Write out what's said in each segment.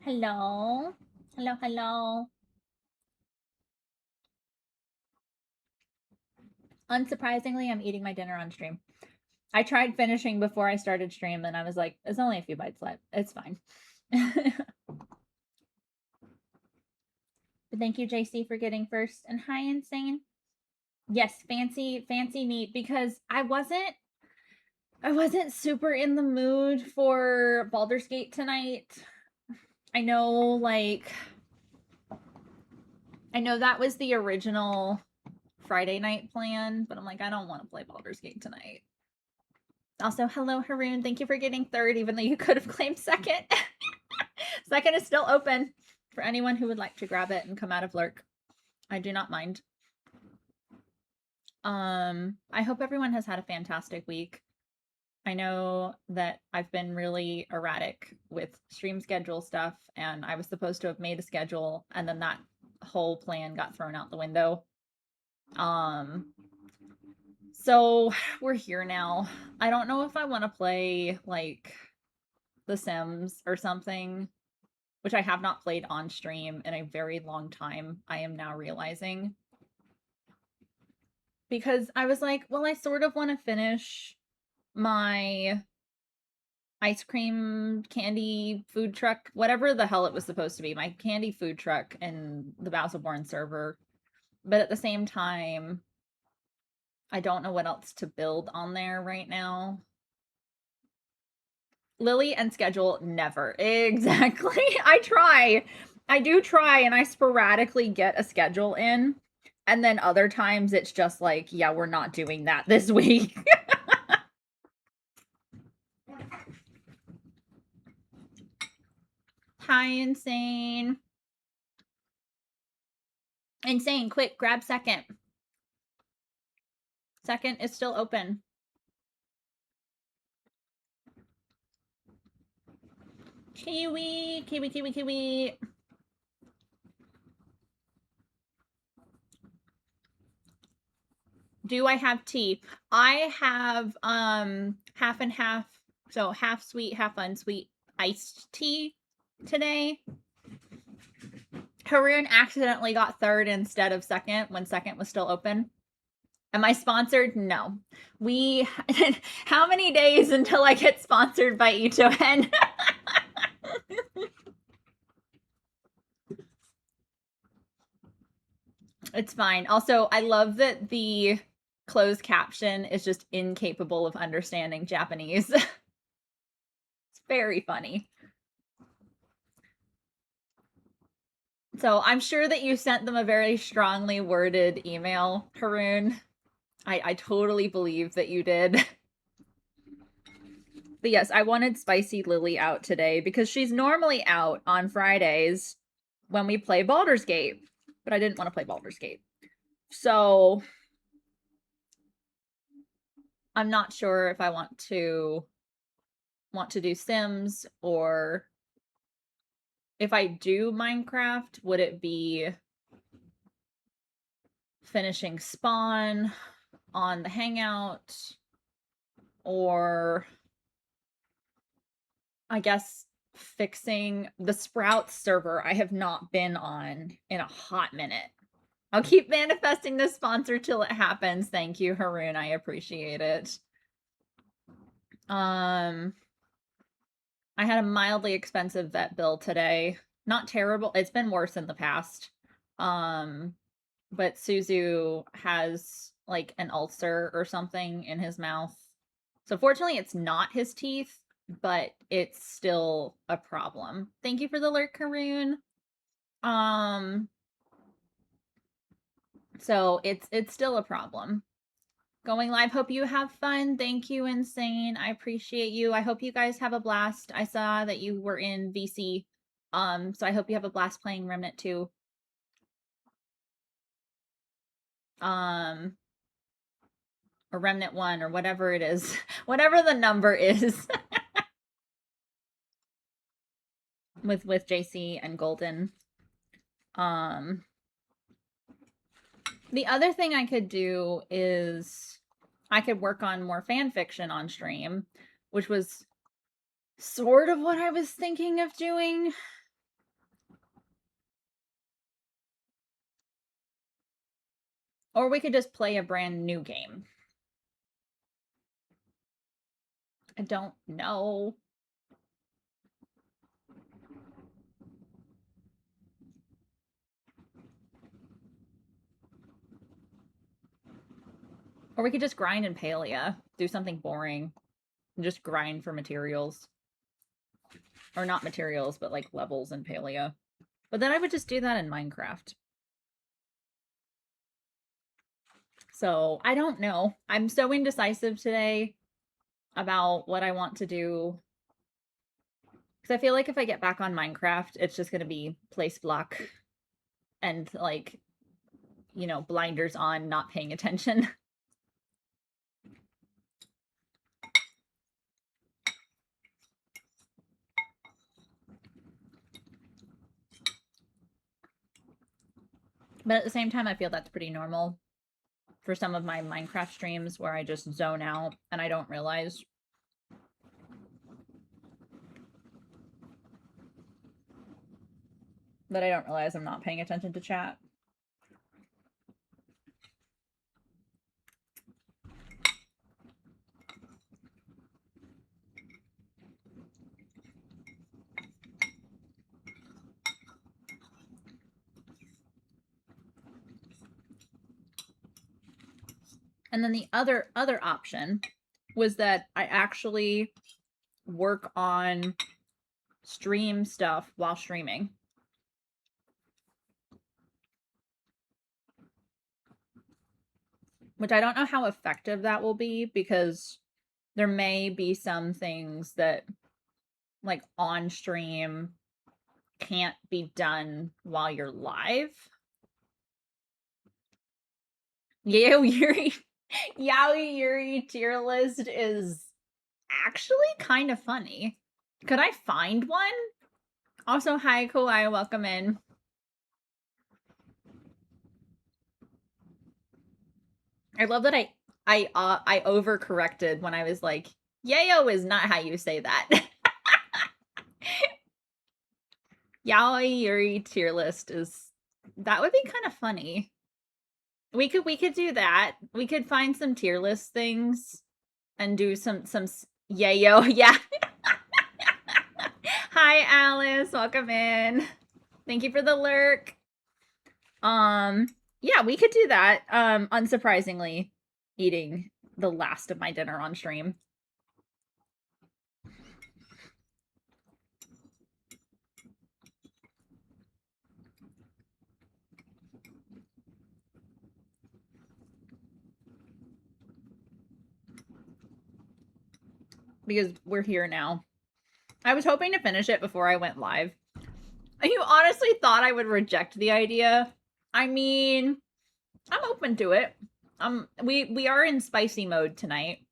Hello. Hello, hello. Unsurprisingly, I'm eating my dinner on stream. I tried finishing before I started stream and I was like, it's only a few bites left. It's fine. But thank you, JC, for getting first. And hi, Insane. Yes, fancy neat, because I wasn't super in the mood for Baldur's Gate tonight. I know that was the original Friday night plan, but I'm like, I don't want to play Baldur's Gate tonight. Also, hello, Haroon. Thank you for getting third, even though you could have claimed second. Second is still open for anyone who would like to grab it and come out of lurk. I do not mind. I hope everyone has had a fantastic week. I know that I've been really erratic with stream schedule stuff, and I was supposed to have made a schedule, and then that whole plan got thrown out the window. So we're here now. I don't know if I want to play like The Sims or something, which I have not played on stream in a very long time, I am now realizing. Because I was like, well, I sort of want to finish my ice cream candy food truck, whatever the hell it was supposed to be, my candy food truck in the Battleborn server. But at the same time, I don't know what else to build on there right now. Lily and schedule, never. Exactly. I do try, and I sporadically get a schedule in. And then other times it's just like, yeah, we're not doing that this week. Hi, Insane. Insane, quick, grab second. Second is still open. Kiwi, kiwi, kiwi, kiwi. Do I have tea? I have half and half, so half sweet, half unsweet iced tea today. Haroon accidentally got third instead of second when second was still open. Am I sponsored? No. We how many days until I get sponsored by Itohen? It's fine. Also, I love that the closed caption is just incapable of understanding Japanese. It's very funny. So I'm sure that you sent them a very strongly worded email, Haroon. I totally believe that you did. But yes, I wanted Spicy Lily out today because she's normally out on Fridays when we play Baldur's Gate, but I didn't want to play Baldur's Gate. So I'm not sure if I want to do Sims, or if I do Minecraft, would it be finishing Spawn on the Hangout, or I guess fixing the Sprouts server I have not been on in a hot minute. I'll keep manifesting this sponsor till it happens. Thank you, Haroon. I appreciate it. I had a mildly expensive vet bill today. Not terrible. It's been worse in the past. But Suzu has like an ulcer or something in his mouth. So fortunately it's not his teeth, but it's still a problem. Thank you for the alert, Karoon. So it's still a problem. Going live. Hope you have fun. Thank you, Insane. I appreciate you. I hope you guys have a blast. I saw that you were in VC. So I hope you have a blast playing Remnant 2. Or Remnant 1, or whatever it is. Whatever the number is. with JC and Golden. The other thing I could do is I could work on more fan fiction on stream, which was sort of what I was thinking of doing. Or we could just play a brand new game. I don't know. Or we could just grind in Palia. Do something boring. And just grind for materials. Or not materials, but like levels in Palia. But then I would just do that in Minecraft. So I don't know. I'm so indecisive today about what I want to do. Because I feel like if I get back on Minecraft, it's just going to be place block and like, you know, blinders on, not paying attention. But at the same time, I feel that's pretty normal for some of my Minecraft streams where I just zone out and I don't realize. That I don't realize I'm not paying attention to chat. And then the other option was that I actually work on stream stuff while streaming. Which I don't know how effective that will be because there may be some things that like on stream can't be done while you're live. Yaoi Yuri tier list is actually kind of funny. Could I find one? Also, hi, Kawhi, welcome in. I love that I overcorrected when I was like, yayo is not how you say that. Yaoi Yuri tier list is, that would be kind of funny. We could do that. We could find some tier list things and do some yayo. Yeah. Hi, Alice. Welcome in. Thank you for the lurk. Yeah, we could do that. Unsurprisingly, eating the last of my dinner on stream. Because we're here now. I was hoping to finish it before I went live. You honestly thought I would reject the idea? I mean, I'm open to it. We are in spicy mode tonight.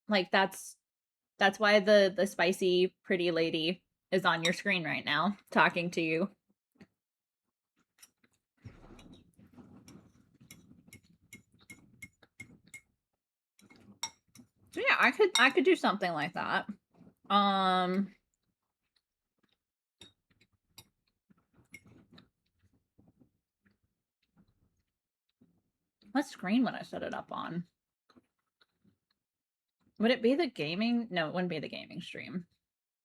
Like that's why the spicy pretty lady is on your screen right now talking to you. So yeah, I could do something like that. What screen would I set it up on? Would it be the gaming? No, it wouldn't be the gaming stream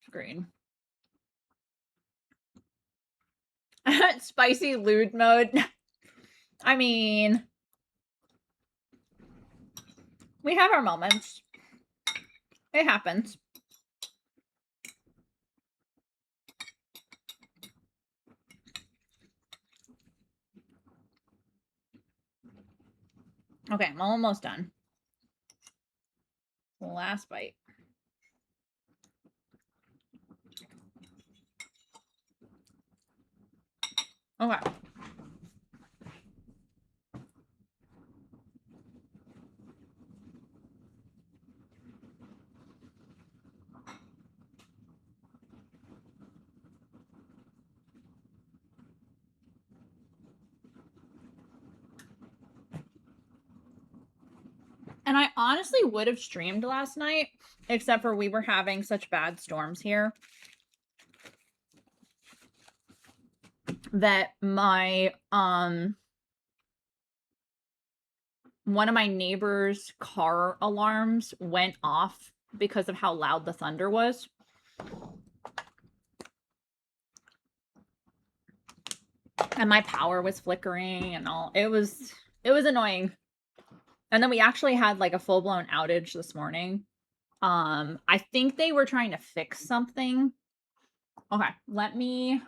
screen. Spicy lewd mode. I mean, we have our moments. It happens. Okay, I'm almost done. Last bite. Okay. And I honestly would have streamed last night, except for we were having such bad storms here that my one of my neighbor's car alarms went off because of how loud the thunder was. And my power was flickering and all. It was annoying. And then we actually had like a full-blown outage this morning. I think they were trying to fix something. Okay, let me...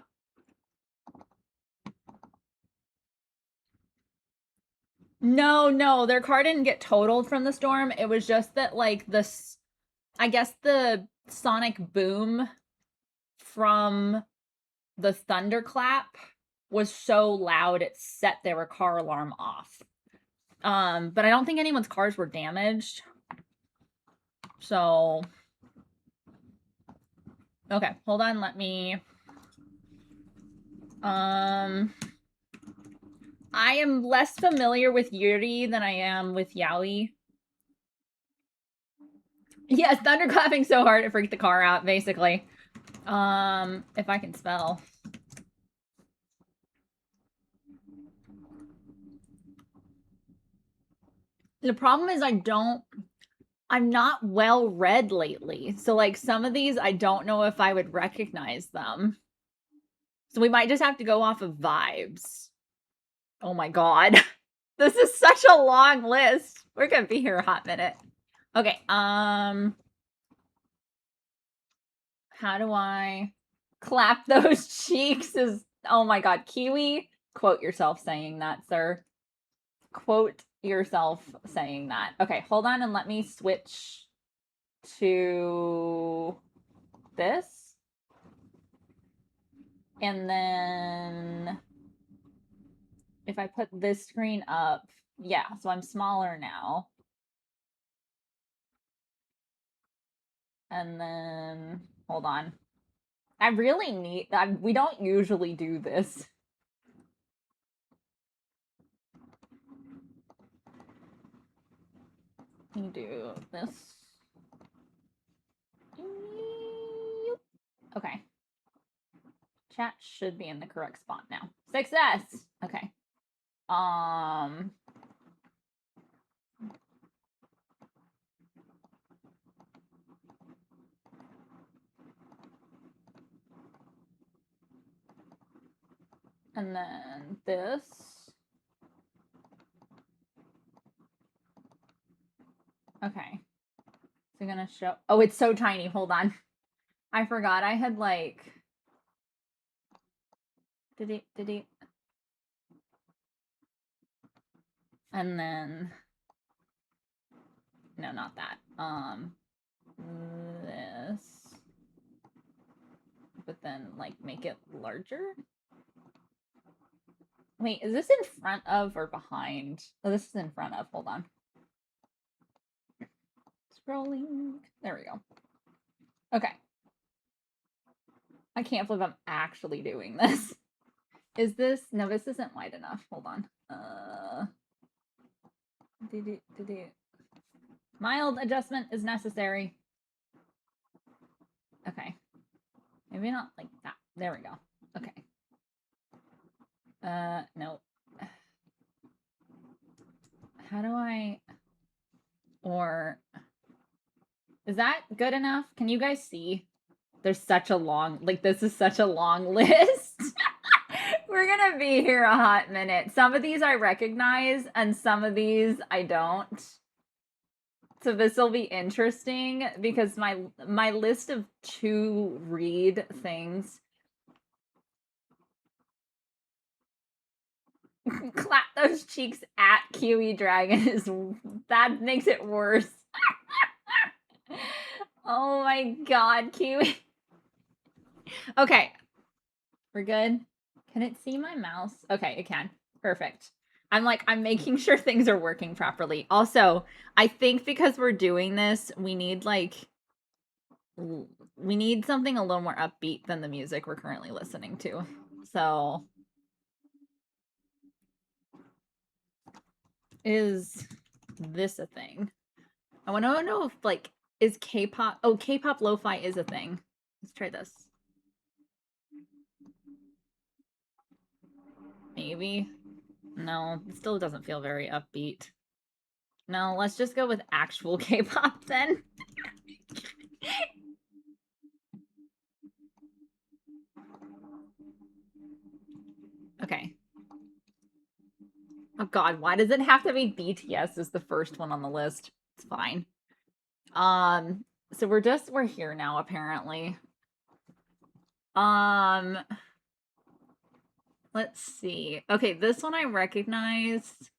No, their car didn't get totaled from the storm. It was just that, like, I guess the sonic boom from the thunderclap was so loud it set their car alarm off. But I don't think anyone's cars were damaged. So... Okay, hold on, let me... I am less familiar with Yuri than I am with Yaoi. Yes, thunderclapping so hard it freaked the car out, basically. If I can spell. The problem is I'm not well read lately. So, like, some of these, I don't know if I would recognize them. So we might just have to go off of vibes. Oh my god. This is such a long list. We're gonna be here a hot minute. Okay, how do I clap those cheeks? Oh my god, Kiwi, quote yourself saying that, sir. Quote yourself saying that. Okay, hold on and let me switch to this. And then if I put this screen up, yeah, so I'm smaller now. And then, hold on. I really need, we don't usually do this. Let me do this. Okay. Chat should be in the correct spot now. Success! Okay. And then this. Okay. So I'm gonna show, oh, it's so tiny, hold on. I forgot I had like, did it, and then, no, not that. This, but then like make it larger. Wait, is this in front of or behind? Oh, this is in front of, hold on. Scrolling, there we go. Okay. I can't believe I'm actually doing this. Is this, no, this isn't wide enough, hold on. Mild adjustment is necessary. Okay. Maybe not like that. There we go. Okay. No. How do I... Or... Is that good enough? Can you guys see? There's such a long... Like, this is such a long list. We're gonna be here a hot minute. Some of these I recognize, and some of these I don't. So this will be interesting, because my list of to read things... Clap those cheeks at Kiwi Dragon is... That makes it worse. Oh my god, Kiwi. Okay. We're good? Can it see my mouse? Okay, it can. Perfect. I'm making sure things are working properly. Also, I think because we're doing this, we need something a little more upbeat than the music we're currently listening to. So, is this a thing? I want to know if, like, is K-pop... Oh, K-pop lo-fi is a thing. Let's try this. Maybe. No, it still doesn't feel very upbeat. No, let's just go with actual K-pop then. Okay. Oh god, why does it have to be BTS as the first one on the list? It's fine. So we're here now, apparently. Let's see. Okay, this one I recognized.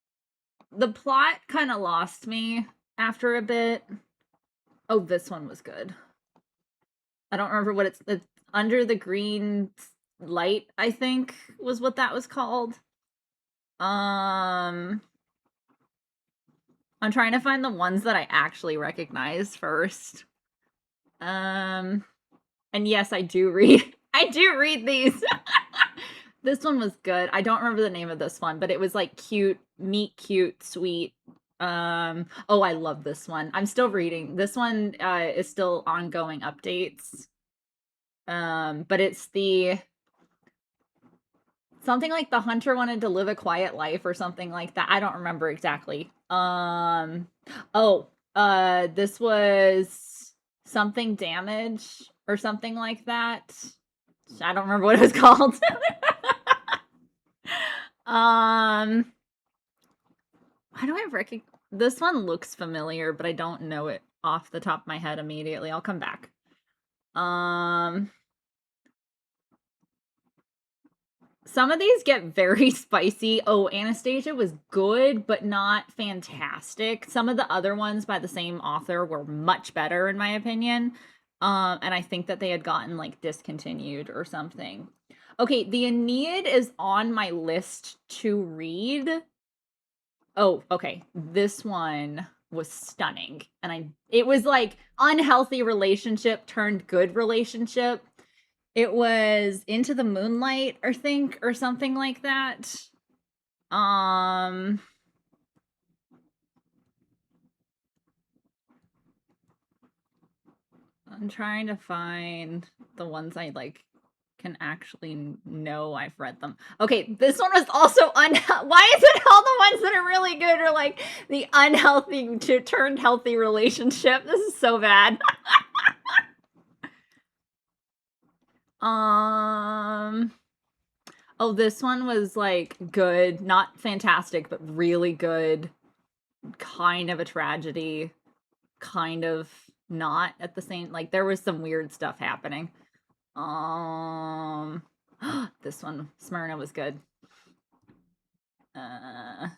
The plot kind of lost me after a bit. Oh, this one was good. I don't remember what it's Under the Green Light, I think was what that was called. I'm trying to find the ones that I actually recognize first. And yes, I do read these. This one was good. I don't remember the name of this one, but it was like cute, meet cute, sweet. Oh, I love this one. I'm still reading. This one is still ongoing updates. But it's something like the hunter wanted to live a quiet life or something like that. I don't remember exactly. This was something damage or something like that. I don't remember what it was called. Why do I recognize this one? Looks familiar, but I don't know it off the top of my head immediately. I'll come back. Some of these get very spicy. Oh, Anastasia was good, but not fantastic. Some of the other ones by the same author were much better, in my opinion. And I think that they had gotten like discontinued or something. Okay, the Aeneid is on my list to read. Oh, okay. This one was stunning. And it was like unhealthy relationship turned good relationship. It was Into the Moonlight, I think, or something like that. I'm trying to find the ones I like can actually know I've read them. Okay, this one was also why is it all the ones that are really good are like the unhealthy to turned healthy relationship? This is so bad. Oh, this one was like good, not fantastic, but really good. Kind of a tragedy, kind of not at the same, like there was some weird stuff happening. This one, Smyrna, was good. Can't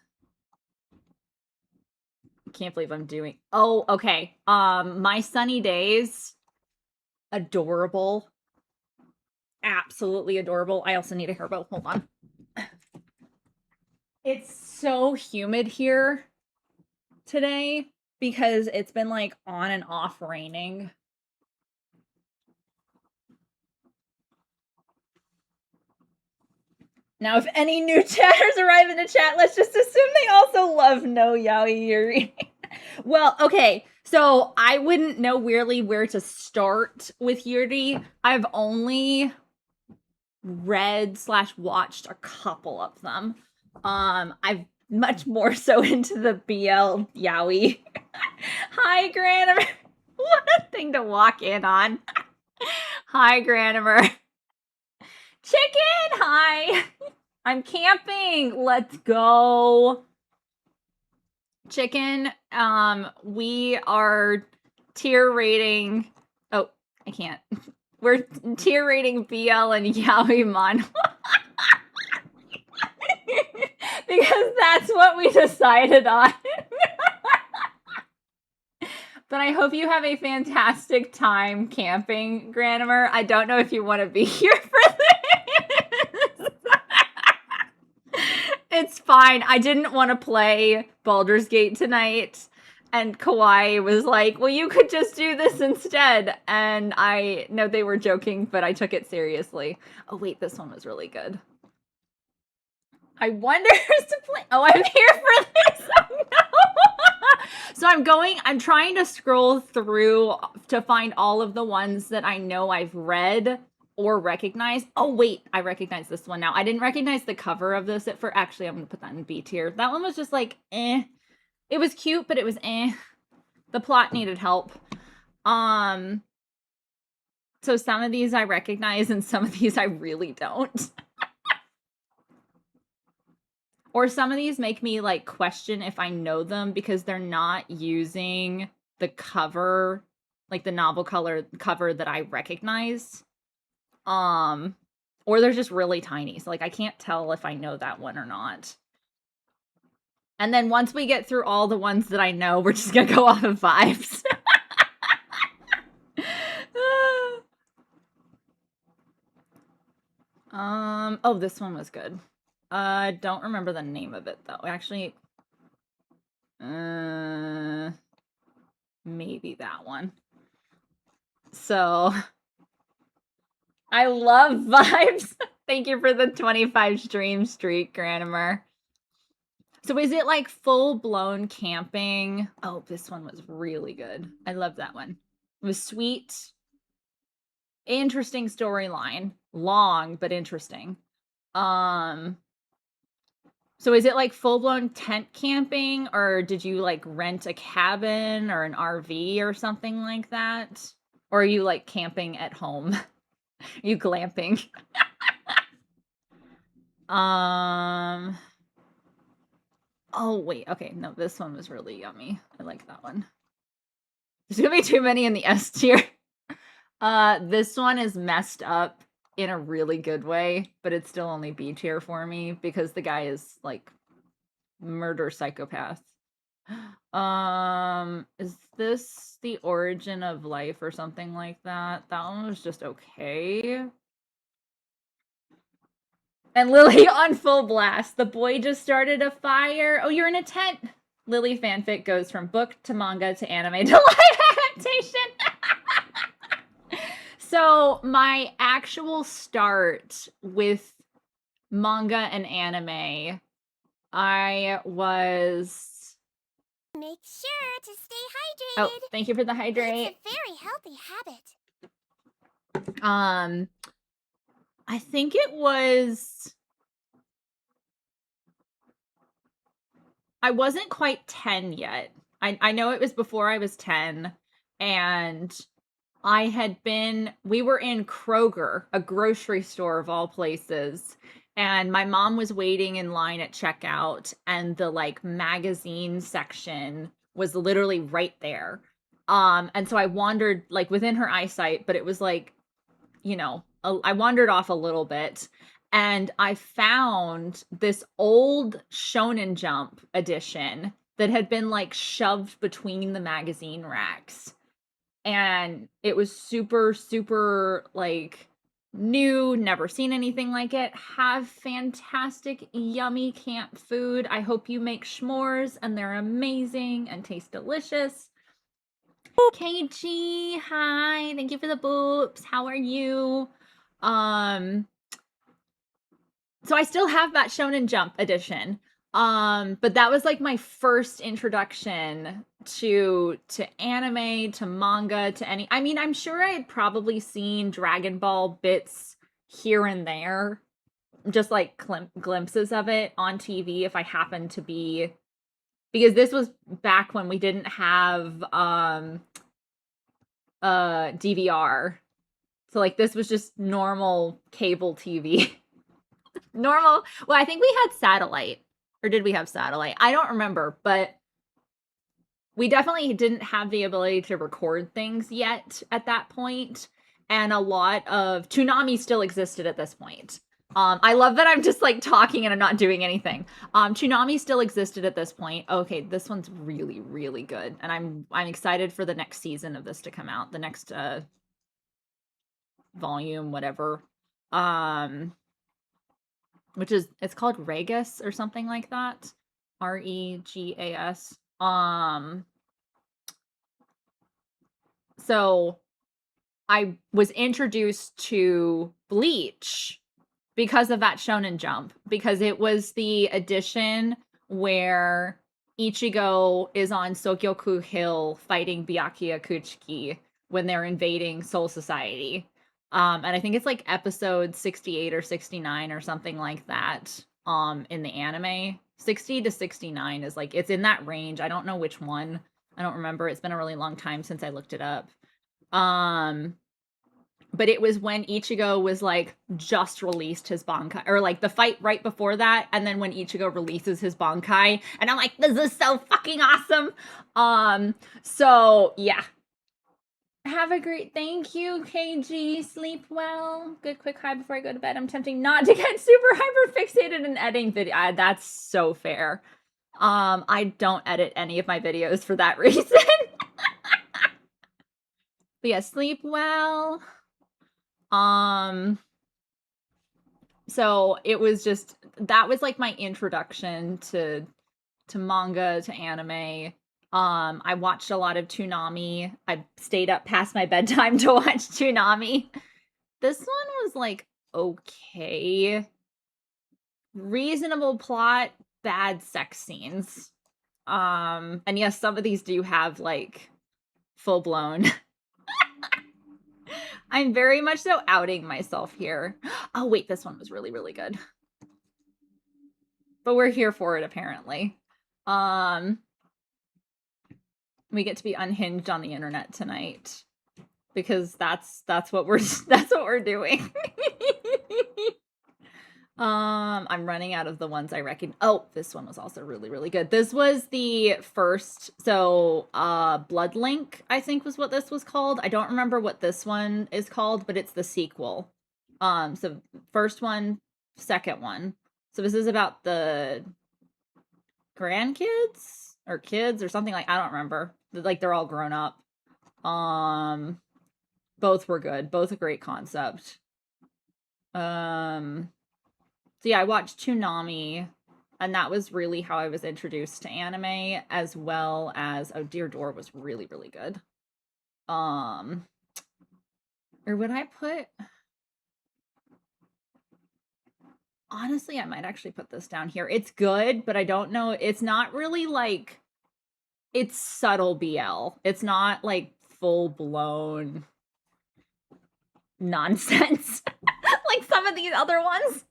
believe I'm doing. Oh, okay. My Sunny Days, adorable, absolutely adorable. I also need a hairbow. Hold on. It's so humid here today because it's been like on and off raining. Now, if any new chatters arrive in the chat, let's just assume they also love No Yaoi Yuri. Well, okay, so I wouldn't know really where to start with Yuri. I've only read / watched a couple of them. I've much more so into the BL Yaoi. Hi, Granimer. What a thing to walk in on. Hi, Granimer. Chicken, hi. I'm camping. Let's go. Chicken, we are tier rating. Oh, I can't. We're tier rating BL and Yaoi manhwa. Because that's what we decided on. But I hope you have a fantastic time camping, Granimer. I don't know if you want to be here for this. It's fine. I didn't want to play Baldur's Gate tonight. And Kawaii was like, well, you could just do this instead. And I know they were joking, but I took it seriously. Oh, wait, this one was really good. I wonder who's to play. Oh, I'm here for this. Oh, no. So I'm trying to scroll through to find all of the ones that I know I've read or recognize. Oh, wait, I recognize this one now. I didn't recognize the cover of this actually, I'm going to put that in B tier. That one was just like, eh. It was cute, but it was the plot needed help. So some of these I recognize and some of these I really don't. Or some of these make me like question if I know them because they're not using the cover, like the novel color cover that I recognize. Or they're just really tiny. So like I can't tell if I know that one or not. And then once we get through all the ones that I know, we're just gonna go off of vibes. Oh, this one was good. I don't remember the name of it though. Actually, maybe that one. So, I love vibes. Thank you for the 25 stream streak, Granimer. So is it like full-blown camping? Oh, this one was really good. I love that one. It was sweet. Interesting storyline. Long, but interesting. So is it like full-blown tent camping, or did you like rent a cabin or an RV or something like that? Or are you like camping at home? You glamping? Oh wait, okay, no, this one was really yummy. I like that one. There's gonna be too many in the S tier. This one is messed up in a really good way, but it's still only B tier for me because the guy is like murder psychopath. Is this The Origin of Life or something like that? That one was just okay. And Lily on full blast. The boy just started a fire. Oh, you're in a tent. Lily fanfic goes from book to manga to anime to live adaptation. So my actual start with manga and anime, I was... Make sure to stay hydrated. Oh, thank you for the hydrate. It's a very healthy habit. I think it was... I wasn't quite 10 yet. I know it was before I was 10, and we were in Kroger, a grocery store of all places, and my mom was waiting in line at checkout, and the like magazine section was literally right there. And so I wandered like within her eyesight, but it was like, you know, I wandered off a little bit, and I found this old Shonen Jump edition that had been like shoved between the magazine racks. And it was super, super like new, never seen anything like it. Have fantastic, yummy camp food. I hope you make s'mores and they're amazing and taste delicious. KG, hi. Thank you for the boops. How are you? So I still have that Shonen Jump edition. But that was like my first introduction to anime, to manga, to any. I mean, I'm sure I had probably seen Dragon Ball bits here and there, just like glimpses of it on TV if I happened to be, because this was back when we didn't have DVR. So like this was just normal cable TV. Normal. Well, I think we had satellite. Or did we have satellite? I don't remember, but we definitely didn't have the ability to record things yet at that point. And a lot of Toonami still existed at this point. I love that I'm just like talking and I'm not doing anything. Toonami still existed at this point. Okay, this one's really, really good. And I'm excited for the next season of this to come out. The next volume, whatever. Which is, it's called Regas or something like that. Regas. So I was introduced to Bleach because of that Shonen Jump, because it was the edition where Ichigo is on Sokyoku Hill fighting Byakuya Kuchiki when they're invading Soul Society. And I think it's like episode 68 or 69 or something like that in the anime. 60 to 69 is like, it's in that range. I don't know which one. I don't remember. It's been a really long time since I looked it up. But it was when Ichigo was like just released his Bankai, or like the fight right before that, and then when Ichigo releases his Bankai, and I'm like, this is so fucking awesome. So yeah. Have a great, thank you, KG. Sleep well. Good quick hi before I go to bed. I'm tempting not to get super hyper fixated in editing video. That's so fair. I don't edit any of my videos for that reason. But yeah, sleep well. So it was just, that was like my introduction to manga, to anime. I watched a lot of Toonami. I stayed up past my bedtime to watch Toonami. This one was like okay. Reasonable plot, bad sex scenes. And yes, some of these do have like full blown. I'm very much so outing myself here. Oh wait, this one was really, really good. But we're here for it apparently. We get to be unhinged on the internet tonight because that's what we're doing. I'm running out of the ones I reckon. Oh, this one was also really, really good. This was the first, so Blood Link, I think was what this was called. I don't remember what this one is called, but it's the sequel. So first one, second one. So this is about the grandkids or kids or something, like I don't remember. Like they're all grown up. Both were good. Both a great concept. So yeah, I watched Toonami, and that was really how I was introduced to anime, as well as Dear Door was really, really good. Or would I put... Honestly, I might actually put this down here. It's good, but I don't know. It's not really like... It's subtle BL. It's not like full-blown nonsense like some of these other ones.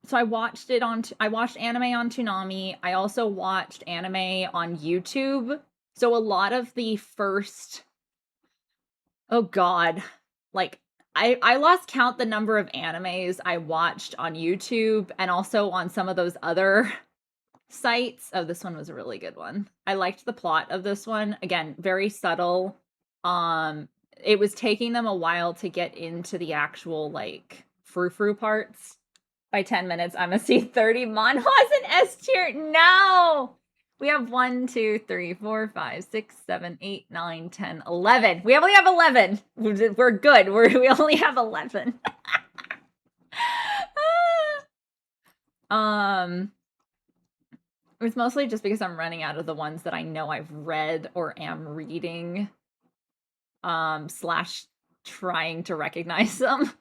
So I watched anime on Toonami. I also watched anime on YouTube. So a lot of the first, oh god, like I lost count the number of animes I watched on YouTube and also on some of those other sites. Oh, this one was a really good one. I liked the plot of this one. Again, very subtle. It was taking them a while to get into the actual like frou-frou parts. By 10 minutes, I'm gonna see 30 manhwas in S tier. No! We have 1, 2, 3, 4, 5, 6, 7, 8, 9, 10, 11. We only have 11. We're good. We only have 11. It's mostly just because I'm running out of the ones that I know I've read or am reading. Slash trying to recognize them.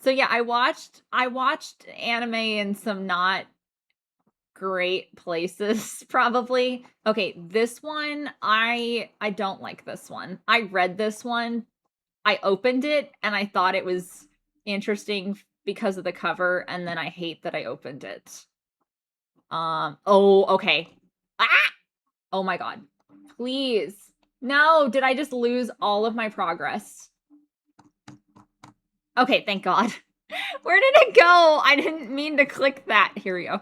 So yeah, I watched anime in some not great places, probably. Okay, this one, I don't like this one. I read this one, I opened it, and I thought it was interesting because of the cover, and then I hate that I opened it. Oh, okay. Ah! Oh my god. Please. No, did I just lose all of my progress? Okay, thank god. Where did it go? I didn't mean to click that. Here we go.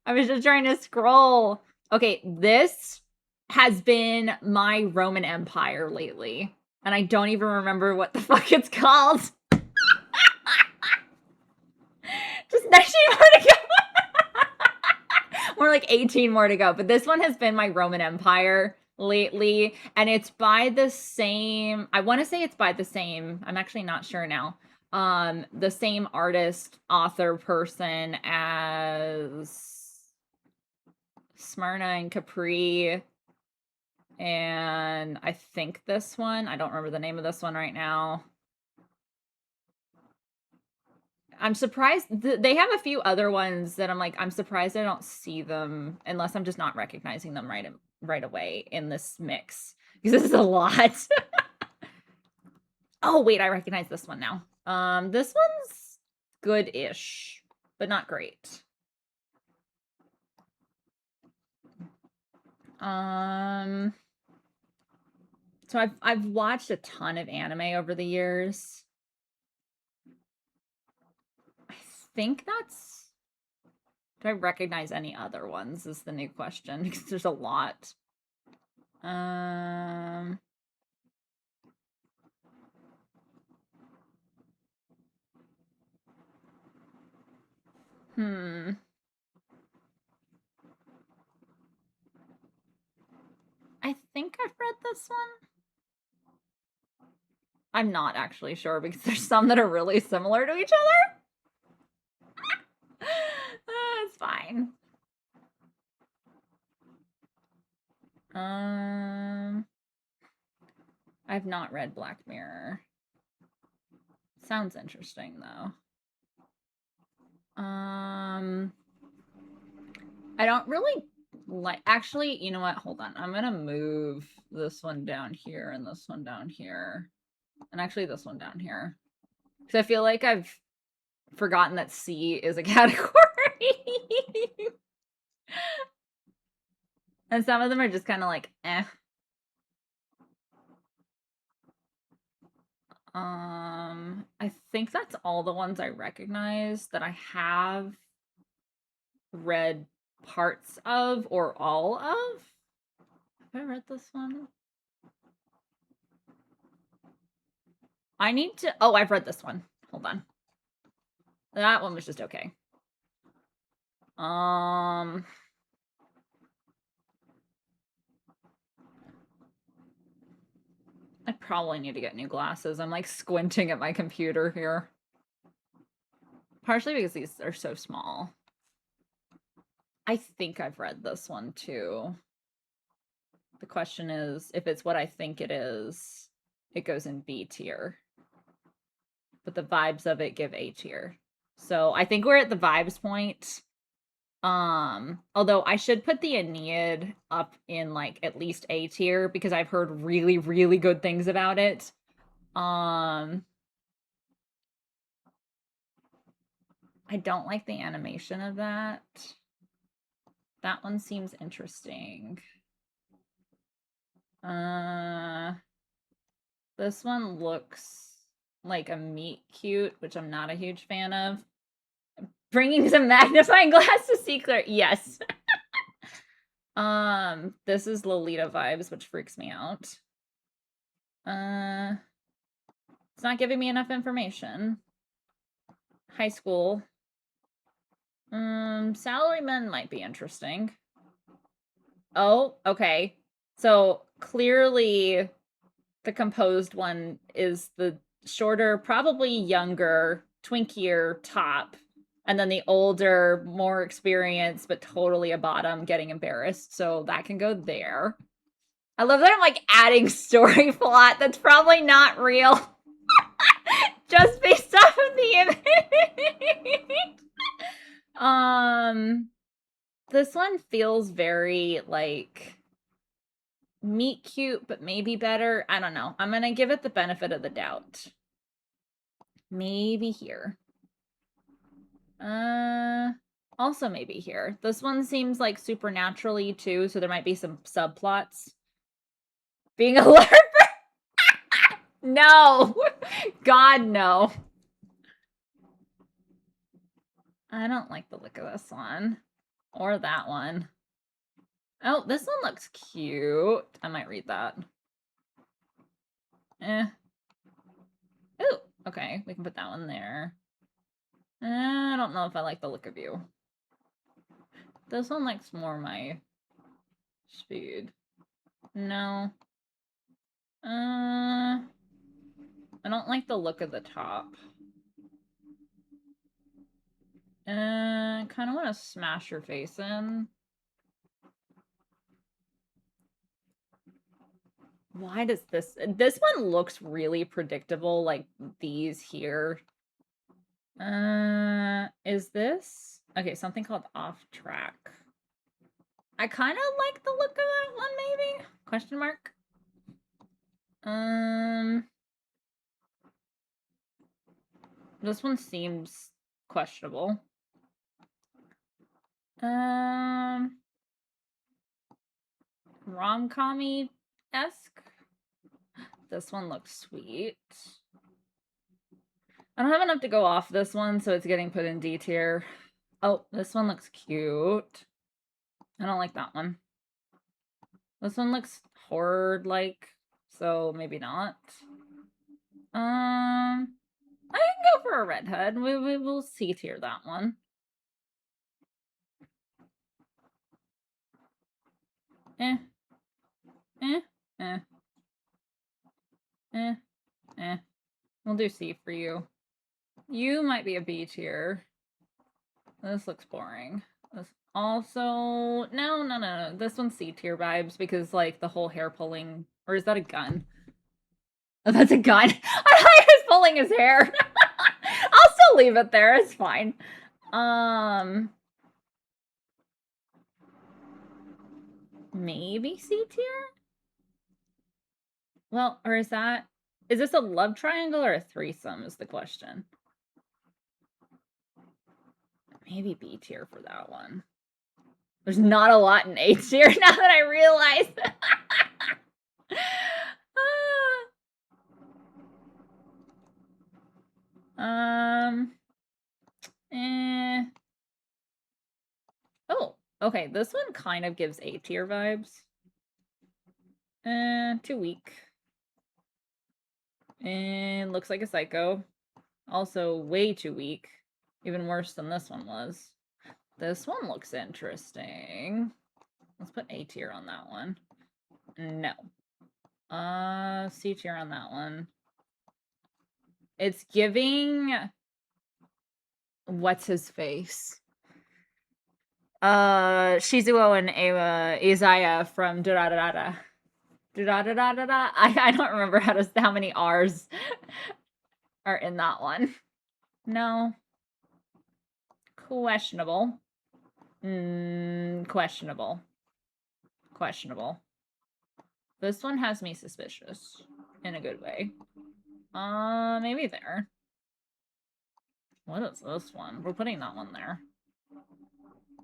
I was just trying to scroll. Okay, this has been my Roman Empire lately. And I don't even remember what the fuck it's called. Just 19 more to go. More like 18 more to go. But this one has been my Roman Empire lately. And it's by the same... I want to say it's by the same... I'm actually not sure now. The same artist, author, person as Smyrna and Capri, and I think this one, I don't remember the name of this one right now. I'm surprised, they have a few other ones that I'm like, I'm surprised I don't see them, unless I'm just not recognizing them right away in this mix, because this is a lot. Oh, wait, I recognize this one now. This one's good-ish, but not great. So I've watched a ton of anime over the years. I think that's... Do I recognize any other ones is the new question, because there's a lot. I think I've read this one. I'm not actually sure because there's some that are really similar to each other. It's fine. I've not read Black Mirror. Sounds interesting though. I don't really like, actually, you know what? Hold on. I'm gonna move this one down here and this one down here. And actually this one down here. Because I feel like I've forgotten that C is a category. And some of them are just kind of like, eh. I think that's all the ones I recognize that I have read parts of or all of. Have I read this one? I need to... Oh, I've read this one. Hold on. That one was just okay. I probably need to get new glasses. I'm like squinting at my computer here. Partially because these are so small. I think I've read this one too. The question is, if it's what I think it is, it goes in B tier. But the vibes of it give A tier. So I think we're at the vibes point. Although I should put the Aeneid up in like at least A tier because I've heard really, really good things about it. I don't like the animation of that. That one seems interesting. This one looks like a meet cute, which I'm not a huge fan of. Bringing some magnifying glass to see clear. Yes. This is Lolita vibes, which freaks me out. It's not giving me enough information. High school. Salarymen might be interesting. Oh, okay. So clearly the composed one is the shorter, probably younger, twinkier top, and then the older, more experienced, but totally a bottom getting embarrassed. So that can go there. I love that I'm like adding story plot that's probably not real. Just based off of the image. This one feels very like meet cute, but maybe better. I don't know. I'm gonna give it the benefit of the doubt. Maybe here. Also maybe here. This one seems like supernaturally too, so there might be some subplots. Being a LARPer? No! God, no. I don't like the look of this one. Or that one. Oh, this one looks cute. I might read that. Ooh, okay. We can put that one there. I don't know if I like the look of you. This one likes more my speed. No. I don't like the look of the top. Kind of want to smash your face in. Why does this one looks really predictable, like these here. Is this? Okay, something called Off Track. I kind of like the look of that one, maybe? Question mark? This one seems questionable. Rom-com-y-esque. This one looks sweet. I don't have enough to go off this one, so it's getting put in D tier. Oh, this one looks cute. I don't like that one. This one looks horror-like, so maybe not. I can go for a redhead. We will C tier that one. Eh. We'll do C for you. You might be a B tier. This looks boring. This also... No. This one's C tier vibes because, like, the whole hair pulling... Or is that a gun? Oh, that's a gun. I thought he was pulling his hair. I'll still leave it there. It's fine. Maybe C tier? Well, or is that... Is this a love triangle or a threesome is the question. Maybe B tier for that one. There's not a lot in A tier now that I realize. Oh, okay. This one kind of gives A tier vibes. Too weak. And looks like a psycho. Also way too weak. Even worse than this one was. This one looks interesting. Let's put A tier on that one. No. C tier on that one. It's giving... What's his face? Shizuo and Izaya from Durarara. Durarara? I don't remember how many R's are in that one. No. Questionable. Questionable. This one has me suspicious. In a good way. Maybe there. What is this one? We're putting that one there.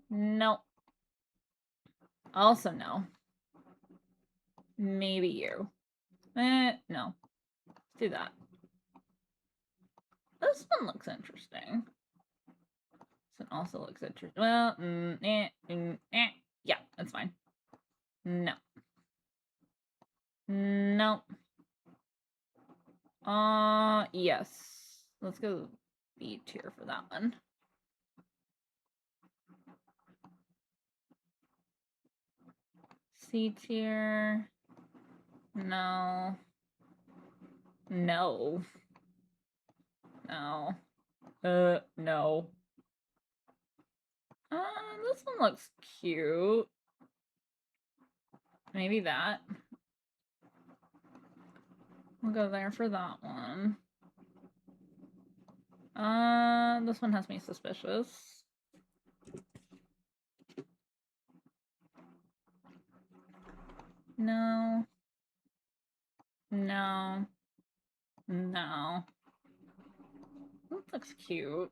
No. Also no. Maybe you. No. Let's do that. This one looks interesting. This one also looks interesting. Well, yeah, that's fine. No. No. Yes. Let's go B tier for that one. C tier. No. No. No. No. This one looks cute. Maybe that. We'll go there for that one. This one has me suspicious. No. No. No. That looks cute.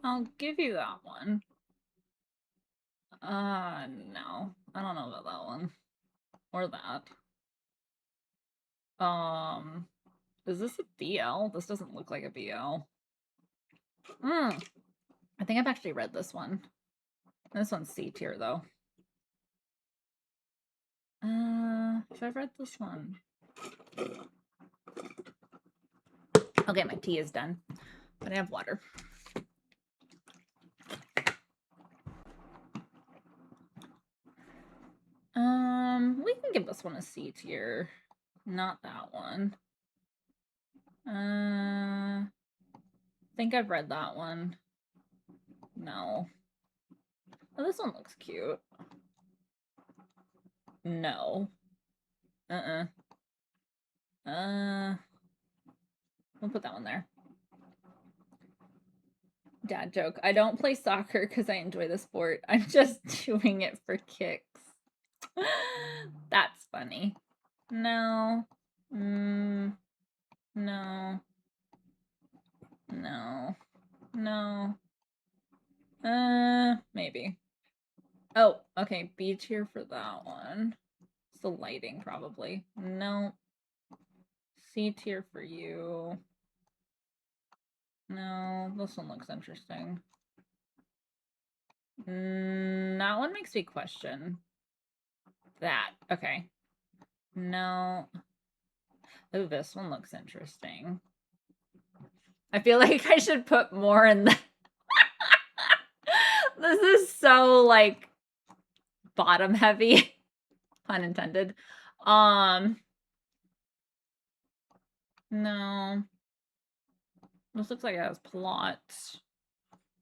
I'll give you that one. No. I don't know about that one. Or that. Is this a BL? This doesn't look like a BL. I think I've actually read this one. This one's C tier, though. If I've read this one. Okay, my tea is done. But I have water. We can give this one a C tier. Not that one. I think I've read that one. No. Oh, this one looks cute. No. We'll put that one there. Dad joke. I don't play soccer because I enjoy the sport. I'm just doing it for kicks. That's funny. No. No. No. No. Maybe. Oh, okay. B tier for that one. It's the lighting, probably. No. C tier for you. No, this one looks interesting. That one makes me question that. Okay. No. Oh, this one looks interesting. I feel like I should put more in the... This is so, like, bottom heavy. Pun intended. No. This looks like it has plot.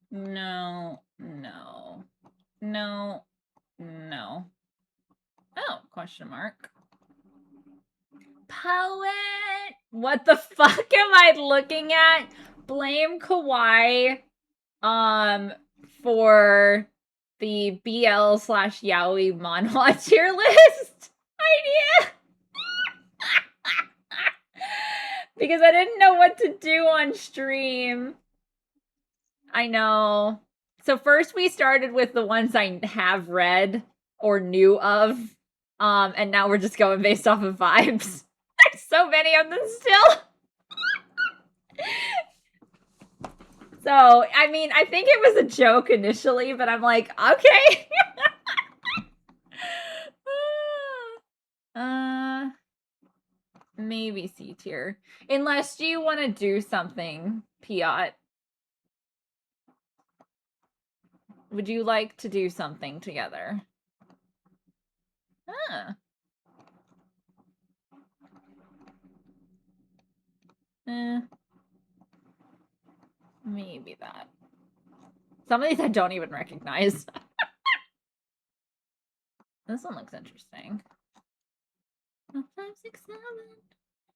No. No. No. No. Oh, question mark. Poet! What the fuck am I looking at? Blame Kawaii for the BL/Yaoi manhwa tier list idea. Because I didn't know what to do on stream. I know. So first we started with the ones I have read or knew of. And now we're just going based off of vibes. There's so many of them still. So, I mean, I think it was a joke initially, but I'm like, okay. Maybe C tier. Unless you want to do something, Piot. Would you like to do something together? Maybe that. Some of these I don't even recognize. This one looks interesting. 5, 6, 7.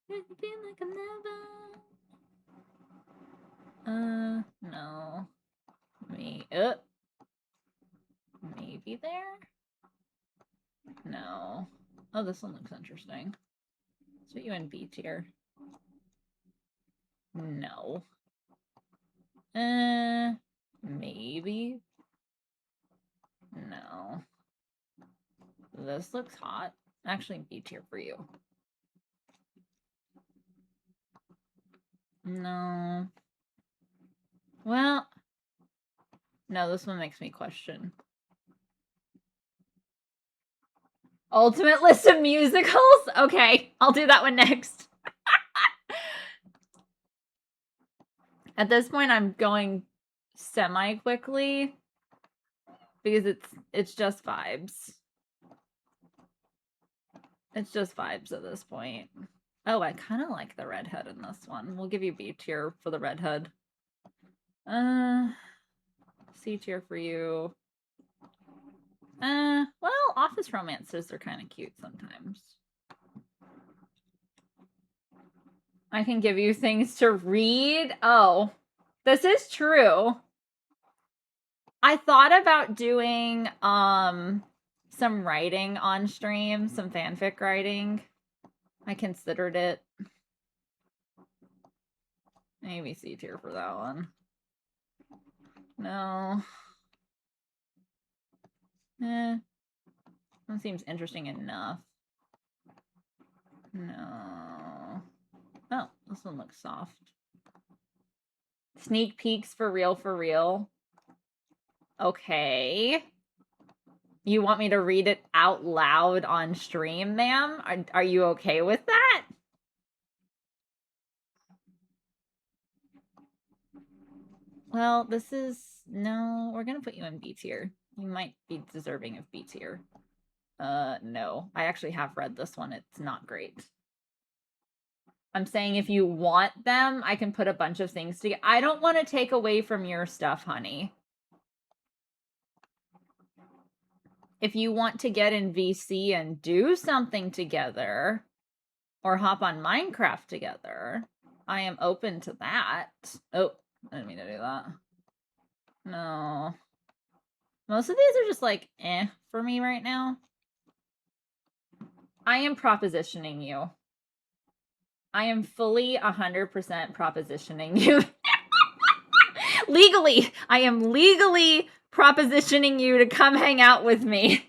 I feel like I'm never. No. Maybe there? No. Oh, this one looks interesting. Let's put you in B tier. No. Maybe. No. This looks hot. Actually, B tier for you. No. Well, no, this one makes me question. Ultimate list of musicals? Okay, I'll do that one next. At this point, I'm going semi-quickly because it's just vibes. It's just vibes at this point. Oh, I kind of like the redhead in this one. We'll give you B tier for the redhead. C tier for you. Well, office romances are kind of cute sometimes. I can give you things to read. Oh, this is true. I thought about doing some writing on stream, some fanfic writing. I considered it. Maybe C tier for that one. No. That seems interesting enough. No. Oh, this one looks soft. Sneak peeks for real, for real. Okay. You want me to read it out loud on stream, ma'am? Are you okay with that? Well, this is... No, we're gonna put you in B tier. You might be deserving of B tier. No. I actually have read this one. It's not great. I'm saying if you want them, I can put a bunch of things together. I don't want to take away from your stuff, honey. If you want to get in VC and do something together, or hop on Minecraft together, I am open to that. Oh, I didn't mean to do that. No. Most of these are just like, for me right now. I am propositioning you. I am fully 100% propositioning you. Legally, I am legally propositioning you to come hang out with me.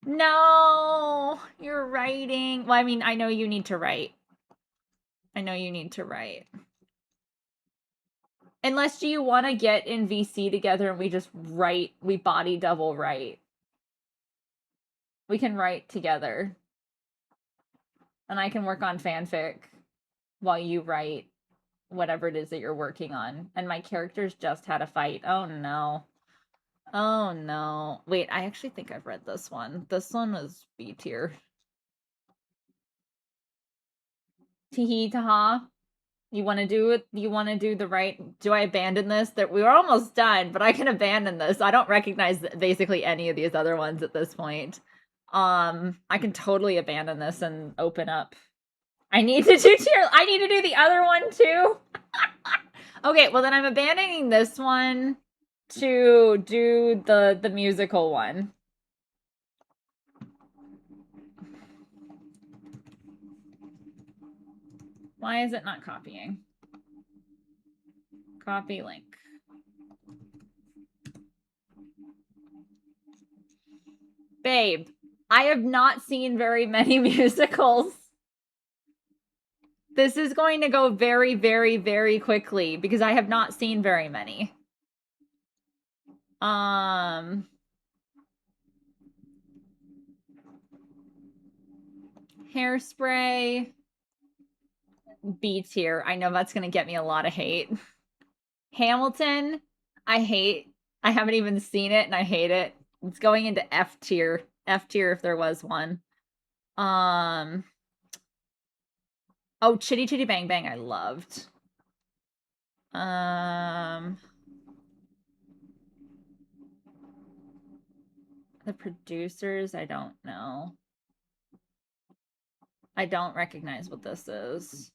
No, you're writing. Well, I mean, I know you need to write. I know you need to write. Unless do you want to get in VC together and we just write, we body double write. We can write together. And I can work on fanfic while you write whatever it is that you're working on. And my characters just had a fight. Oh no. Oh no. Wait, I actually think I've read this one. This one was B tier. Teehee taha. You want to do it? You want to do the right? Do I abandon this? That we were almost done, but I can abandon this. I don't recognize basically any of these other ones at this point. I can totally abandon this and open up. I need to do tier. I need to do the other one too. Okay, well then I'm abandoning this one to do the musical one. Why is it not copying? Copy link. Babe, I have not seen very many musicals. This is going to go very, very, very quickly because I have not seen very many. Hairspray. B tier. I know that's going to get me a lot of hate. Hamilton, I hate. I haven't even seen it and I hate it. It's going into F tier. F tier if there was one. Oh, Chitty Chitty Bang Bang I loved. The producers, I don't know. I don't recognize what this is.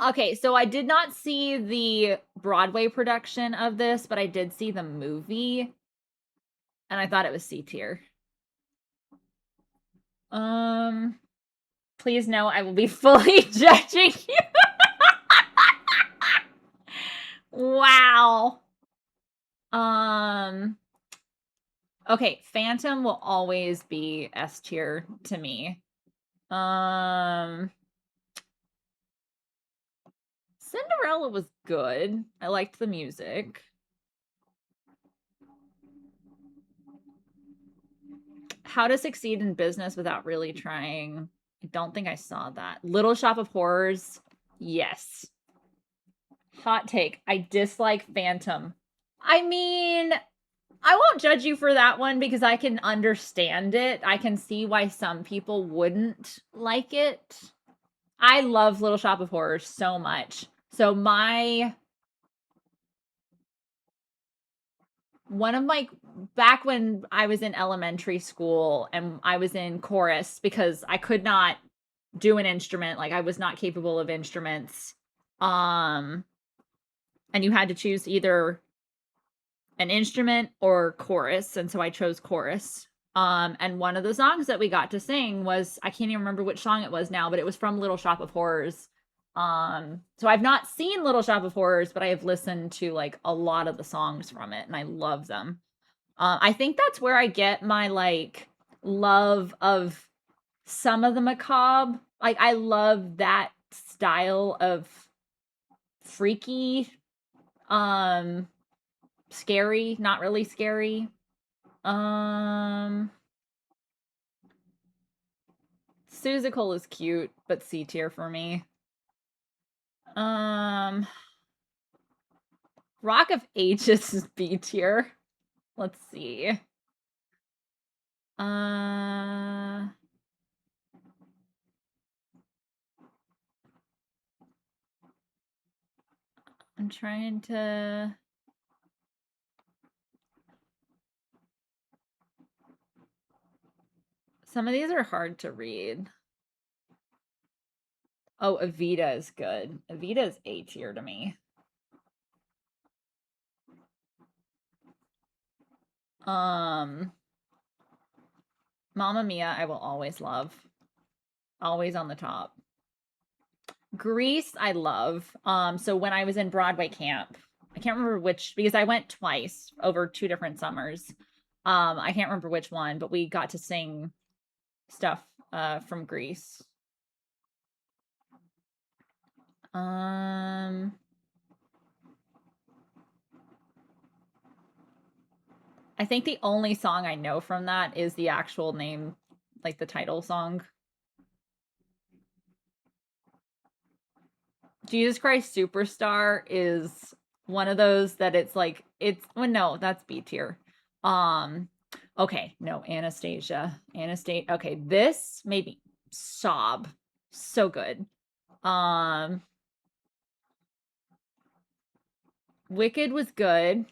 Okay, so I did not see the Broadway production of this, but I did see the movie. And I thought it was C tier. Please know I will be fully judging you. Wow. Okay, Phantom will always be S tier to me. Cinderella was good. I liked the music. How to Succeed in Business Without Really Trying. I don't think I saw that. Little Shop of Horrors. Yes. Hot take. I dislike Phantom. I mean, I won't judge you for that one because I can understand it. I can see why some people wouldn't like it. I love Little Shop of Horrors so much. So one of my back when I was in elementary school and I was in chorus because I could not do an instrument, like I was not capable of instruments. And you had to choose either an instrument or chorus, and so I chose chorus. And one of the songs that we got to sing was, I can't even remember which song it was now, but it was from Little Shop of Horrors. So I've not seen Little Shop of Horrors, but I have listened to like a lot of the songs from it and I love them. I think that's where I get my like love of some of the macabre. Like I love that style of freaky, scary, not really scary. Seussical is cute, but C tier for me. Rock of Ages is B tier. Let's see. I'm trying to... Some of these are hard to read. Oh, Evita is good. Evita is A tier to me. Mamma Mia, I will always love. Always on the top. Grease, I love. So when I was in Broadway camp, I can't remember which, because I went twice over 2 different summers. I can't remember which one, but we got to sing stuff from Grease. I think the only song I know from that is the actual name, like the title song. Jesus Christ Superstar is one of those that it's like, well, no, that's B tier. Okay, no, Anastasia. Okay, this maybe Sob. So good. Wicked was good.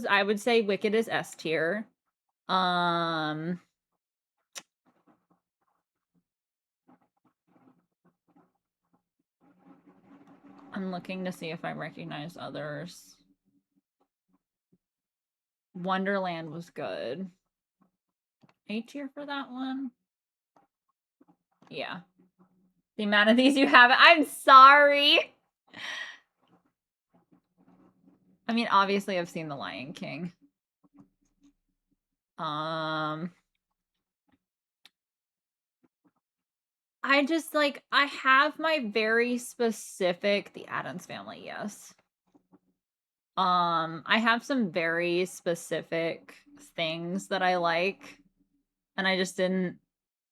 I would say Wicked is S tier. I'm looking to see if I recognize others. Wonderland was good. A tier for that one? Yeah. The amount of these you have, I'm sorry. I mean, obviously I've seen The Lion King. I just like, I have my very specific, The Addams Family, yes. I have some very specific things that I like, and I just didn't.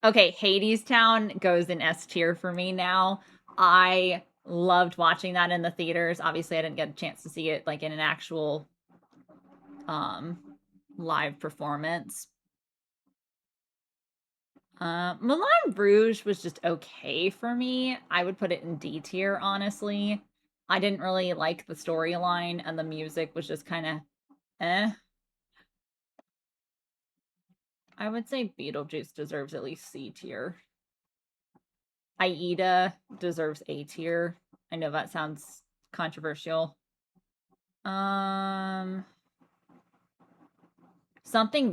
Okay, Hadestown goes in S tier for me now. I loved watching that in the theaters. Obviously, I didn't get a chance to see it like in an actual live performance. Moulin Rouge was just okay for me. I would put it in D tier, honestly. I didn't really like the storyline, and the music was just kind of eh. I would say Beetlejuice deserves at least C tier. Aida deserves A tier. I know that sounds controversial. Something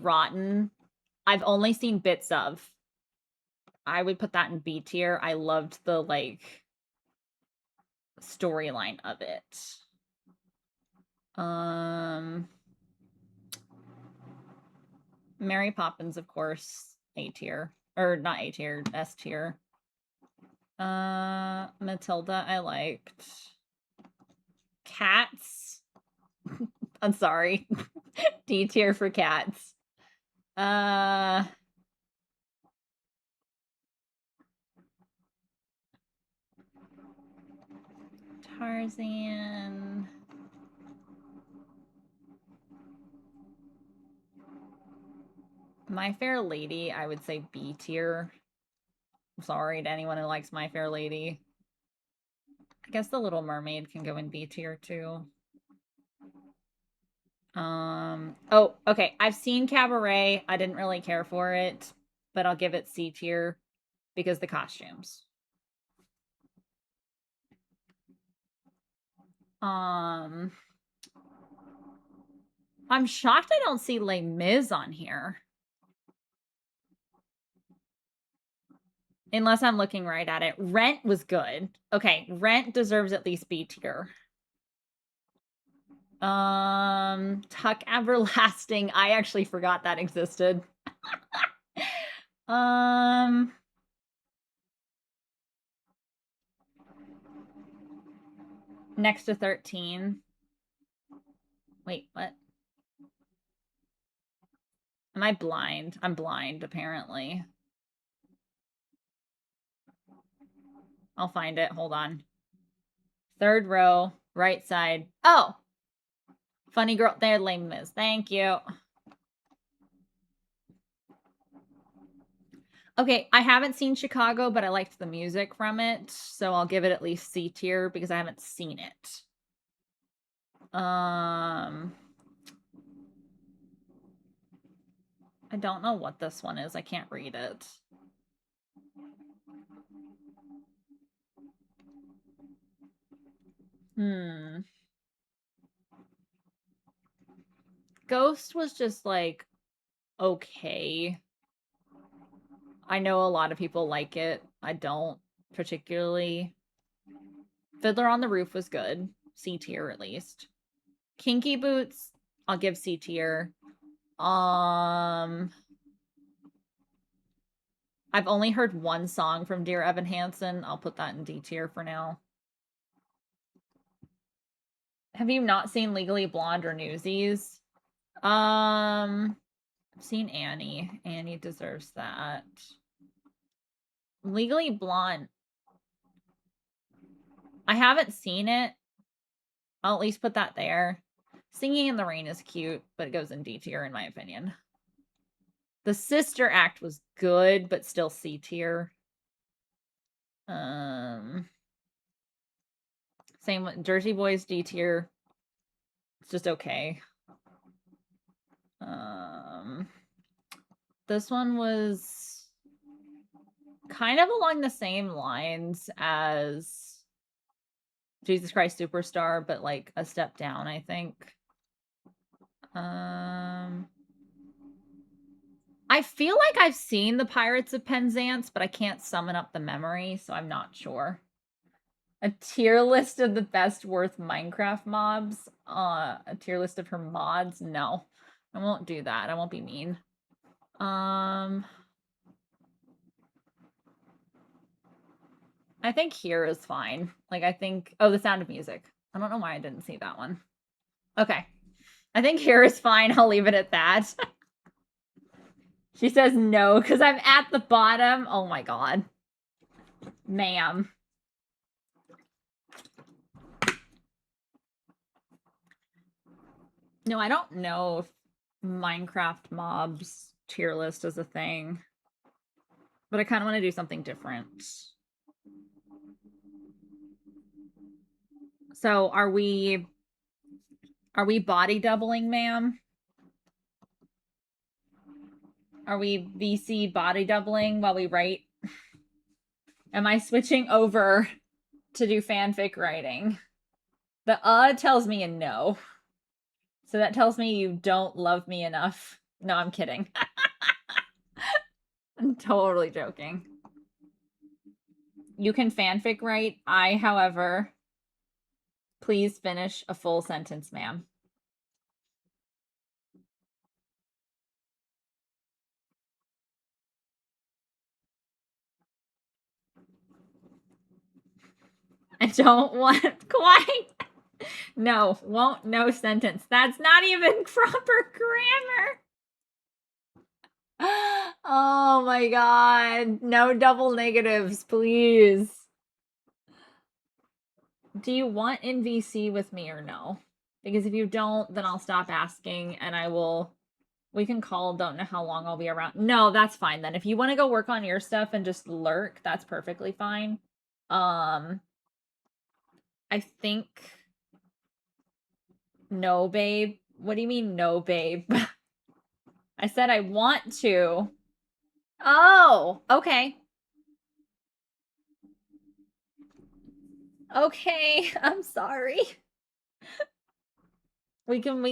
Rotten. I've only seen bits of. I would put that in B tier. I loved the like storyline of it. Mary Poppins, of course, A tier. Or not A tier, S tier. Matilda, I liked. Cats. I'm sorry. D tier for Cats. Tarzan. My Fair Lady, I would say B tier. I'm sorry to anyone who likes My Fair Lady. I guess The Little Mermaid can go in B tier too. Oh, okay. I've seen Cabaret. I didn't really care for it, but I'll give it C tier because the costumes. I'm shocked I don't see Les Mis on here. Unless I'm looking right at it. Rent was good. Okay, Rent deserves at least B tier. Tuck Everlasting. I actually forgot that existed. Next to 13. Wait, what? Am I blind? I'm blind, apparently. I'll find it. Hold on. 3rd row, right side. Oh! Funny Girl. There, Les Mis. Thank you. Okay, I haven't seen Chicago, but I liked the music from it, so I'll give it at least C tier because I haven't seen it. I don't know what this one is. I can't read it. Ghost was just like okay. I know a lot of people like it. I don't particularly. Fiddler on the Roof was good. C tier at least. Kinky Boots, I'll give C tier. I've only heard one song from Dear Evan Hansen. I'll put that in D tier for now. Have you not seen Legally Blonde or Newsies? I've seen Annie. Annie deserves that. Legally Blonde. I haven't seen it. I'll at least put that there. Singing in the Rain is cute, but it goes in D tier in my opinion. The Sister Act was good, but still C tier. Same with Jersey Boys, D tier. It's just okay. This one was kind of along the same lines as Jesus Christ Superstar, but like a step down, I think. I feel like I've seen the Pirates of Penzance, but I can't summon up the memory, so I'm not sure. A tier list of the best worth Minecraft mobs. A tier list of her mods. No, I won't do that. I won't be mean. I think Here is fine. Like, I think... Oh, The Sound of Music. I don't know why I didn't see that one. Okay. I think Here is fine. I'll leave it at that. She says no, because I'm at the bottom. Oh my god. Ma'am. No, I don't know if Minecraft mobs tier list is a thing. But I kind of want to do something different. So, are we body doubling, ma'am? Are we VC body doubling while we write? Am I switching over to do fanfic writing? The tells me a no. So that tells me you don't love me enough. No, I'm kidding. I'm totally joking. You can fanfic write. I, however, please finish a full sentence, ma'am. I don't want quite. No, won't, no sentence. That's not even proper grammar. Oh my god. No double negatives, please. Do you want in VC with me or no? Because if you don't, then I'll stop asking and I will... We can call, don't know how long I'll be around. No, that's fine then. If you want to go work on your stuff and just lurk, that's perfectly fine. I think... No, babe. What do you mean, no, babe? I said I want to. Oh, okay. Okay, I'm sorry. We can,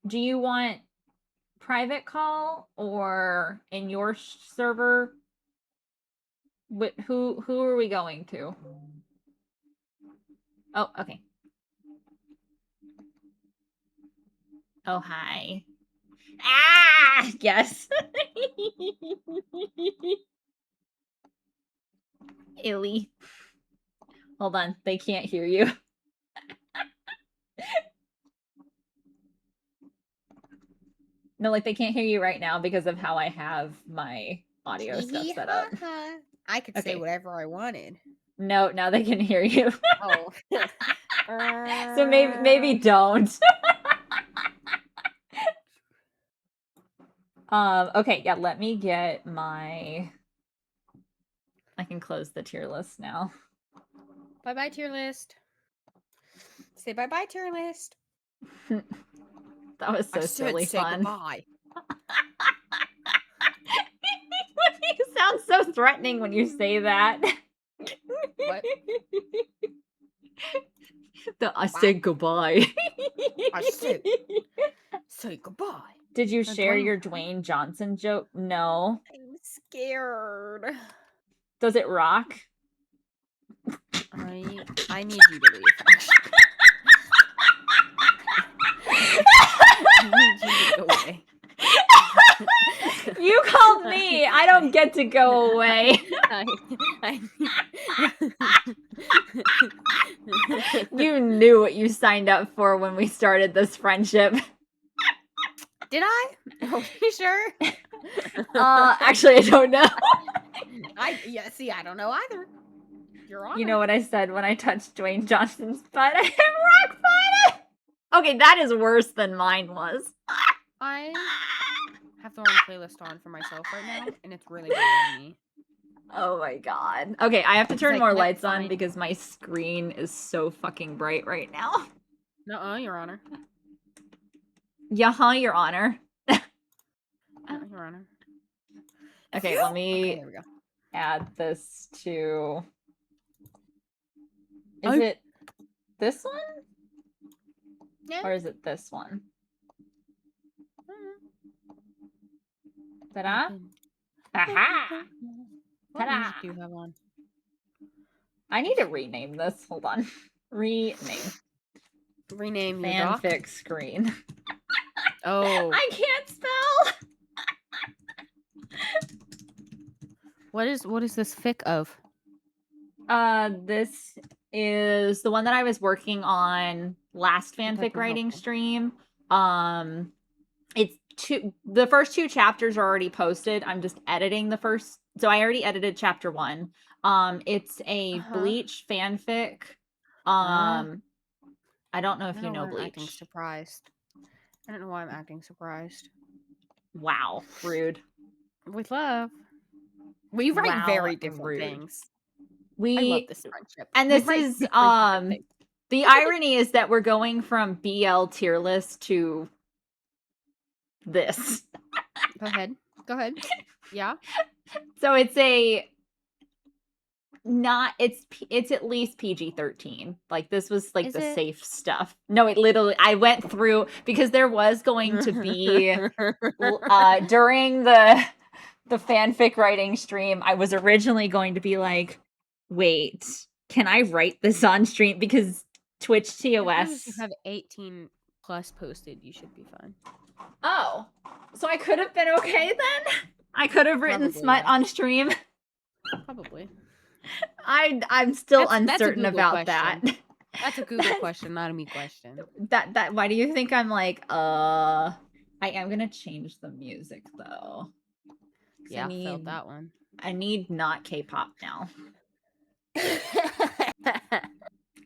do you want private call or in your server? Who are we going to? Oh, okay. Oh, hi. Ah, yes. Illy. Hold on, they can't hear you. No, like they can't hear you right now because of how I have my audio stuff set up. I could say whatever I wanted. No, now they can hear you. Oh. So maybe don't. Okay, yeah, let me get my... I can close the tier list now. Bye-bye, tier list. Say bye-bye, tier list. That was so silly fun. Goodbye. You sound so threatening when you say that. What? I said goodbye. I said say goodbye. Did you share your Dwayne Johnson joke? No. I'm scared. Does it rock? I need you to leave. Actually. I need you to go away. You called me. I don't get to go away. You knew what you signed up for when we started this friendship. Did I? Are you sure? Actually, I don't know. See, I don't know either. You're on. You know what I said when I touched Dwayne Johnson's butt? I hit rock bottom. Okay, that is worse than mine was. I have the wrong playlist on for myself right now, and it's really bothering me. Oh my god. Okay, I have to It's turn like, more nope, lights on fine. because my screen is so fucking bright right now. Nuh-uh, Your Honor. Yeah, Your Honor. Your Honor. Okay, let Okay, me there we go. add this to... Is Oh. it this one? Yeah. Or is it this one? Mm-hmm. Ta-da! Aha! What Ta-da! music do you have on? I need to rename this. Hold on. Rename. Rename your doc? Fanfic screen. Oh. I can't spell! What is this fic of? This is the one that I was working on last fanfic That's writing helpful. stream. It's the first 2 chapters are already posted. I'm just editing the first. So I already edited chapter 1. It's a Bleach fanfic. I don't know if you know I'm acting Bleach. surprised. I don't know why I'm acting surprised. Wow, rude. With love. We write Wow, very different rude. things. We I love this friendship. And We this write is very different things. the irony is that we're going from BL tier list to this. Go ahead. Yeah. So it's it's at least PG-13. Like this was like Is the it? safe stuff. No, it literally I went through because there was going to be during the fanfic writing stream, I was originally going to be like, wait, can I write this on stream? Because Twitch As long as TOS. you have 18 plus posted, you should be fine. Oh, so I could have been okay then? I could have written Probably, smut yeah. on stream. Probably. I'm still uncertain Google about question. that. That's a Google question, not a me question. That why do you think I'm like, I am gonna change the music though. Yeah, I felt that one. I need not K-pop now.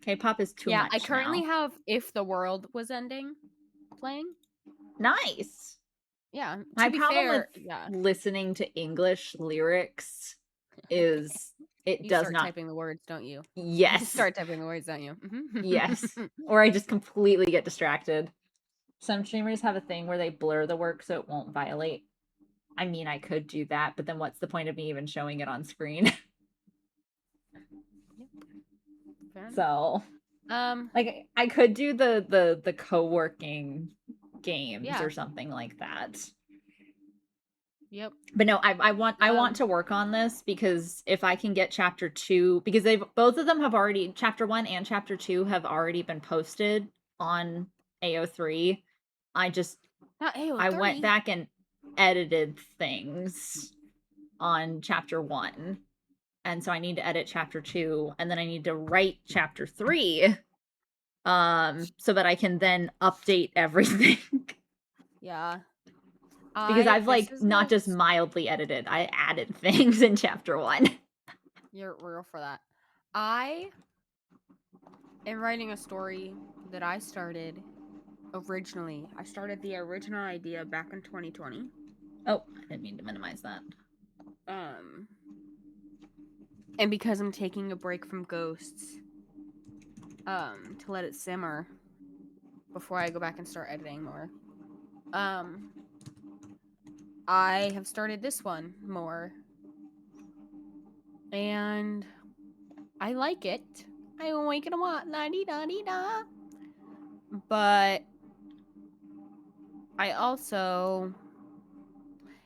K-pop is too much. Yeah, I currently now. have If the World Was Ending playing. Nice. Yeah. My To be problem fair, with listening to English lyrics is it you does start not typing the words, don't you? Yes. You start typing the words, don't you? Mm-hmm. Yes. Or I just completely get distracted. Some streamers have a thing where they blur the work so it won't violate. I mean, I could do that, but then what's the point of me even showing it on screen? So, like I could do the co-working games or something like that. Yep. But no, I want to work on this because if I can get chapter 2, because both of them have already, chapter 1 and chapter 2 have already been posted on AO3. Not AO3. I went back and edited things on chapter 1. And so I need to edit chapter 2 and then I need to write chapter 3 so that I can then update everything. Yeah. Because I've like not just mildly edited, I added things in chapter 1. You're real for that. I am writing a story that I started originally. I started the original idea back in 2020. Oh, I didn't mean to minimize that. And because I'm taking a break from Ghosts, to let it simmer before I go back and start editing more. I have started this one more. And I like it. I like it a lot. La-dee-da-dee-da. But I also...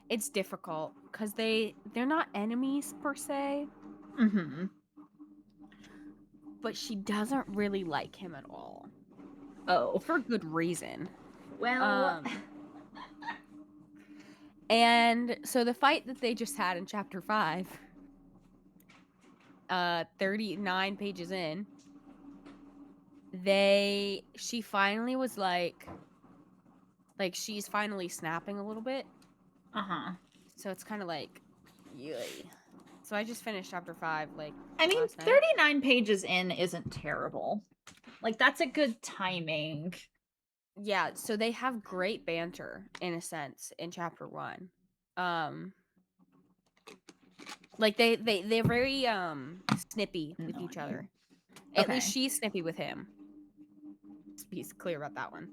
It's difficult because they're not enemies per se, Mm-hmm. but she doesn't really like him at all Oh. for good reason. Well, And so the fight that they just had in chapter 5, 39 pages in, she finally was like she's finally snapping a little bit. uh-huh. So it's kind of like, yay. So I just finished chapter 5 like I mean, last night. 39 pages in isn't terrible. Like, that's a good timing. Yeah, so they have great banter in a sense in chapter 1. Like they're very snippy with each other. At least Okay. she's snippy with him. Let's be clear about that one.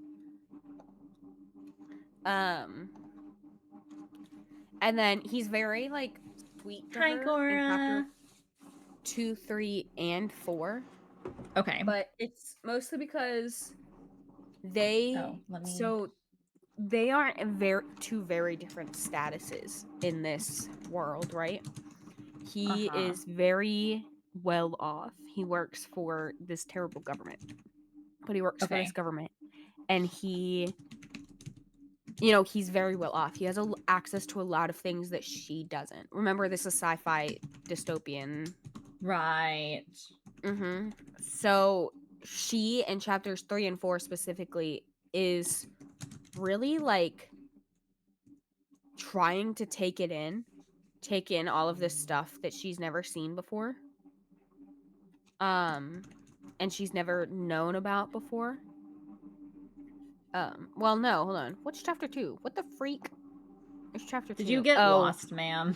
And then he's very like sweet to Hi, her in Gora. chapter 2, 3, and 4. Okay. But it's mostly because Oh, let me. they are in two very different statuses in this world, right? He Uh-huh. is very well off. He works for this terrible government. But he works for Okay. this government. And he, he's very well off. He has access to a lot of things that she doesn't. Remember, this is sci-fi dystopian. Right. Mm-hmm. So she, in chapters 3 and 4 specifically, is really like trying to take in all of this stuff that she's never seen before. And she's never known about before. Well, no, hold on. What's chapter 2? What the freak? It's chapter 2. Did you get lost, ma'am?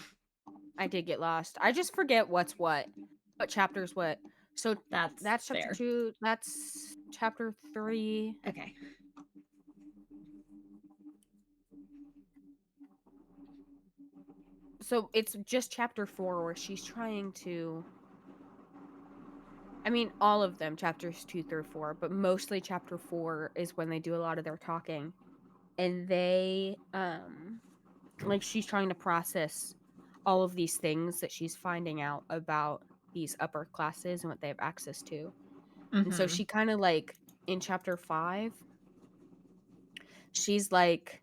I did get lost. I just forget what chapter's what. So That's chapter fair. 2. That's chapter 3. Okay. So it's just chapter 4 where she's trying to. I mean, all of them, chapters 2 through 4, but mostly chapter 4 is when they do a lot of their talking. And they, like, she's trying to process all of these things that she's finding out about these upper classes and what they have access to. Mm-hmm. And so she kind of, like, in chapter 5, she's like,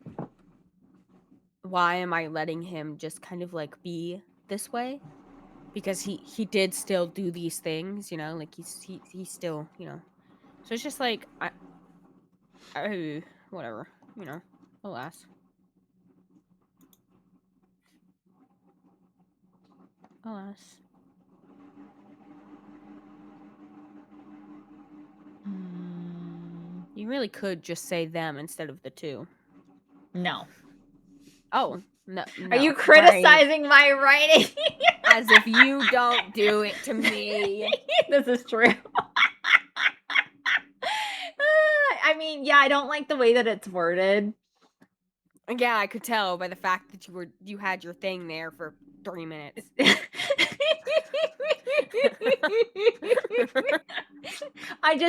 why am I letting him just kind of, like, be this way? Because he did still do these things, like he's still, So it's just like I whatever, alas. Alas. You really could just say them instead of the two. No. Oh, no. Are you criticizing my writing? As if you don't do it to me. This is true. I mean, yeah, I don't like the way that it's worded. Yeah, I could tell by the fact that you had your thing there for 3 minutes.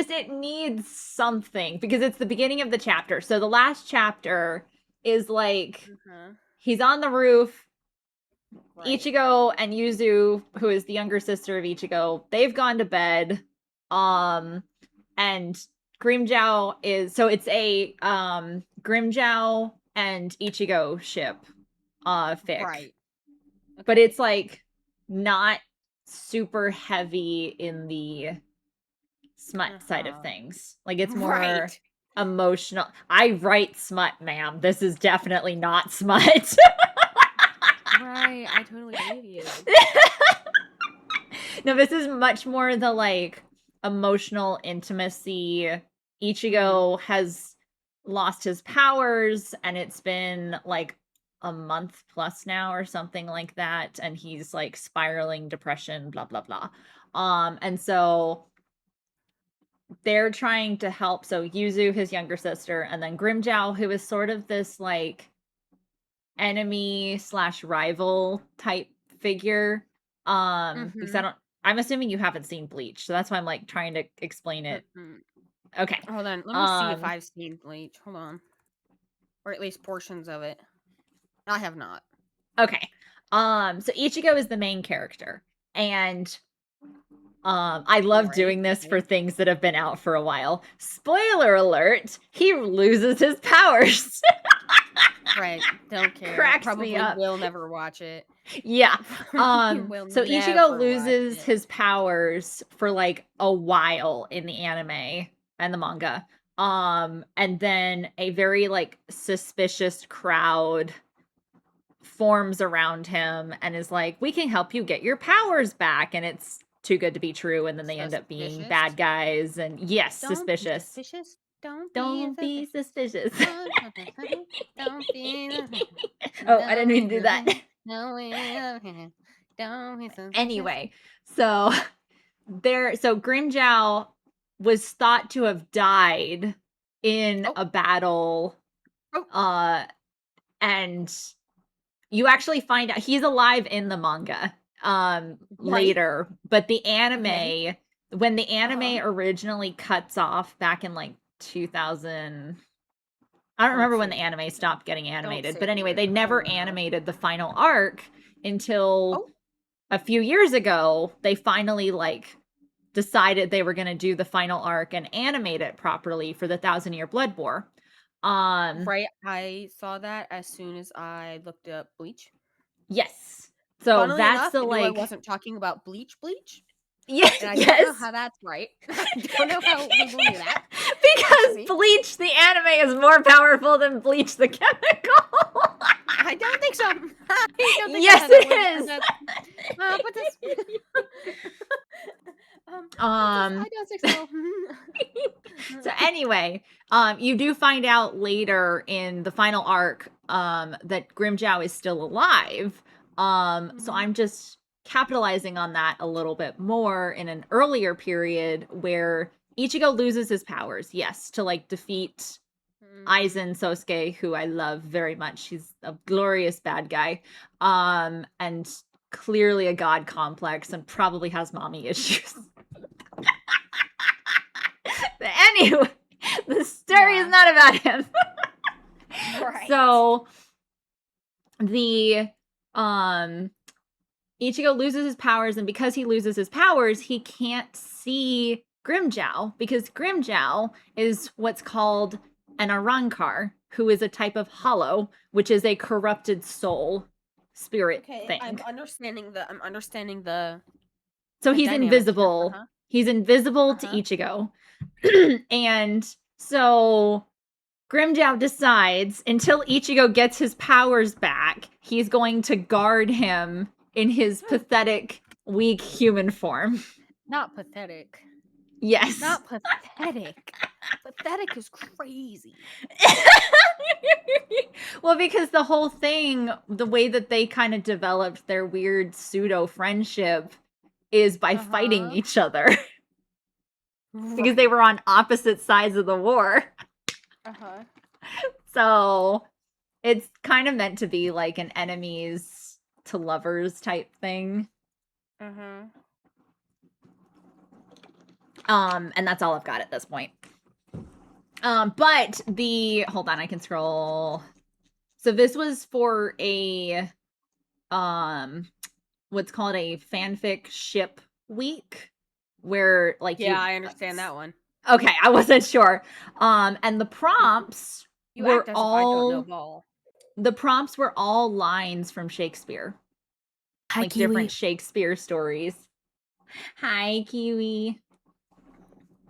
It needs something because it's the beginning of the chapter. So the last chapter is like he's on the roof. Right. Ichigo and Yuzu, who is the younger sister of Ichigo, they've gone to bed. And Grimmjow it's a Grimmjow and Ichigo ship fic. Right. Okay. But it's like not super heavy in the smut side of things. Like it's more emotional. I write smut, ma'am. This is definitely not smut. Right, I totally believe you. No, this is much more the like emotional intimacy. Ichigo has lost his powers and it's been like a month plus now or something like that, and he's like spiraling depression, blah blah blah. And so they're trying to help. So Yuzu, his younger sister, and then Grimmjow, who is sort of this like enemy / rival type figure. Because I'm assuming you haven't seen Bleach, so that's why I'm like trying to explain it. Okay. Hold on, let me see if I've seen Bleach. Hold on. Or at least portions of it. I have not. Okay. So Ichigo is the main character, and I love Right, doing this for okay. things that have been out for a while. Spoiler alert, he loses his powers. Right, don't care. Cracks me Probably up. will never watch it. Yeah. Probably will So Ichigo never watch loses it. his powers for like a while in the anime and the manga. And then a very like suspicious crowd forms around him and is like, "We can help you get your powers back." And it's too good to be true, and then they end up being Suspicious? bad guys, and yes, Don't be suspicious. suspicious. Don't Don't be be suspicious. suspicious. Don't be Oh, I didn't mean to do that. Don't be suspicious. Anyway, so so Grimjow was thought to have died in Oh. a battle. Oh. And you actually find out he's alive in the manga later, but the anime, when the anime originally cuts off back in like 2000, I don't remember when the anime stopped getting animated, but anyway, they never animated the final arc until a few years ago. They finally like decided they were going to do the final arc and animate it properly for the 1,000-Year Blood War. Right, I saw that as soon as I looked up Bleach. Yes. So Funnily that's enough, the I knew like I wasn't talking about Bleach. Yes, And I don't know how that's right. I don't know how people knew that. Because Bleach the anime is more powerful than Bleach the chemical. I don't think so. I don't think Yes, that's how that it works, is. but this I don't think so. So anyway, you do find out later in the final arc that Grimjow is still alive. So I'm just capitalizing on that a little bit more in an earlier period where Ichigo loses his powers, yes, to like defeat Aizen Sosuke, who I love very much. He's a glorious bad guy. And clearly a god complex and probably has mommy issues. But anyway, the story is not about him. Right. So the Ichigo loses his powers, and because he loses his powers, he can't see Grimjow, because Grimjow is what's called an Arrancar, who is a type of hollow, which is a corrupted soul spirit thing. I'm understanding the So he's dynamic here. invisible. He's invisible to Ichigo. And so Grimjow decides until Ichigo gets his powers back, he's going to guard him in his pathetic, weak human form. Not pathetic. Yes. Not pathetic. Pathetic is crazy. Well, because the whole thing, the way that they kind of developed their weird pseudo friendship is by fighting each other. Because they were on opposite sides of the war. So it's kind of meant to be like an enemies to lovers type thing. And that's all I've got at this point. But hold on, I can scroll. So this was for a what's called a fanfic ship week, where like I understand that one. Okay, I wasn't sure. And the prompts were all the prompts were all lines from Shakespeare. Hi, like Kiwi. Different Shakespeare stories. Hi, Kiwi.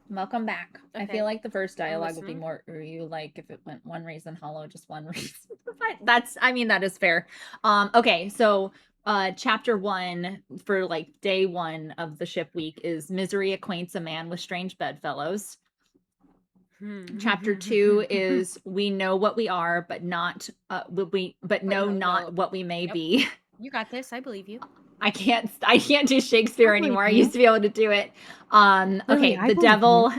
Welcome back. Okay. I feel like the first dialogue would be more you like if it went one reason hollow, just one reason. That is fair. Okay, so chapter 1 for like day 1 of the ship week is Misery Acquaints a Man with Strange Bedfellows. Chapter 2 is We Know What We Are, but not not what we may be. You got this. I believe you. I can't do Shakespeare anymore. I used to be able to do it. Okay, the devil.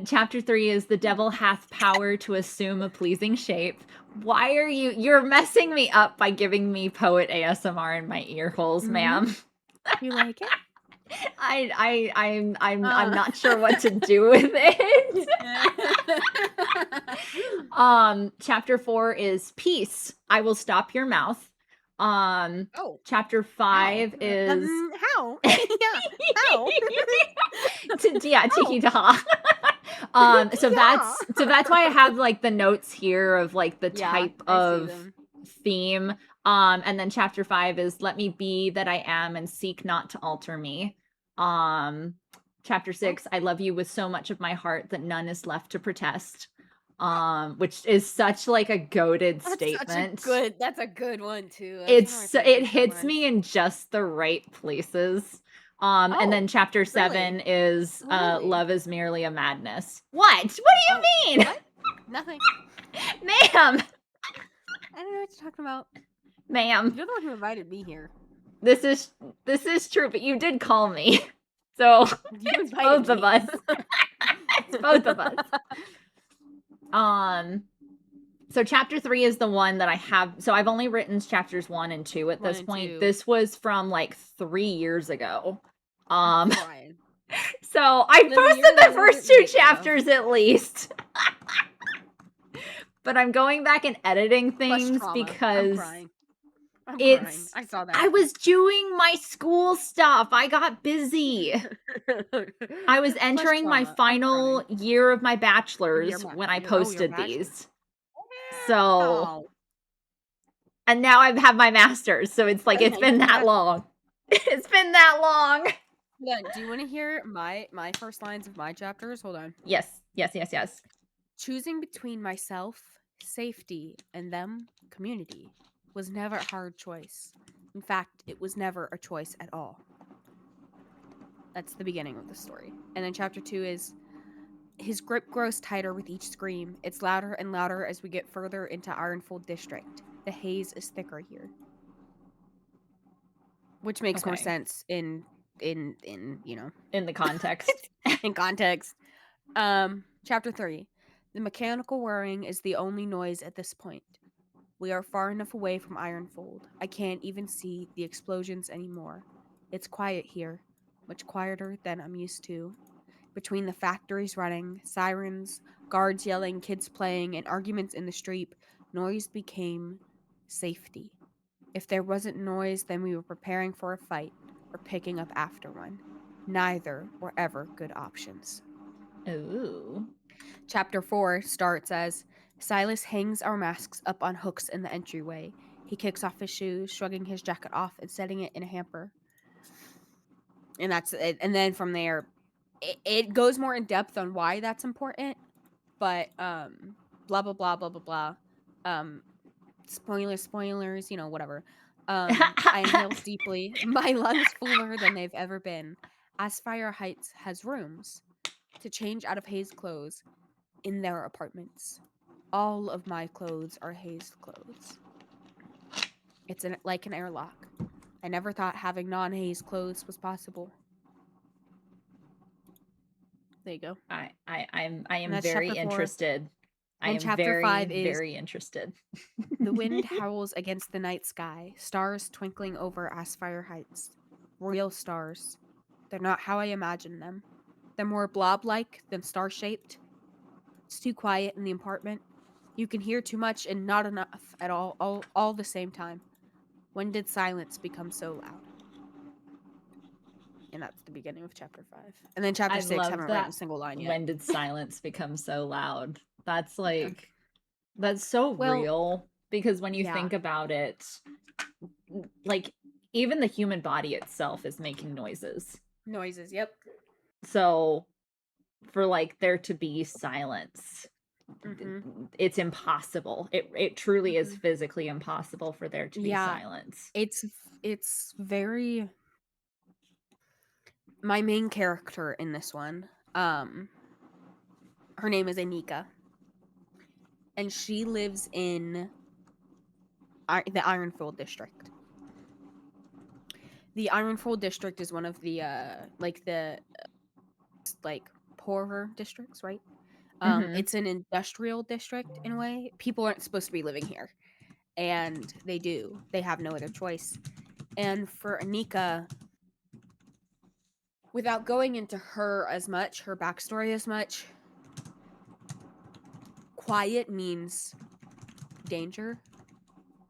Chapter 3 is The Devil Hath Power to Assume a Pleasing Shape. Why are you're messing me up by giving me poet ASMR in my ear holes, ma'am. You like it? I'm not sure what to do with it. Chapter 4 is Peace. I Will Stop Your Mouth. Oh, Chapter how? 5 is How? Yeah, how? yeah, Oh, tiki ta. So yeah. that's why I have like the notes here of like the Yeah, type I see of them. theme. And then chapter 5 is let me be that I am and seek not to alter me. Chapter Oh, 6, I love you with so much of my heart that none is left to protest. Which is such like a goated statement. that's a good one too. That's one of my favorite It Pokemon hits ones. me in just the right places. And then Oh, chapter really? 7 is Oh, really? love is merely a madness. What? What do Oh, you mean? what? Nothing. Ma'am. I don't know what you're talking about. Ma'am. You're the one who invited me here. This is true, but you did call me. So You it's invited both of me. us. It's both of us. So chapter 3 is the one that I have. So I've only written chapters 1 and 2 at 1 this and point. 2. This was from like 3 years ago. I'm crying. So I Lily, posted you're the gonna lose first it 2 right now. chapters at least. But I'm going back and editing Plus things trauma. I'm because crying. I'm crying. I saw that. I was doing my school stuff. I got busy. I was Plus entering my trauma. I'm final crying. year of my Your bachelor's ma- when I your posted bachelor's. these. So, Wow. and now I have my master's. So it's like, And it's now you been have that that. long. It's been that long. Hold on. Do you want to hear my first lines of my chapters? Hold on. Yes. Choosing between myself, safety, and them, community, was never a hard choice. In fact, it was never a choice at all. That's the beginning of the story. And then chapter 2 is his grip grows tighter with each scream. It's louder and louder as we get further into Ironfold District. The haze is thicker here. Which makes more Okay. sense in you know, In the context. in context. Chapter 3. The mechanical whirring is the only noise at this point. We are far enough away from Ironfold. I can't even see the explosions anymore. It's quiet here, much quieter than I'm used to. Between the factories running, sirens, guards yelling, kids playing, and arguments in the street, noise became safety. If there wasn't noise, then we were preparing for a fight or picking up after one. Neither were ever good options. Ooh. Chapter 4 starts as Silas hangs our masks up on hooks in the entryway. He kicks off his shoes, shrugging his jacket off and setting it in a hamper. And that's it. And then from there, it goes more in depth on why that's important. But blah blah blah blah blah blah. Spoilers, you know, whatever. I inhaled deeply, my lungs fuller than they've ever been. Aspire Heights has rooms to change out of hazed clothes in their apartments. All of my clothes are hazed clothes. It's like an airlock. I never thought having non-hazed clothes was possible. There you go. I And am that's very chapter 4. interested. I And am chapter 5 is very interested. the wind howls against the night sky, stars twinkling over Aspire Heights. Real stars. They're not how I imagine them. They're more blob-like than star-shaped. It's too quiet in the apartment. You can hear too much and not enough at all the same time. When did silence become so loud? And that's the beginning of chapter 5. And then chapter 6, haven't written a single line yet. When did silence become so loud? That's like, that's so real. Because when you think about it, like, even the human body itself is making noises. Noises, yep. So, for like there to be silence, it's impossible. It truly is physically impossible for there to be silence. It's very. My main character in this one, her name is Anika, and she lives in the Ironfold district. The Ironfold district is one of the poorer districts, right? It's an industrial district in a way. People aren't supposed to be living here, and they do. They have no other choice. And for Anika, without going into her backstory as much, quiet means danger.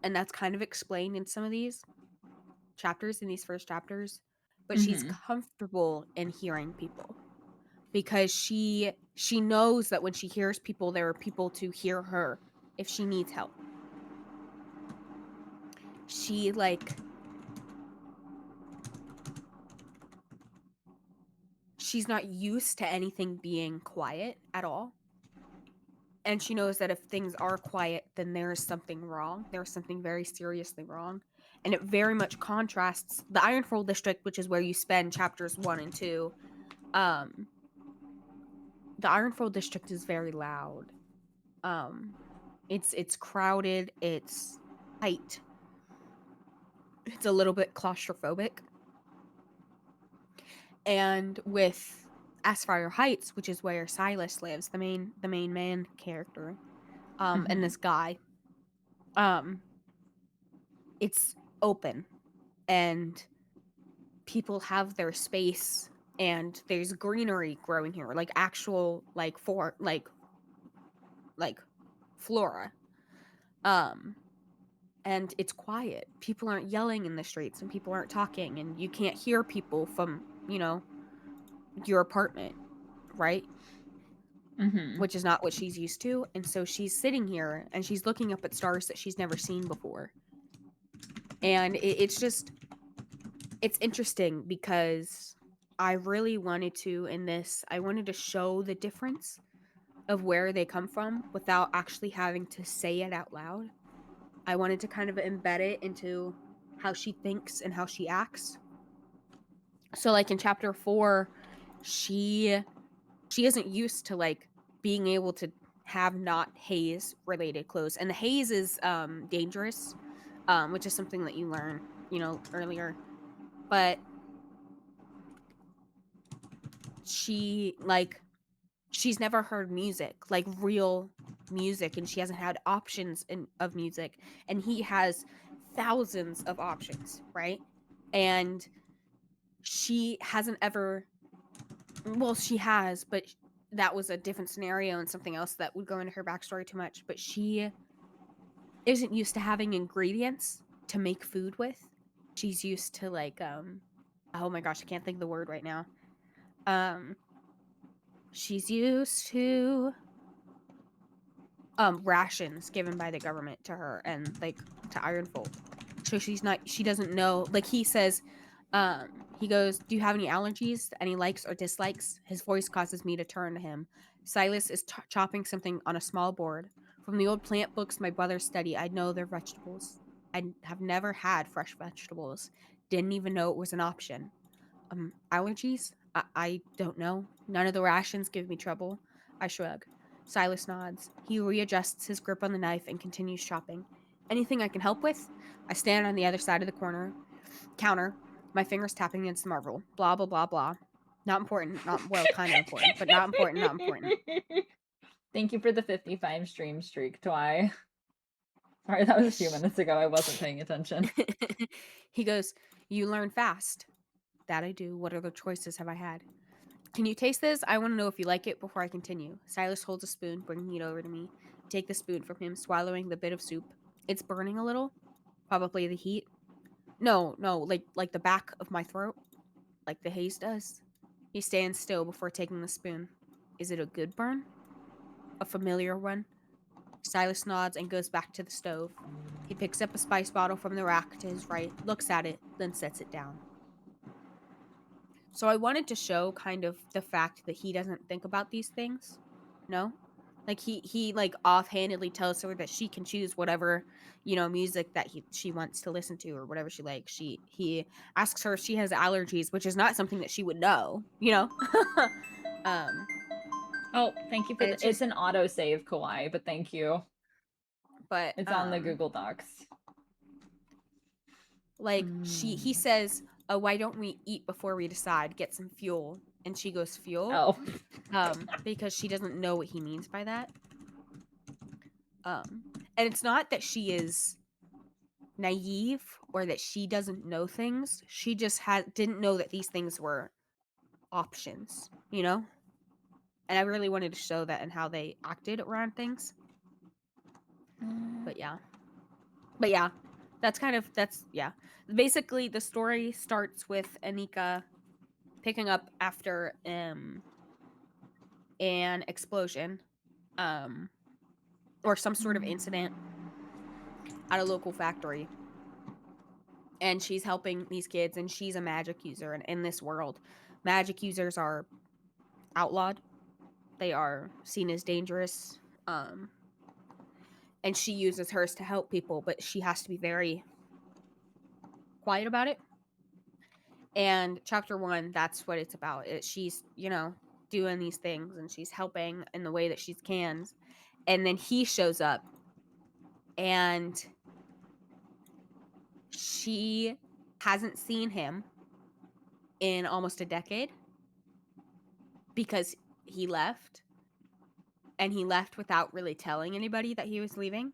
and that's kind of explained in some of these chapters, in these first chapters. But she's Mhm. comfortable in hearing people because she knows that when she hears people, there are people to hear her if she needs help. She like she's not used to anything being quiet at all. And she knows that if things are quiet, then there is something wrong. There's something very seriously wrong. And it very much contrasts the Ironfold district, which is where you spend chapters 1 and 2. The Ironfold district is very loud. It's crowded, it's tight. It's a little bit claustrophobic. And with Asphyre Heights, which is where Silas lives, the main man character, and this guy, it's open and people have their space and there's greenery growing here, like actual like flora. And it's quiet. People aren't yelling in the streets and people aren't talking and you can't hear people from, your apartment, right? Which is not what she's used to. And so she's sitting here and she's looking up at stars that she's never seen before. And it's interesting because I really wanted to, in this, I wanted to show the difference of where they come from without actually having to say it out loud. I wanted to kind of embed it into how she thinks and how she acts. So like in chapter 4, she isn't used to like being able to have not haze related clothes, and the haze is dangerous, which is something that you learn earlier. But she's never heard music, like real music, and she hasn't had options of music, and he has thousands of options, right? And she hasn't ever, well, she has, but that was a different scenario and something else that would go into her backstory too much. But she isn't used to having ingredients to make food with. She's used to like oh my gosh, I can't think of the word right now. She's used to rations given by the government to her and like to Ironfold. So she doesn't know, like he says, he goes, "Do you have any allergies, any likes or dislikes?" His voice causes me to turn to him. Silas is chopping something on a small board. From the old plant books my brother studied, I know they're vegetables. I have never had fresh vegetables. Didn't even know it was an option. Allergies? I don't know. None of the rations give me trouble. I shrug. Silas nods. He readjusts his grip on the knife and continues chopping. Anything I can help with? I stand on the other side of the counter, my fingers tapping against the marble. Blah, blah, blah, blah. Not important. Not, well, kind of important, but not important, not important. Thank you for the 55 stream streak, Twy. Sorry, that was a few minutes ago. I wasn't paying attention. He goes, "You learn fast." That I do. What other choices have I had? Can you taste this? I want to know if you like it before I continue. Silas holds a spoon, bringing it over to me. Take the spoon from him, swallowing the bit of soup. It's burning a little. Probably the heat. No, like the back of my throat. Like the haze does. He stands still before taking the spoon. Is it a good burn? A familiar one? Silas nods and goes back to the stove. He picks up a spice bottle from the rack to his right, looks at it, then sets it down. So I wanted to show kind of the fact that he doesn't think about these things. No? Like he like offhandedly tells her that she can choose whatever, music that she wants to listen to or whatever she likes. He asks her if she has allergies, which is not something that she would know, Oh, thank you for and the. It's an autosave, Kawaii, but thank you. but It's on the Google Docs. Like he says, "Oh, why don't we eat before we decide? Get some fuel." And she goes, "Fuel?" Oh. Because she doesn't know what he means by that. And it's not that she is naive or that she doesn't know things. She just didn't know that these things were options, And I really wanted to show that and how they acted around things. But yeah. But yeah, yeah. Basically, the story starts with Anika picking up after an explosion, or some sort of incident at a local factory. And she's helping these kids, and she's a magic user. And in this world, magic users are outlawed. They are seen as dangerous. And she uses hers to help people, but she has to be very quiet about it. And chapter 1, that's what it's about. She's, doing these things, and she's helping in the way that she can. And then he shows up, and she hasn't seen him in almost a decade because he left, and he left without really telling anybody that he was leaving.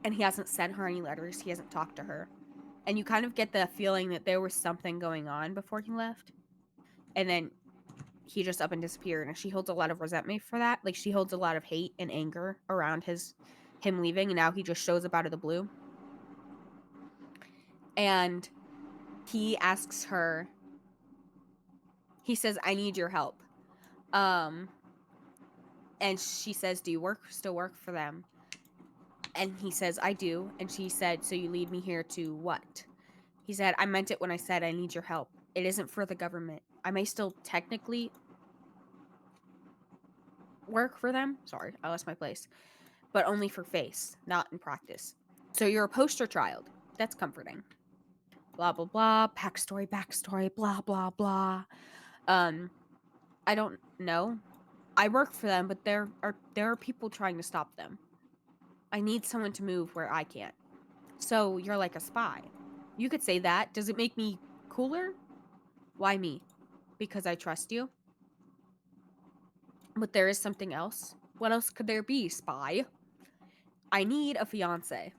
And he hasn't sent her any letters. He hasn't talked to her. And you kind of get the feeling that there was something going on before he left. And then he just up and disappeared. And she holds a lot of resentment for that. Like, she holds a lot of hate and anger around him leaving. And now he just shows up out of the blue. And he asks her, he says, I need your help. And she says, do you still work for them? And he says, I do. And she said, so you lead me here to what? He said, I meant it when I said I need your help. It isn't for the government. I may still technically work for them. Sorry, I lost my place. But only for face, not in practice. So you're a poster child. That's comforting. Blah, blah, blah. Backstory, blah, blah, blah. I don't know. I work for them, but there are people trying to stop them. I need someone to move where I can't. So you're like a spy. You could say that. Does it make me cooler? Why me? Because I trust you. But there is something else. What else could there be, spy? I need a fiance.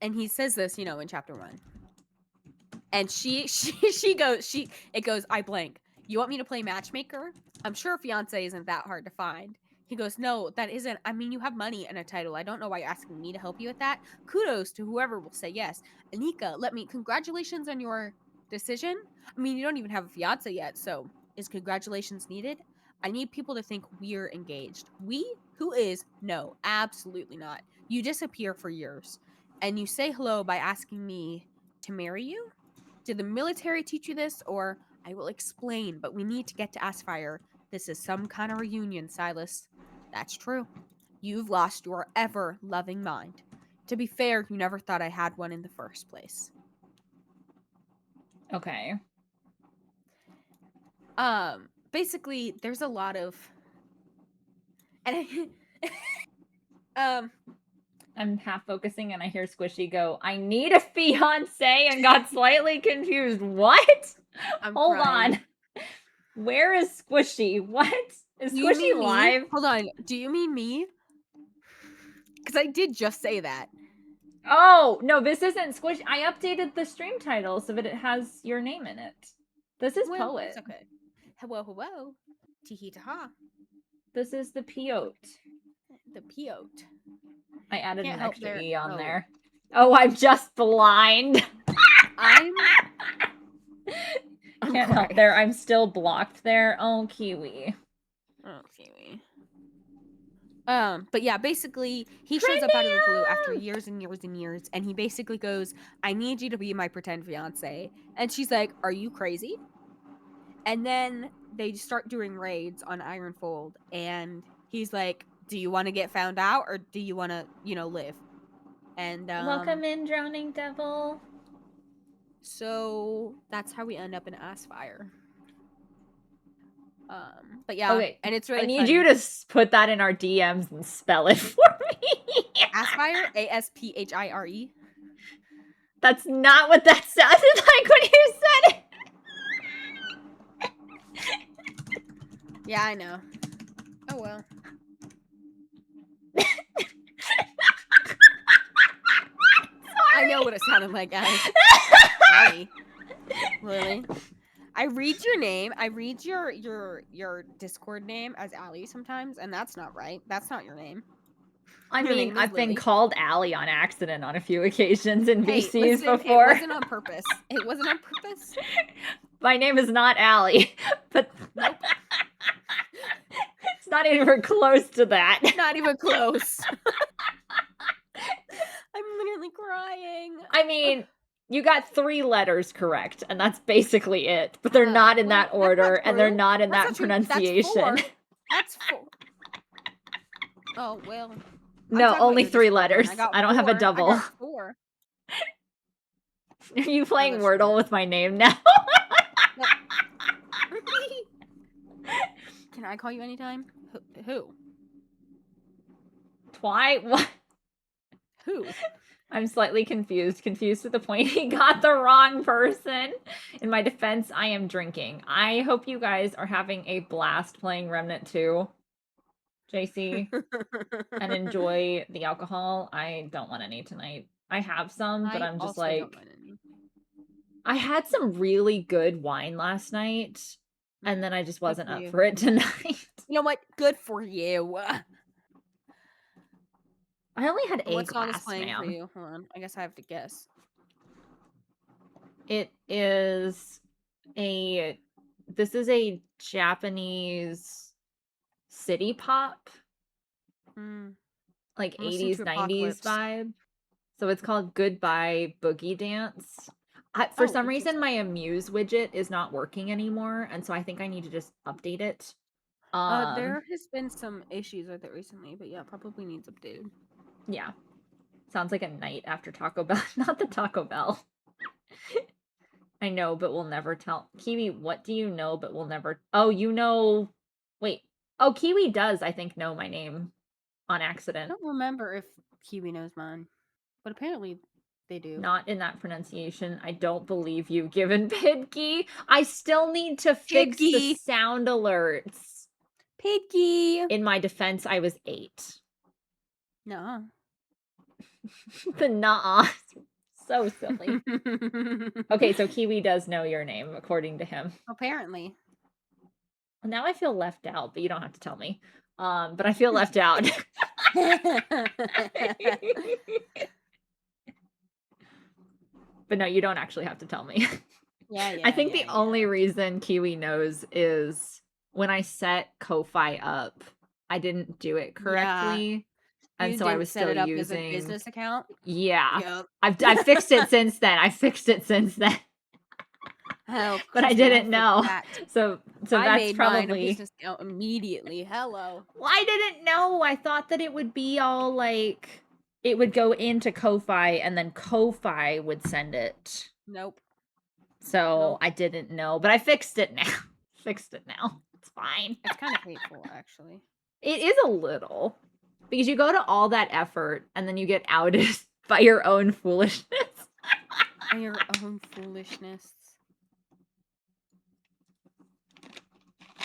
And he says this, in chapter 1. And it goes, I blank. You want me to play matchmaker? I'm sure a fiance isn't that hard to find. He goes, no, that isn't. I mean, you have money and a title. I don't know why you're asking me to help you with that. Kudos to whoever will say yes. Anika, congratulations on your decision. I mean, you don't even have a fiance yet, so is congratulations needed? I need people to think we're engaged. We? Who is? No, absolutely not. You disappear for years. And you say hello by asking me to marry you? Did the military teach you this? Or I will explain, but we need to get to Asphyre. This is some kind of reunion, Silas. That's true. You've lost your ever-loving mind. To be fair, you never thought I had one in the first place. Okay. Basically, there's a lot of... And I'm half focusing and I hear Squishy go, I need a fiance, and got slightly confused. What? Hold on. Where is Squishy? What? Is Squishy live? Hold on. Do you mean me? Because I did just say that. Oh, no, this isn't Squishy. I updated the stream title so that it has your name in it. This is Poet. It's okay. Hello. Tee-hee-ta-ha. This is the Piote. The Piote. I added an extra E on there. Oh, I'm just blind. I'm Can't help there. I'm still blocked there. Oh, Kiwi. But yeah, basically, he shows up out of the blue after years and years and years, and he basically goes, I need you to be my pretend fiance. And she's like, are you crazy? And then they start doing raids on Ironfold, and he's like, do you want to get found out, or do you want to, live? And welcome in, Drowning Devil. So that's how we end up in Asphyre. But yeah, okay. And it's really I need you to put that in our DMs and spell it for me. Asphyre, Asphyre. That's not what that sounded like when you said it. Yeah, I know. Oh well. I know what it sounded like, guys. Sorry. Really? I read your name. I read your Discord name as Allie sometimes, and that's not right. That's not your name. I Your mean, name is I've been Lily. called Allie on accident on a few occasions in Hey, VCs listen, before. it wasn't on purpose. It wasn't on purpose. My name is not Allie, but Nope. it's not even close to that. Not even close. I'm literally crying. I mean, you got 3 letters correct, and that's basically it. But they're not in Well, that that's not order, and they're true. not in That's that not true. That's pronunciation. 4. That's 4. Oh, well. I'm No, talking about only your 3 Discord one. letters. got I don't have a 4. double. I got 4. Are you playing that's Wordle true. with my name now? Can I call you anytime? Who? Why? What? Who? I'm slightly confused. Confused to the point he got the wrong person. In my defense, I am drinking. I hope you guys are having a blast playing Remnant 2, JC, and enjoy the alcohol. I don't want any tonight. I have some, but I'm just also don't like, want any. I had some really good wine last night, and then I just wasn't for up you. for it tonight. You know what? Good for you. I only had a What song is glass, playing for ma'am. you? Hold on. I guess I have to guess. It is this is a Japanese city pop, Mm, like I'm listening 80s, to 90s Apocalypse. vibe. So it's called Goodbye Boogie Dance. For Oh, some reason, interesting. my Amuse widget is not working anymore, and so I think I need to just update it. There has been some issues with it recently, but yeah, probably needs updated. Yeah. Sounds like a night after Taco Bell. Not the Taco Bell. I know, but we'll never tell. Kiwi, what do you know, but we'll never... Oh, you know... Wait. Oh, Kiwi does, I think, know my name on I accident. don't remember if Kiwi knows mine, but apparently they do. Not in that pronunciation. I don't believe you, given Pidgey. I still need to fix the Pidgey! sound alerts. Pidgey! In my defense, I was 8. No. The nuh-uh. So silly. Okay, so Kiwi does know your name, according to him. Apparently. Now I feel left out, but you don't have to tell me. But I feel left out. But no, you don't actually have to tell me. Yeah. I think the only reason Kiwi knows is when I set Ko-Fi up, I didn't do it correctly. And You so I didn't was set still it up using as a business account? Yeah. Yep. I've fixed it since then. I fixed it since then. Oh, But I trust me, didn't fixed know. that. So I that's made mine a probably business account immediately. Hello. Well, I didn't know. I thought that it would be all like it would go into Ko-Fi and then Ko-Fi would send it. Nope. So Nope. I didn't know, but I fixed it now. Fixed it now. It's fine. It's kind of hateful, actually. It is a little. Because you go to all that effort and then you get outed by your own foolishness. By your own foolishness.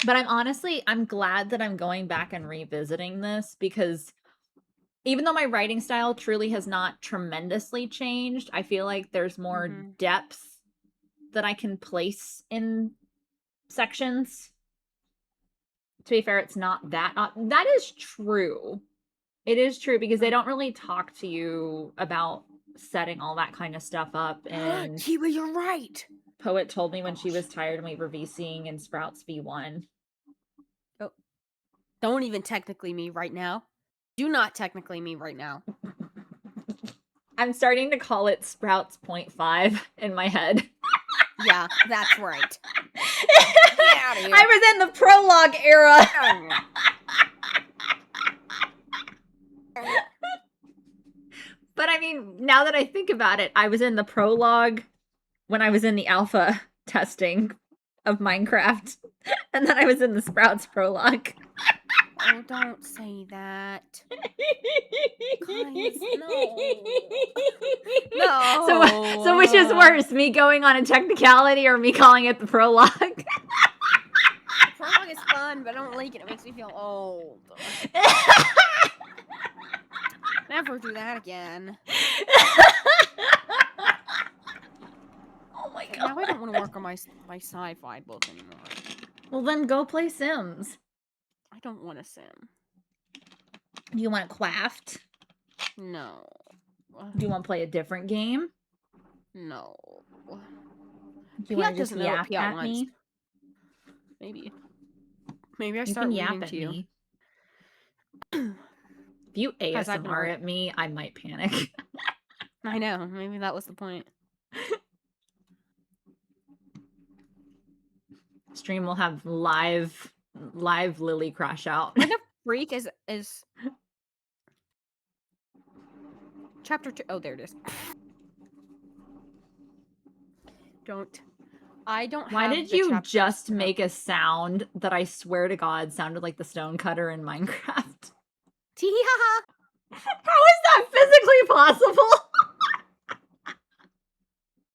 But I'm glad that I'm going back and revisiting this because even though my writing style truly has not tremendously changed, I feel like there's more depth that I can place in sections. To be fair, it's not that. That is true. It is true because they don't really talk to you about setting all that kind of stuff up. And Kiwi, you're right. Poet told me when she was tired and we were VCing in Sprouts V1. Oh, don't even technically me right now. Do not technically me right now. I'm starting to call it Sprouts 0.5 in my head. Yeah, that's right. Get out of here. I was in the prologue era. But I mean, now that I think about it, I was in the prologue when I was in the alpha testing of Minecraft. And then I was in the Sprouts prologue. Oh, don't say that. Guys, no. No. So which is worse, me going on a technicality or me calling it the prologue? Prologue is fun, but I don't like it. It makes me feel old. Never do that again. Oh my god. Now I don't want to work on my sci-fi book anymore. Well, then go play Sims. I don't want to sim. You want Quaft? No. Do you want to play a different game? No. Do you want Piat to just doesn't know what yap Piat at wants. me? Maybe. Maybe I You start can yap reading at to you. me. If you How's that gonna ASMR work? at me, I might panic. I know. Maybe that was the point. Stream will have live Lily crash out. Where the freak is chapter 2? Oh, there it is. I don't Why have did the you chapters just up. make a sound that I swear to God sounded like the stonecutter in Minecraft? Tee-hee-ha-ha! How is that physically possible?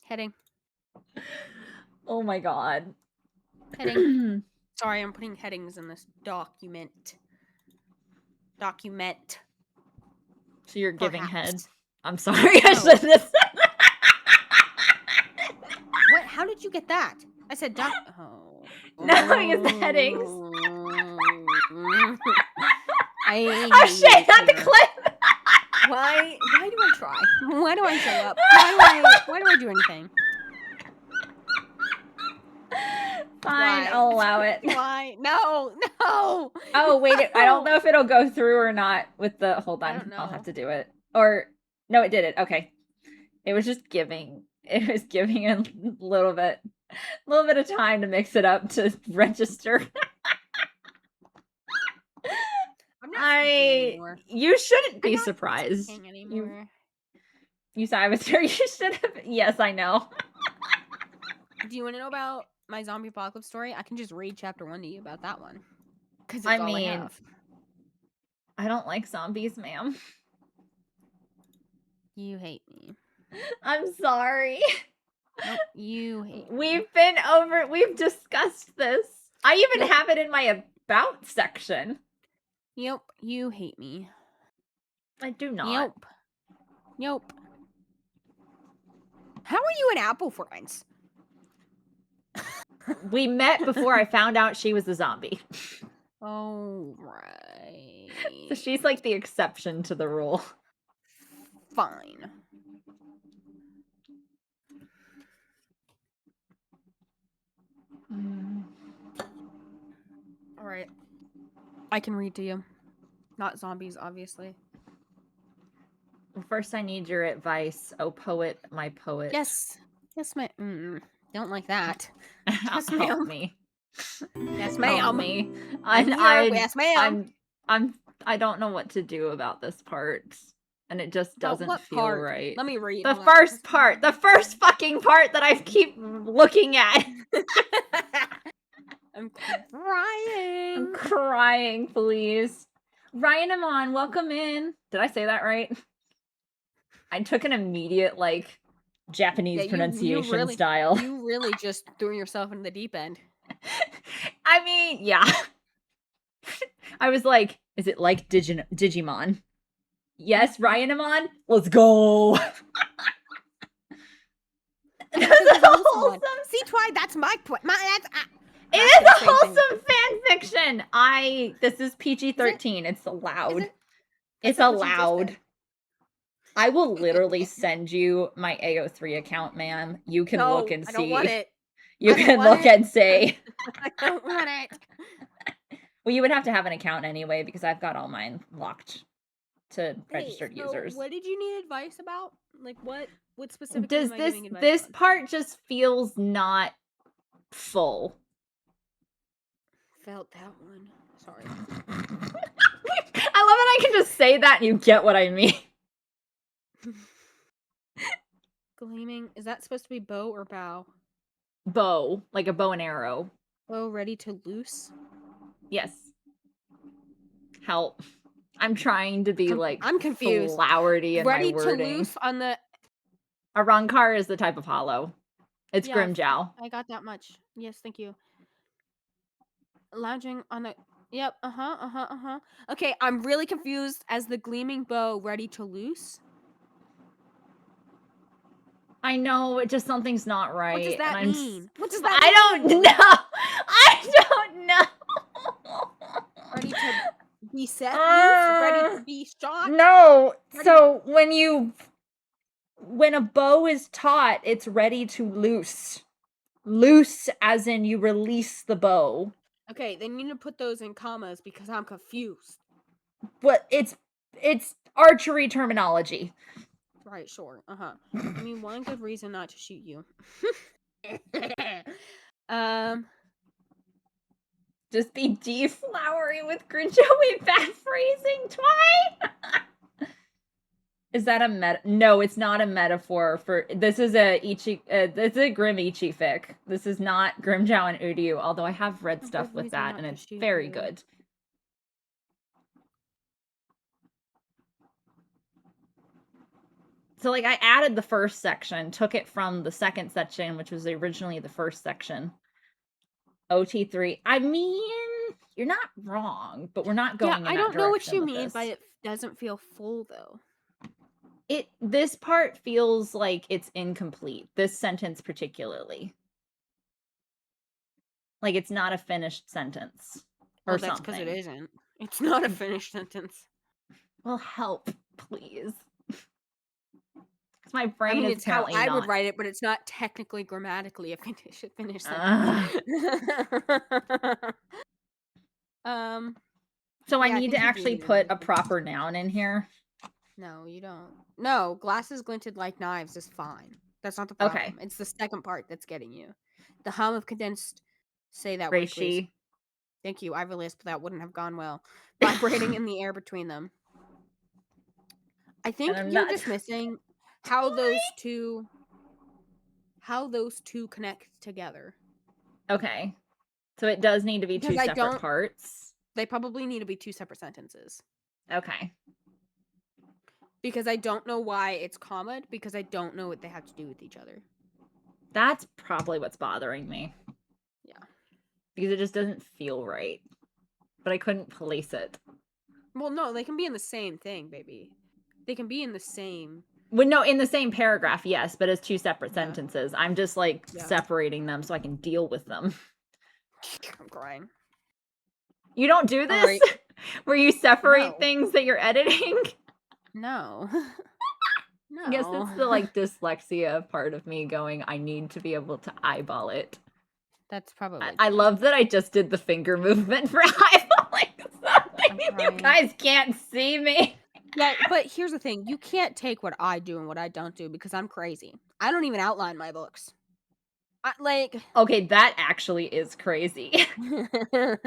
Heading. Oh my God. Heading. Sorry, I'm putting headings in this document. So you're giving head. Perhaps. I'm sorry. I No. shouldn't have said that. What? How did you get that? I said doc. Oh. No, it's the headings. I Oh shit, hate not the you. clip. Why do I try? Why do I show up? Why do I do anything? Fine, Why? I'll allow it. Why? No. Oh, wait, I don't No. know if it'll go through or not with the, hold I on, don't I'll have know. to do it. Or, no, it did it, okay. It was just giving a little bit of time to mix it up to register. I'm not speaking anymore. You shouldn't I'm be not surprised. speaking anymore. You said I was here, you should have, yes, I know. Do you want to know about my zombie apocalypse story? I can just read chapter 1 to you about that one. Because it's I all I mean, have. I don't like zombies, ma'am. You hate me. I'm sorry. Nope, you hate me. We've discussed this. I even have it in my about section. Yep, you hate me. I do not. Yep. How are you and Apple friends? We met before I found out she was a zombie. Oh, right. So she's like the exception to the rule. Fine. All right. I can read to you. Not zombies, obviously. Well, first, I need your advice, oh poet, my poet. Yes, my. Don't like that. Yes, Help ma'am. me. Yes, Help ma'am. me. Yes, ma'am. I don't know what to do about this part, and it just doesn't what feel part? right. Let me read. The Hold on. first part, the first fucking part that I keep looking at. I'm crying. I'm crying, please. Ryan Amon, welcome in. Did I say that right? I took an immediate, like, Japanese pronunciation style. You really just threw yourself into the deep end. I mean, yeah. I was like, is it like Digimon? Yes, Ryan Amon? Let's go. That's That's a a wholesome one. wholesome. See, Twi, that's my point. It is a wholesome fan fiction. This is PG-13. It's allowed. It's allowed. I will literally send you my AO3 account, ma'am. You can look and see. I don't want it. You can look and see. I don't want it. Well, you would have to have an account anyway because I've got all mine locked to registered users. What did you need advice about? Like what specifically Does am I giving advice this on? part just feels not full? Felt that one. Sorry. I love that I can just say that and you get what I mean. Gleaming. Is that supposed to be bow or bow? Bow, like a bow and arrow. Bow ready to loose? Yes. Help. I'm trying to be like I'm confused. flowery in Ready my wording. to loose on the A Rankar is the type of hollow. It's Yeah, Grimjow. I got that much. Yes, thank you. Lounging on the Yep, Okay, I'm really confused as the gleaming bow ready to loose. I know, it just something's not right. What does that and mean? What does that I mean? don't know. I don't know. Ready to be set? Ready to be shot? No. So when a bow is taut, it's ready to loose. Loose as in you release the bow. Okay, then you need to put those in commas because I'm confused. But it's archery terminology. Right, sure. Give me one good reason not to shoot you. Just be deflowery with Grinjoey bad phrasing twice. Is that a No, it's not a metaphor for. This is a Ichi. This is a Grim Ichi fic. This is not Grimjow and Uryu. Although I have read A stuff good with reason that, not and to it's shoot very you. good. So, like, I added the first section, took it from the second section, which was originally the first section. OT3. I mean, you're not wrong, but we're not going in that I don't know what direction you with mean this. by it doesn't feel full though. This part feels like it's incomplete. This sentence particularly. Like it's not a finished sentence. Or Well, that's because it something. isn't. It's not a finished sentence. Well, help, please. Because my I brain mean, is it's how apparently I not. would write it, but it's not technically grammatically a finished Ugh. sentence. So I Yeah, I need think to you do actually need put another a proper noun in here. No, you don't. No, glasses glinted like knives is fine. That's not the Okay. problem. It's the second part that's getting you. The hum of condensed. Say that word, please. Reishi. Thank you. I've lisp. That wouldn't have gone well. Vibrating in the air between them. I think And I'm you're not- dismissing how those two connect together. Okay. So it does need to be Because two separate parts. They probably need to be two separate sentences. Okay. Because I don't know why it's comma, because I don't know what they have to do with each other. That's probably what's bothering me. Yeah. Because it just doesn't feel right. But I couldn't place it. Well, no, they can be in the same thing, baby. They can be in the same. Well, no, in the same paragraph, yes, but as two separate Yeah. sentences. I'm just like separating them so I can deal with them. I'm crying. You don't do this? Alright. Where you separate No. things that you're editing? No. No. I guess it's the like dyslexia part of me going, I need to be able to eyeball it. That's probably I love that I just did the finger movement for eyeballing something. You guys can't see me. Yeah, but here's the thing. You can't take what I do and what I don't do because I'm crazy. I don't even outline my books. Okay, that actually is crazy. And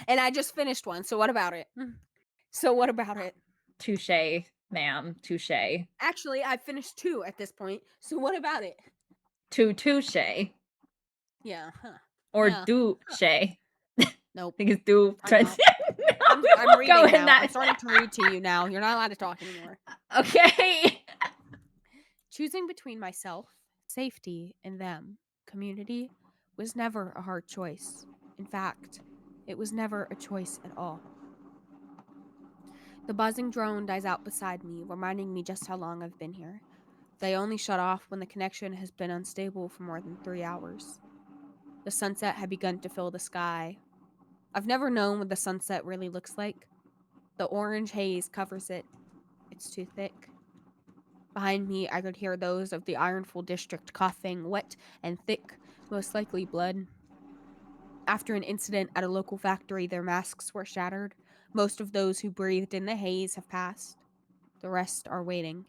I just finished one, so what about it? Touche, ma'am. Touche. Actually, I finished 2 at this point, so what about it? Touche. Yeah. Huh. Or Yeah. douche. Nope. Because do. I'm reading now. I'm starting to read to you now. You're not allowed to talk anymore. Okay. Choosing between myself, safety, and them, community, was never a hard choice. In fact, it was never a choice at all. The buzzing drone dies out beside me, reminding me just how long I've been here. They only shut off when the connection has been unstable for more than 3 hours. The sunset had begun to fill the sky. I've never known what the sunset really looks like. The orange haze covers it. It's too thick. Behind me, I could hear those of the Ironful district coughing, wet and thick, most likely blood. After an incident at a local factory, their masks were shattered. Most of those who breathed in the haze have passed. The rest are waiting.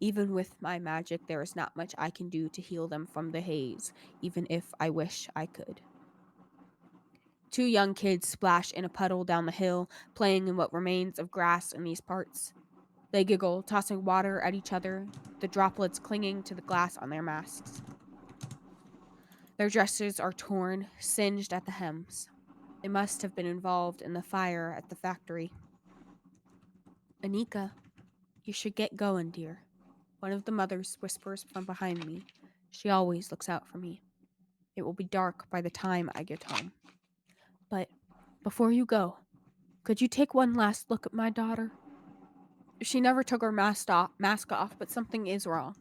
Even with my magic, there is not much I can do to heal them from the haze, even if I wish I could. 2 young kids splash in a puddle down the hill, playing in what remains of grass in these parts. They giggle, tossing water at each other, the droplets clinging to the glass on their masks. Their dresses are torn, singed at the hems. They must have been involved in the fire at the factory. Anika, you should get going, dear. One of the mothers whispers from behind me. She always looks out for me. It will be dark by the time I get home. But before you go, could you take one last look at my daughter? She never took her mask off, but something is wrong.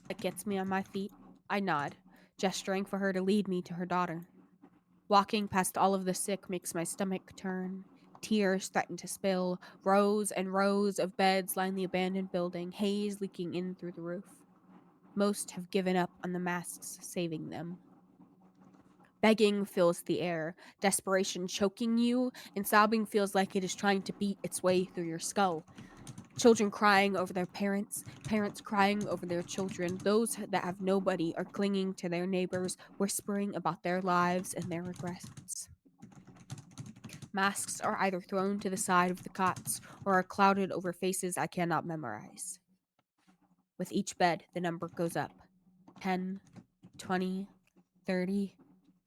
It gets me on my feet. I nod, gesturing for her to lead me to her daughter. Walking past all of the sick makes my stomach turn. Tears threaten to spill. Rows and rows of beds line the abandoned building, haze leaking in through the roof. Most have given up on the masks saving them. Begging fills the air, desperation choking you, and sobbing feels like it is trying to beat its way through your skull. Children crying over their parents, parents crying over their children. Those that have nobody are clinging to their neighbors, whispering about their lives and their regrets. Masks are either thrown to the side of the cots or are clouded over faces I cannot memorize. With each bed, the number goes up 10, 20, 30.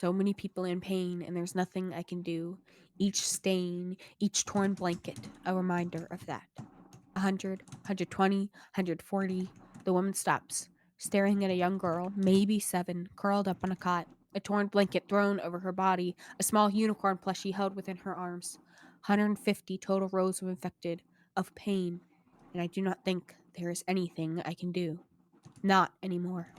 So many people in pain, and there's nothing I can do. Each stain, each torn blanket, a reminder of that. 100, 120, 140. The woman stops, staring at a young girl, maybe 7, curled up on a cot, a torn blanket thrown over her body, a small unicorn plushie held within her arms. 150 total rows of infected, of pain, and I do not think there is anything I can do. Not anymore.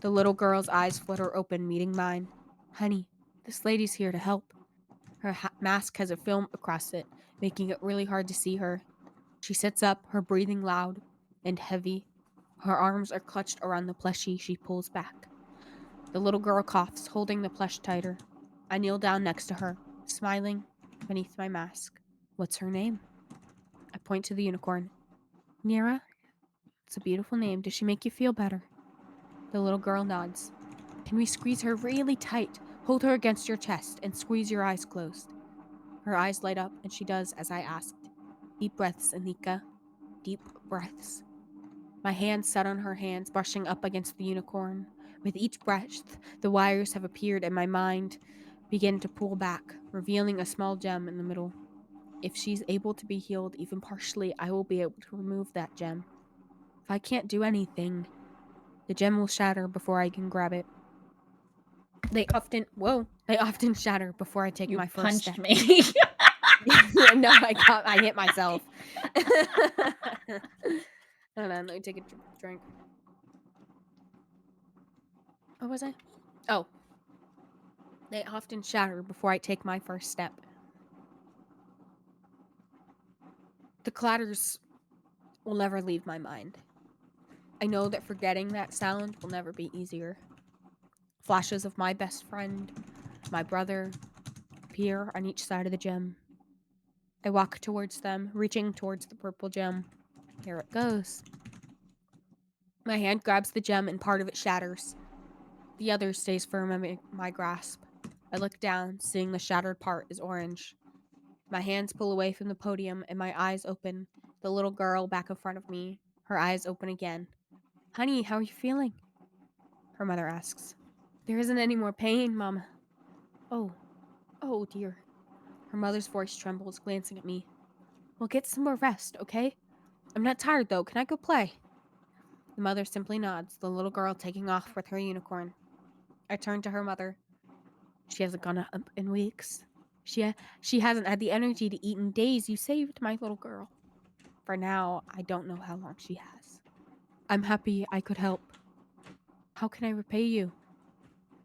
The little girl's eyes flutter open, meeting mine. Honey, this lady's here to help. Her mask has a film across it, making it really hard to see her. She sits up, her breathing loud and heavy. Her arms are clutched around the plushie she pulls back. The little girl coughs, holding the plush tighter. I kneel down next to her, smiling beneath my mask. What's her name? I point to the unicorn. Nira? It's a beautiful name. Does she make you feel better? The little girl nods. Can we squeeze her really tight? Hold her against your chest and squeeze your eyes closed. Her eyes light up, and she does as I asked. Deep breaths, Anika. Deep breaths. My hands set on her hands, brushing up against the unicorn. With each breath, the wires have appeared and my mind begin to pull back, revealing a small gem in the middle. If she's able to be healed, even partially, I will be able to remove that gem. If I can't do anything, the gem will shatter before I can grab it. They often shatter before I take You my first punched step. me. No, I hit myself. Hold on, let me take a drink. What was I? Oh. They often shatter before I take my first step. The clatters will never leave my mind. I know that forgetting that sound will never be easier. Flashes of my best friend, my brother, appear on each side of the gem. I walk towards them, reaching towards the purple gem. Here it goes. My hand grabs the gem and part of it shatters. The other stays firm in my grasp. I look down, seeing the shattered part is orange. My hands pull away from the podium and my eyes open. The little girl back in front of me, her eyes open again. Honey, how are you feeling? Her mother asks. There isn't any more pain, Mama. Oh dear. Her mother's voice trembles, glancing at me. Well, get some more rest, okay? I'm not tired though. Can I go play? The mother simply nods, the little girl taking off with her unicorn. I turn to her mother. She hasn't gone up in weeks. She hasn't had the energy to eat in days. You saved my little girl. For now, I don't know how long she has. I'm happy I could help. How can I repay you?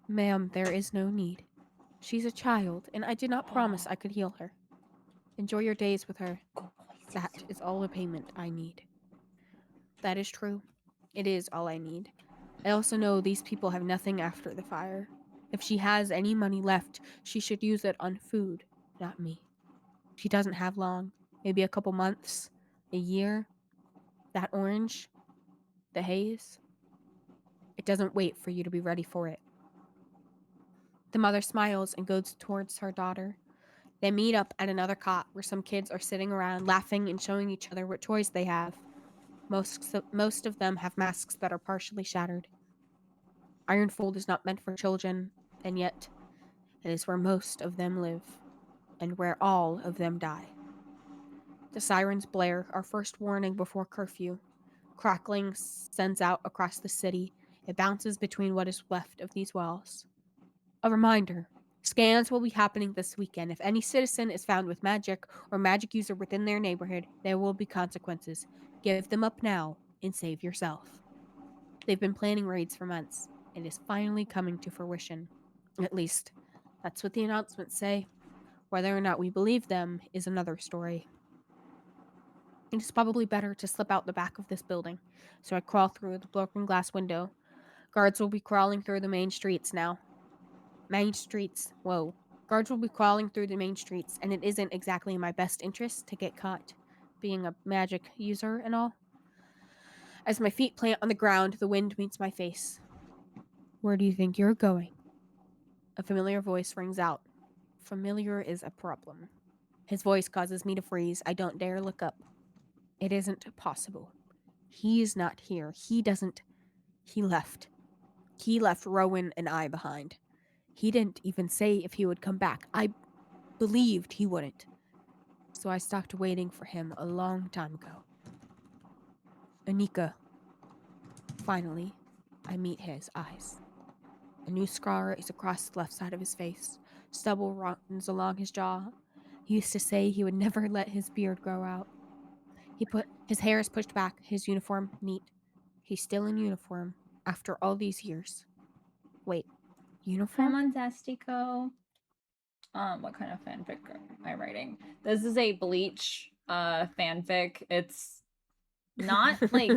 Ma'am, there is no need. She's a child, and I did not promise I could heal her. Enjoy your days with her. That is all the payment I need. That is true. It is all I need. I also know these people have nothing after the fire. If she has any money left, she should use it on food, not me. She doesn't have long. Maybe a couple months, a year. That orange, the haze, it doesn't wait for you to be ready for it. The mother smiles and goes towards her daughter. They meet up at another cot where some kids are sitting around laughing and showing each other what toys they have. Most of them have masks that are partially shattered. Ironfold is not meant for children, and yet it is where most of them live, and where all of them die. The sirens blare, our first warning before curfew. Crackling sends out across the city. It bounces between what is left of these walls. A reminder. Scans will be happening this weekend. If any citizen is found with magic or magic user within their neighborhood, there will be consequences. Give them up now and save yourself. They've been planning raids for months. It is finally coming to fruition. At least, that's what the announcements say. Whether or not we believe them is another story. It is probably better to slip out the back of this building. So I crawl through the broken glass window. Guards will be crawling through the main streets now. Main streets. Whoa. Guards will be crawling through the main streets, and it isn't exactly in my best interest to get caught, being a magic user and all. As my feet plant on the ground, the wind meets my face. Where do you think you're going? A familiar voice rings out. Familiar is a problem. His voice causes me to freeze. I don't dare look up. It isn't possible. He is not here. He left. He left Rowan and I behind. He didn't even say if he would come back. I believed he wouldn't. So I stopped waiting for him a long time ago. Anika. Finally, I meet his eyes. A new scar is across the left side of his face. Stubble runs along his jaw. He used to say he would never let his beard grow out. His hair is pushed back, his uniform neat. He's still in uniform after all these years. Wait, uniform? I'm on Zastico. What kind of fanfic am I writing? This is a Bleach fanfic. It's not like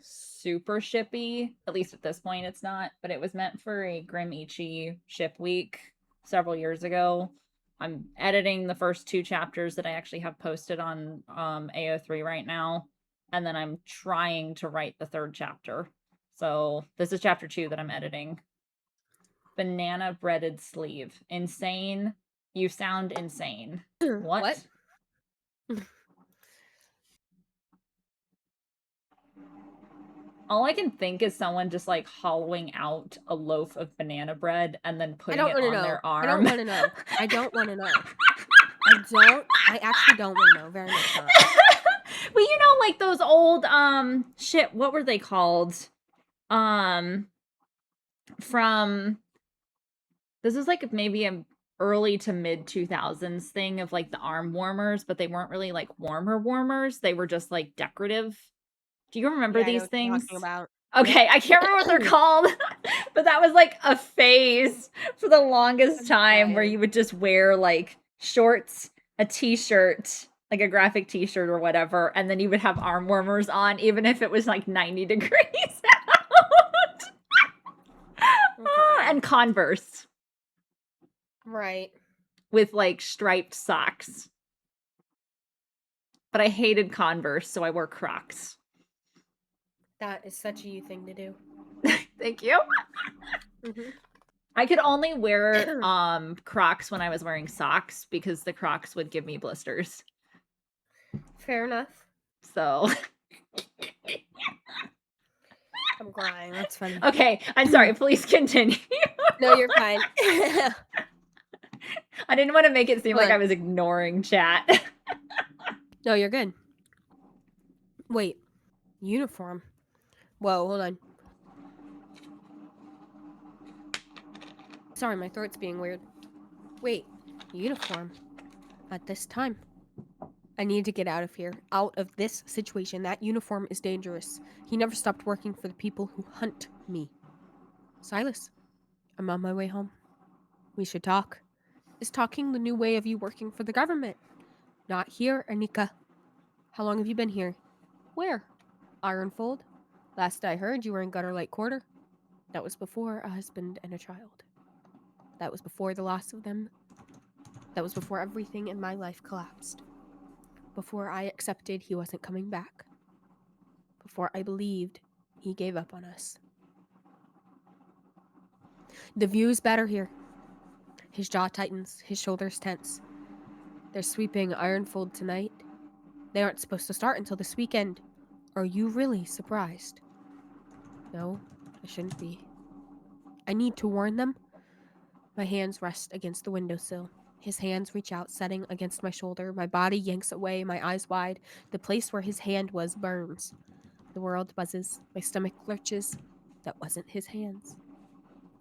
super shippy, at least at this point it's not, but it was meant for a Grim Ichi ship week several years ago. I'm editing the first 2 chapters that I actually have posted on AO3 right now, and then I'm trying to write the 3rd chapter. So this is chapter 2 that I'm editing. Banana breaded sleeve. Insane. You sound insane. What? All I can think is someone just like hollowing out a loaf of banana bread and then putting it on their arm. I don't want to know. I don't want to know. I actually don't want to know. Very much not. Well, you know, like those old, shit, what were they called? From, this is like maybe an early to mid 2000s thing of like the arm warmers, but they weren't really like warmers. They were just like decorative. Do you remember Yeah, I know these what you're things? talking about. Okay, I can't remember what they're called, but that was like a phase for the longest time where Okay. you would just wear like shorts, a t-shirt, like a graphic t-shirt or whatever, and then you would have arm warmers on, even if it was like 90 degrees out. Okay. And Converse Right. with like striped socks. But I hated Converse, so I wore Crocs. That is such a you thing to do. Thank you. Mm-hmm. I could only wear Crocs when I was wearing socks because the Crocs would give me blisters. Fair enough. So I'm crying. That's funny. okay, I'm sorry. Please continue. No, you're fine. I didn't want to make it seem like What? I was ignoring chat. No, you're good. Wait. Uniform. Whoa, hold on. Sorry, my throat's being weird. Wait. Uniform. At this time. I need to get out of here. Out of this situation. That uniform is dangerous. He never stopped working for the people who hunt me. Silas, I'm on my way home. We should talk. Is talking the new way of you working for the government? Not here, Anika. How long have you been here? Where? Ironfold. Last I heard, you were in Gutter Light Quarter. That was before a husband and a child. That was before the loss of them. That was before everything in my life collapsed. Before I accepted he wasn't coming back. Before I believed he gave up on us. The view's better here. His jaw tightens, his shoulders tense. They're sweeping Ironfold tonight. They aren't supposed to start until this weekend. Are you really surprised? No, I shouldn't be. I need to warn them. My hands rest against the windowsill. His hands reach out, setting against my shoulder. My body yanks away, my eyes wide. The place where his hand was burns. The world buzzes. My stomach lurches. That wasn't his hands.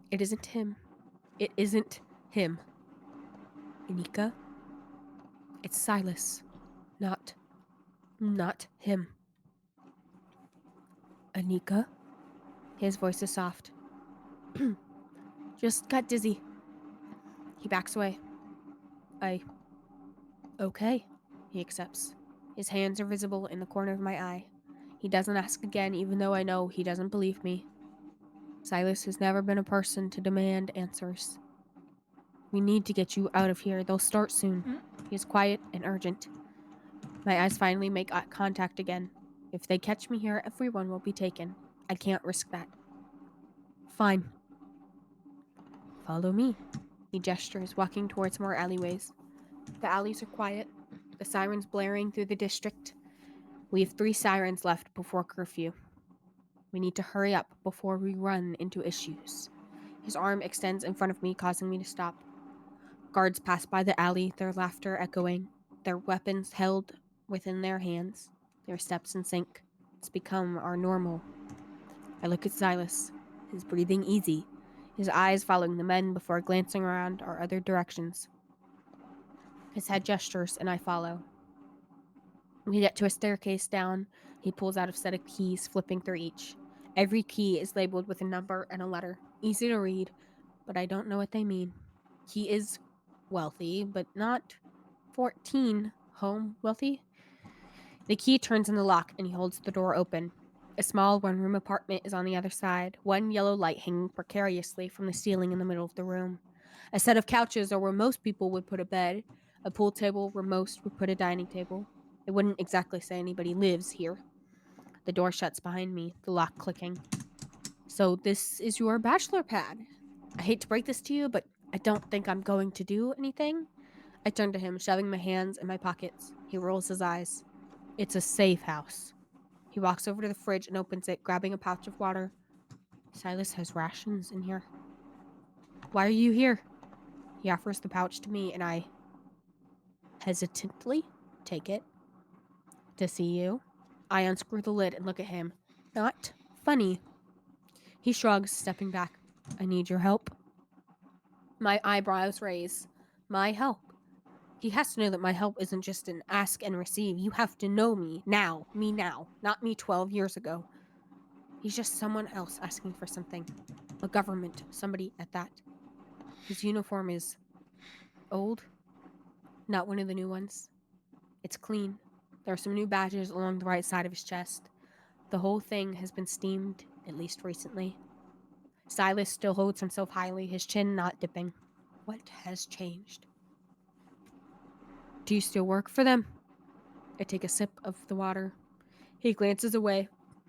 It isn't him. It isn't him. Anika? It's Silas. Not him. Anika? His voice is soft. Just got dizzy. He backs away. Okay, he accepts. His hands are visible in the corner of my eye. He doesn't ask again, even though I know he doesn't believe me. Silas has never been a person to demand answers. We need to get you out of here. They'll start soon. He is quiet and urgent. My eyes finally make eye contact again. If they catch me here, everyone will be taken. I can't risk that. Fine. Follow me. He gestures, walking towards more alleyways. The alleys are quiet, the sirens blaring through the district. We have 3 sirens left before curfew. We need to hurry up before we run into issues. His arm extends in front of me, causing me to stop. Guards pass by the alley, their laughter echoing, their weapons held within their hands, their steps in sync. It's become our normal. I look at Silas, his breathing easy, his eyes following the men before glancing around our other directions. His head gestures, and I follow. We get to a staircase down. He pulls out a set of keys, flipping through each. Every key is labeled with a number and a letter. Easy to read, but I don't know what they mean. He is wealthy, but not 14 home wealthy. The key turns in the lock, and he holds the door open. A small one-room apartment is on the other side, one yellow light hanging precariously from the ceiling in the middle of the room. A set of couches are where most people would put a bed, a pool table where most would put a dining table. It wouldn't exactly say anybody lives here. The door shuts behind me, the lock clicking. So this is your bachelor pad. I hate to break this to you, but I don't think I'm going to do anything. I turn to him, shoving my hands in my pockets. He rolls his eyes. It's a safe house. He walks over to the fridge and opens it, grabbing a pouch of water. Silas has rations in here. Why are you here? He offers the pouch to me, and I hesitantly take it. To see you. I unscrew the lid and look at him. Not funny. He shrugs, stepping back. I need your help. My eyebrows raise. My help? He has to know that my help isn't just an ask and receive. You have to know me now, not me 12 years ago. He's just someone else asking for something. A government, somebody at that. His uniform is old, not one of the new ones. It's clean. There are some new badges along the right side of his chest. The whole thing has been steamed, at least recently. Silas still holds himself highly, his chin not dipping. What has changed? Do you still work for them? I take a sip of the water. He glances away,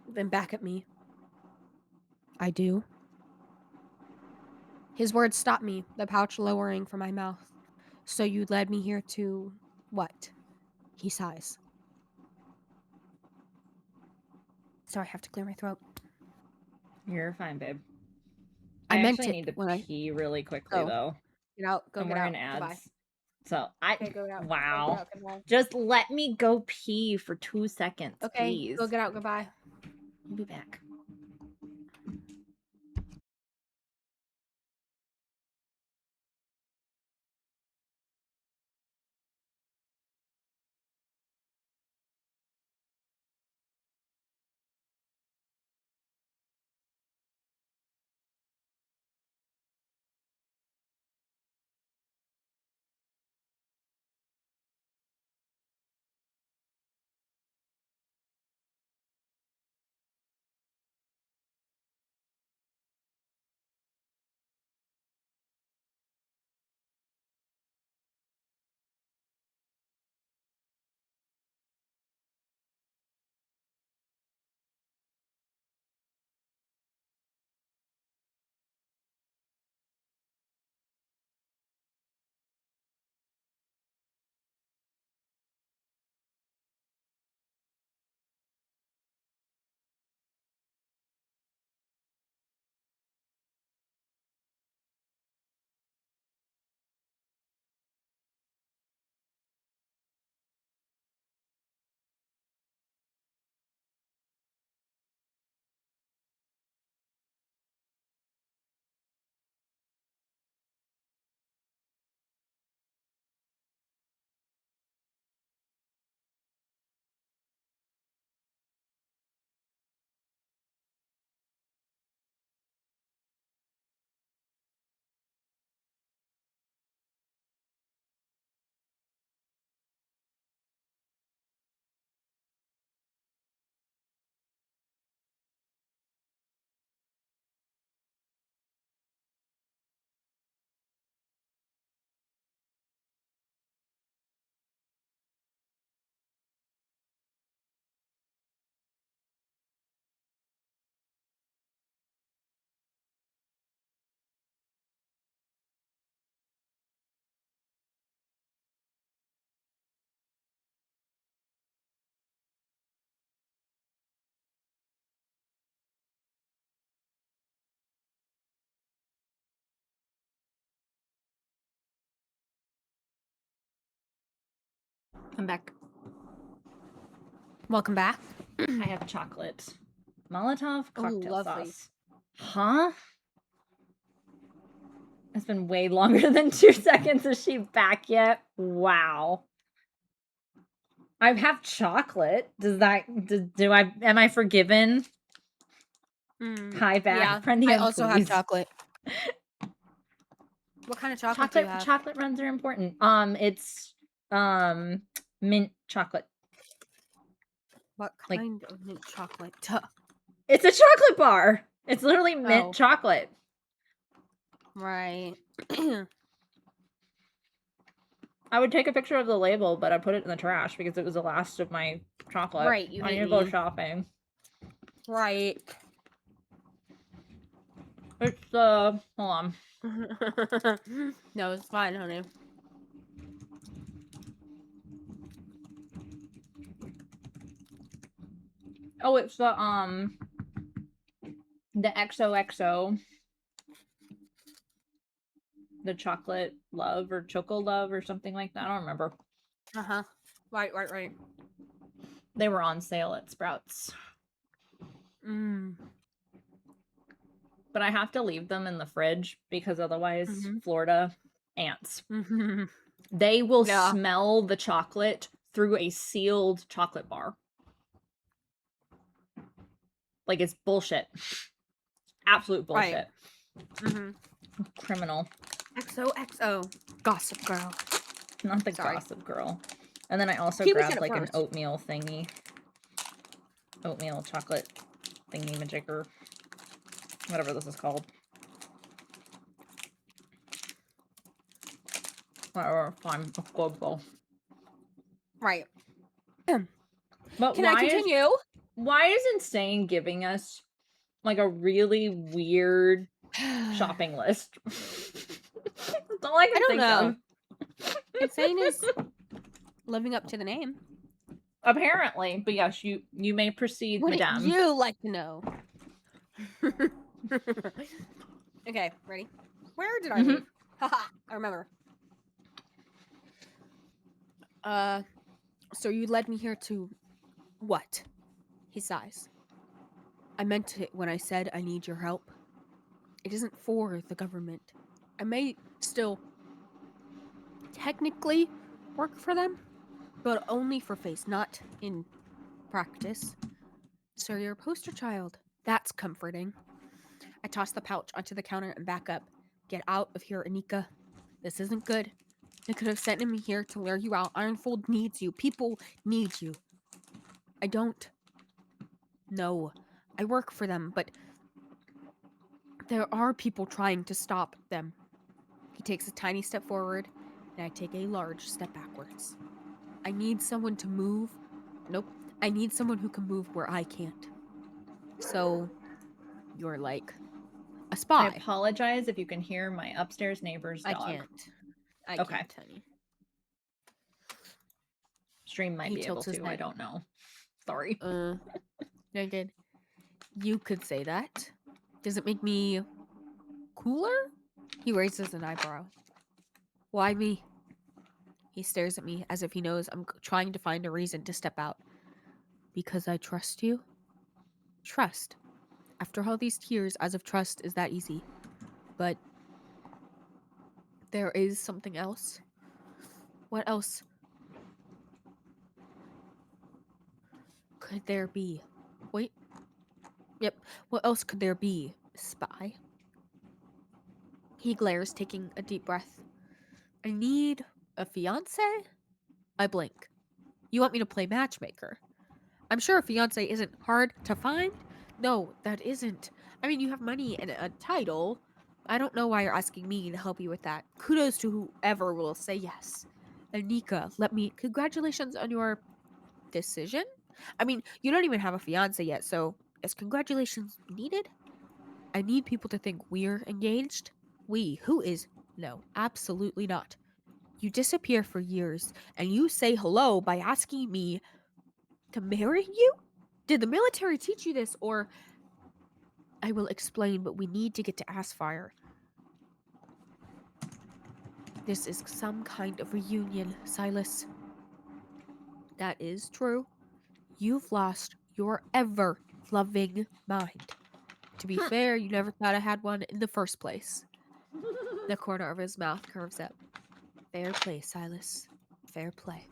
then back at me. I do. His words stop me, the pouch lowering from my mouth. So you led me here to what? He sighs. Sorry, I have to clear my throat. You're fine, babe. I meant actually it need to when I pee really quickly, go. though. Get out. Go And get we're out. in ads. Goodbye. So Okay, go out. Go wow. get out. Goodbye. Just let me go pee for 2 seconds, Okay, please. go get out. Goodbye. I'll be back. I'm back. Welcome back. I have chocolate. Molotov cocktail lovely. sauce. Huh? It's been way longer than 2 seconds. Is she back yet? Wow. I have chocolate. Does that do I am I forgiven? Hi back. Yeah, Prendium, I also have please. chocolate. What kind of chocolate do you have? Chocolate runs are important. It's mint chocolate. What like- kind of mint chocolate? It's a chocolate bar. It's literally mint Oh. chocolate. Right. I would take a picture of the label, but I put it in the trash because it was the last of my chocolate. Right, you I need hate to go me. shopping. Right. It's hold on. No, it's fine, honey. Oh, it's the XOXO. The chocolate love or choco love or something like that. I don't remember. Uh-huh. Right. They were on sale at Sprouts. But I have to leave them in the fridge because otherwise Florida ants. They will smell the chocolate through a sealed chocolate bar. Like, it's bullshit. Absolute bullshit. Right. Criminal. XOXO. Gossip Girl. Not the Sorry. Gossip Girl. And then I also He was in grabbed it like first. an oatmeal thingy. Oatmeal chocolate thingy majigger. Whatever this is called. Whatever, fine. Let's go, go. Right. But Can I continue? Why is Insane giving us like a really weird shopping list? That's all I can think of. Insane is living up to the name. Apparently, but yes, you may proceed, Wouldn't madame. you like to know? Okay, ready? Where did I leave? Haha, I remember. So you led me here to what? He sighs. I meant it when I said I need your help. It isn't for the government. I may still technically work for them, but only for face, not in practice. So you're a poster child. That's comforting. I toss the pouch onto the counter and back up. Get out of here, Anika. This isn't good. They could have sent me here to lure you out. Ironfold needs you. People need you. I don't. No. I work for them, but there are people trying to stop them. He takes a tiny step forward, and I take a large step backwards. I need someone to move. Nope. I need someone who can move where I can't. So, you're like a spy. I apologize if you can hear my upstairs neighbor's dog. I Okay. can't, honey. Stream might He be able tilts his to. I head. don't know. Sorry. No, I did. You could say that. Does it make me cooler? He raises an eyebrow. Why me? He stares at me as if he knows I'm trying to find a reason to step out. Because I trust you? Trust. After all these years, as if trust is that easy. But there is something else. What else could there be? Wait. Yep. What else could there be? Spy? He glares, taking a deep breath. I need a fiance? I blink. You want me to play matchmaker? I'm sure a fiance isn't hard to find. No, that isn't. I mean, you have money and a title. I don't know why you're asking me to help you with that. Kudos to whoever will say yes. Anika, congratulations on your decision? I mean, you don't even have a fiance yet, so is congratulations needed? I need people to think we're engaged. Who is? No, absolutely not. You disappear for years, and you say hello by asking me to marry you? Did the military teach you this, or... I will explain, but we need to get to Asphyre. This is some kind of reunion, Silas. That is true. You've lost your ever-loving mind. To be fair, you never thought I had one in the first place. The corner of his mouth curves up. Fair play, Silas. Fair play.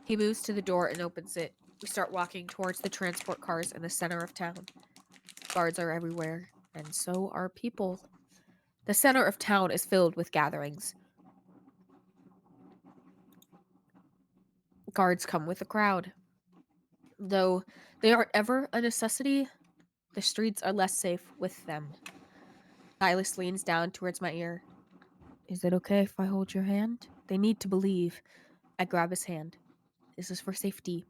He moves to the door and opens it. We start walking towards the transport cars in the center of town. Guards are everywhere, and so are people. The center of town is filled with gatherings. Guards come with the crowd. Though they aren't ever a necessity, the streets are less safe with them. Silas leans down towards my ear. Is it okay if I hold your hand? They need to believe. I grab his hand. This is for safety.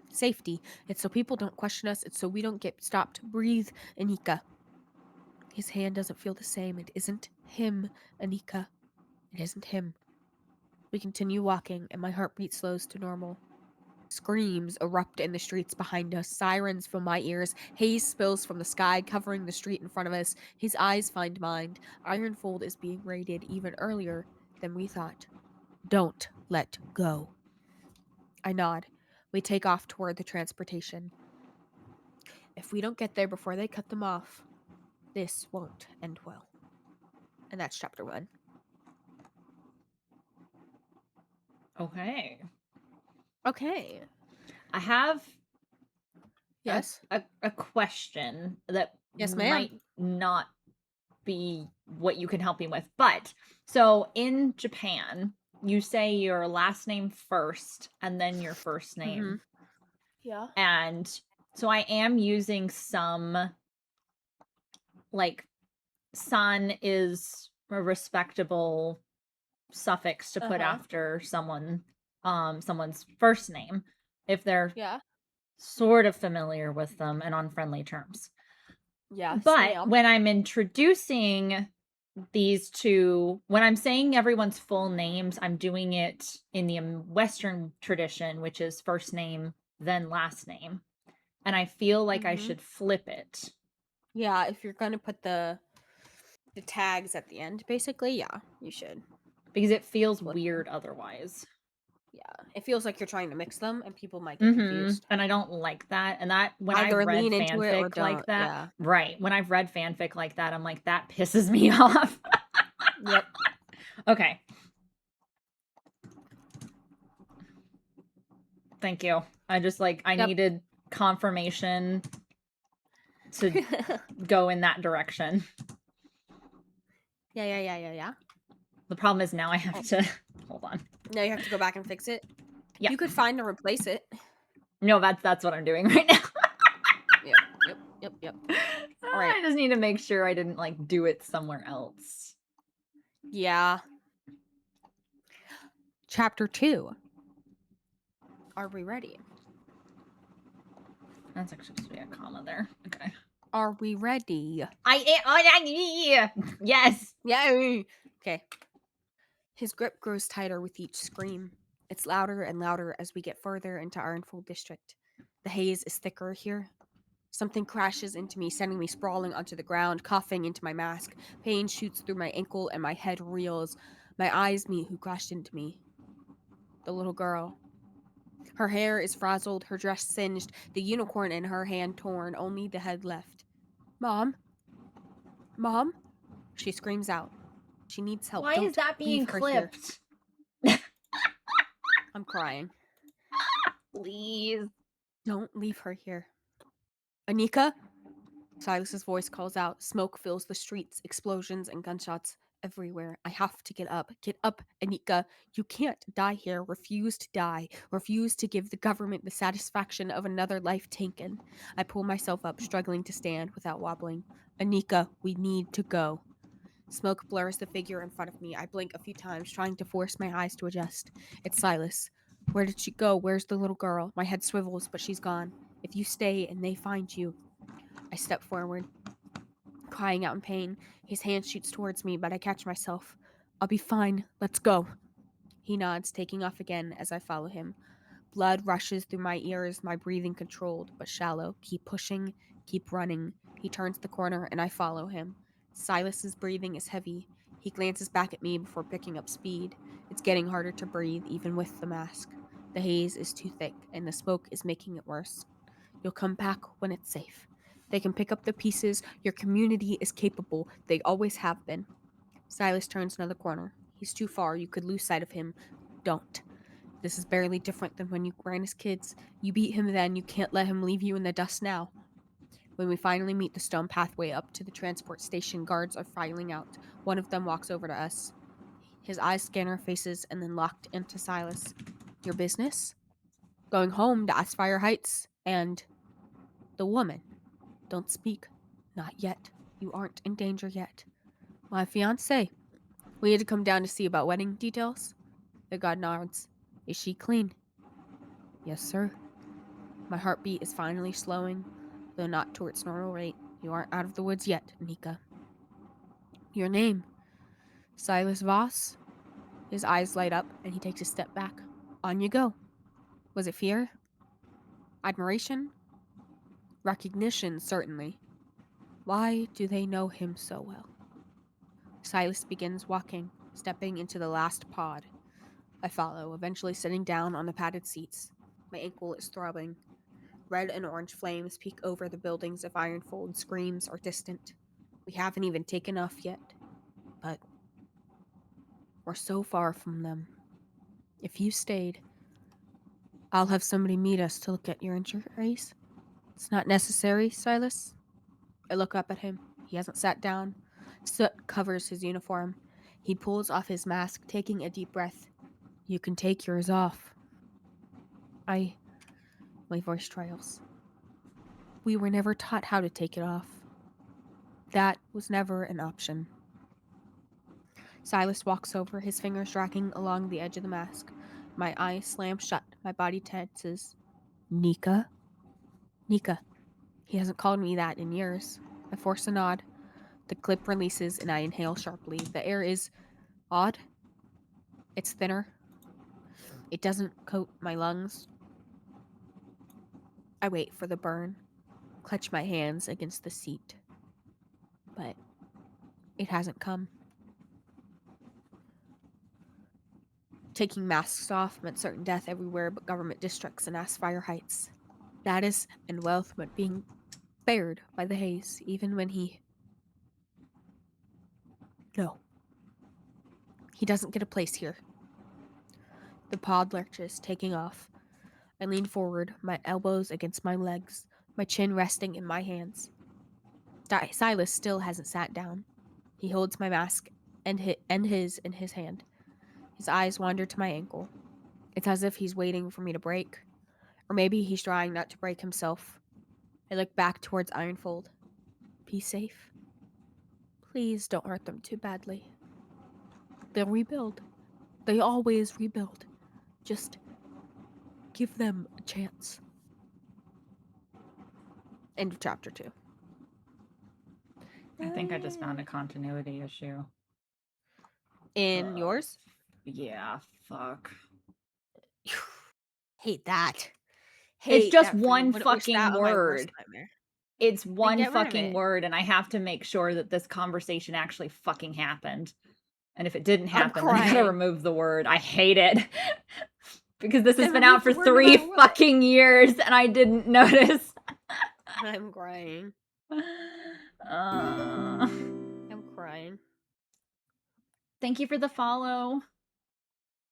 Safety. It's so people don't question us. It's so we don't get stopped. Breathe, Anika. His hand doesn't feel the same. It isn't him, Anika. It isn't him. We continue walking, and my heartbeat slows to normal. Screams erupt in the streets behind us. Sirens fill my ears. Haze spills from the sky, covering the street in front of us. His eyes find mine. Ironfold is being raided even earlier than we thought. Don't let go. I nod. We take off toward the transportation. If we don't get there before they cut them off, this won't end well. And that's chapter 1. Okay. Okay. I have Yes. a question that Yes, ma'am. might not be what you can help me with. But so in Japan, you say your last name first and then your first name. Yeah. And so I am using some, like, san is a respectable suffix to put after someone's first name if they're Yeah. sort of familiar with them and on friendly terms. Yes, But ma'am. when I'm introducing these two, when I'm saying everyone's full names, I'm doing it in the Western tradition, which is first name, then last name. And I feel like I should flip it. Yeah, if you're gonna put the tags at the end, basically, yeah, you should. Because it feels Flip weird otherwise. Yeah, it feels like you're trying to mix them, and people might get confused. And I don't like that. And that when Either I've read lean into it or fanfic like don't, that, yeah. right? When I've read fanfic like that, I'm like, that pisses me off. Yep. Okay. Thank you. I just I Yep. needed confirmation to go in that direction. Yeah. The problem is now I have to hold on. Now you have to go back and fix it. Yeah. You could find and replace it. No, that's what I'm doing right now. Yep. All right. I just need to make sure I didn't do it somewhere else. Yeah. Chapter 2. Are we ready? That's actually supposed to be a comma there. Okay. Are we ready? Yes. Yeah. Okay. His grip grows tighter with each scream. It's louder and louder as we get further into Ironfold District. The haze is thicker here. Something crashes into me, sending me sprawling onto the ground, coughing into my mask. Pain shoots through my ankle and my head reels. My eyes meet who crashed into me. The little girl. Her hair is frazzled, her dress singed, the unicorn in her hand torn, only the head left. Mom? Mom? She screams out. She needs help. Why Don't is that being leave her here. clipped? I'm crying. Please. Don't leave her here. Anika? Silas's voice calls out. Smoke fills the streets, explosions and gunshots everywhere. I have to get up. Get up, Anika. You can't die here. Refuse to die. Refuse to give the government the satisfaction of another life taken. I pull myself up, struggling to stand without wobbling. Anika, we need to go. Smoke blurs the figure in front of me. I blink a few times, trying to force my eyes to adjust. It's Silas. Where did she go? Where's the little girl? My head swivels, but she's gone. If you stay and they find you. I step forward, crying out in pain. His hand shoots towards me, but I catch myself. I'll be fine. Let's go. He nods, taking off again as I follow him. Blood rushes through my ears, my breathing controlled, but shallow. Keep pushing, keep running. He turns the corner, and I follow him. Silas's breathing is heavy. He glances back at me before picking up speed. It's getting harder to breathe, even with the mask. The haze is too thick, and the smoke is making it worse. You'll come back when it's safe. They can pick up the pieces. Your community is capable. They always have been. Silas turns another corner. He's too far. You could lose sight of him. Don't. This is barely different than when you were as kids. You beat him then. You can't let him leave you in the dust now. When we finally meet the stone pathway up to the transport station, guards are filing out. One of them walks over to us. His eyes scan our faces and then locked into Silas. Your business? Going home to Aspire Heights and the woman. Don't speak. Not yet. You aren't in danger yet. My fiancée. We had to come down to see about wedding details. The god nods. Is she clean? Yes, sir. My heartbeat is finally slowing, though not to its normal rate. You aren't out of the woods yet, Nika. Your name? Silas Voss? His eyes light up, and he takes a step back. On you go. Was it fear? Admiration? Recognition, certainly. Why do they know him so well? Silas begins walking, stepping into the last pod. I follow, eventually sitting down on the padded seats. My ankle is throbbing. Red and orange flames peek over the buildings of Ironfold. Screams are distant. We haven't even taken off yet, but we're so far from them. If you stayed, I'll have somebody meet us to look at your injuries. It's not necessary, Silas. I look up at him. He hasn't sat down. Soot covers his uniform. He pulls off his mask, taking a deep breath. You can take yours off. My voice trails. We were never taught how to take it off. That was never an option. Silas walks over, his fingers dragging along the edge of the mask. My eyes slam shut, my body tenses. Nika? Nika. He hasn't called me that in years. I force a nod. The clip releases and I inhale sharply. The air is odd. It's thinner. It doesn't coat my lungs. I wait for the burn, clutch my hands against the seat. But it hasn't come. Taking masks off meant certain death everywhere but government districts and Aspire Heights. Status and wealth meant being spared by the haze, even when No. He doesn't get a place here. The pod lurches, taking off. I lean forward, my elbows against my legs, my chin resting in my hands. Silas still hasn't sat down. He holds my mask and his in his hand. His eyes wander to my ankle. It's as if he's waiting for me to break. Or maybe he's trying not to break himself. I look back towards Ironfold. Be safe. Please don't hurt them too badly. They'll rebuild. They always rebuild. Just give them a chance. End of chapter 2. I think I just found a continuity issue. In yours? Yeah, fuck. Hate that. It's Hate just that for you. one Wouldn't wish fucking that on my worst word. nightmare. It's one get rid of fucking it. word, and I have to make sure that this conversation actually fucking happened. And if it didn't happen, then I gotta crying. remove the word. I hate it. Because this has Then been out remove for the word no 3 matter what. fucking years, and I didn't notice. I'm crying. Uh, I'm crying. Thank you for the follow.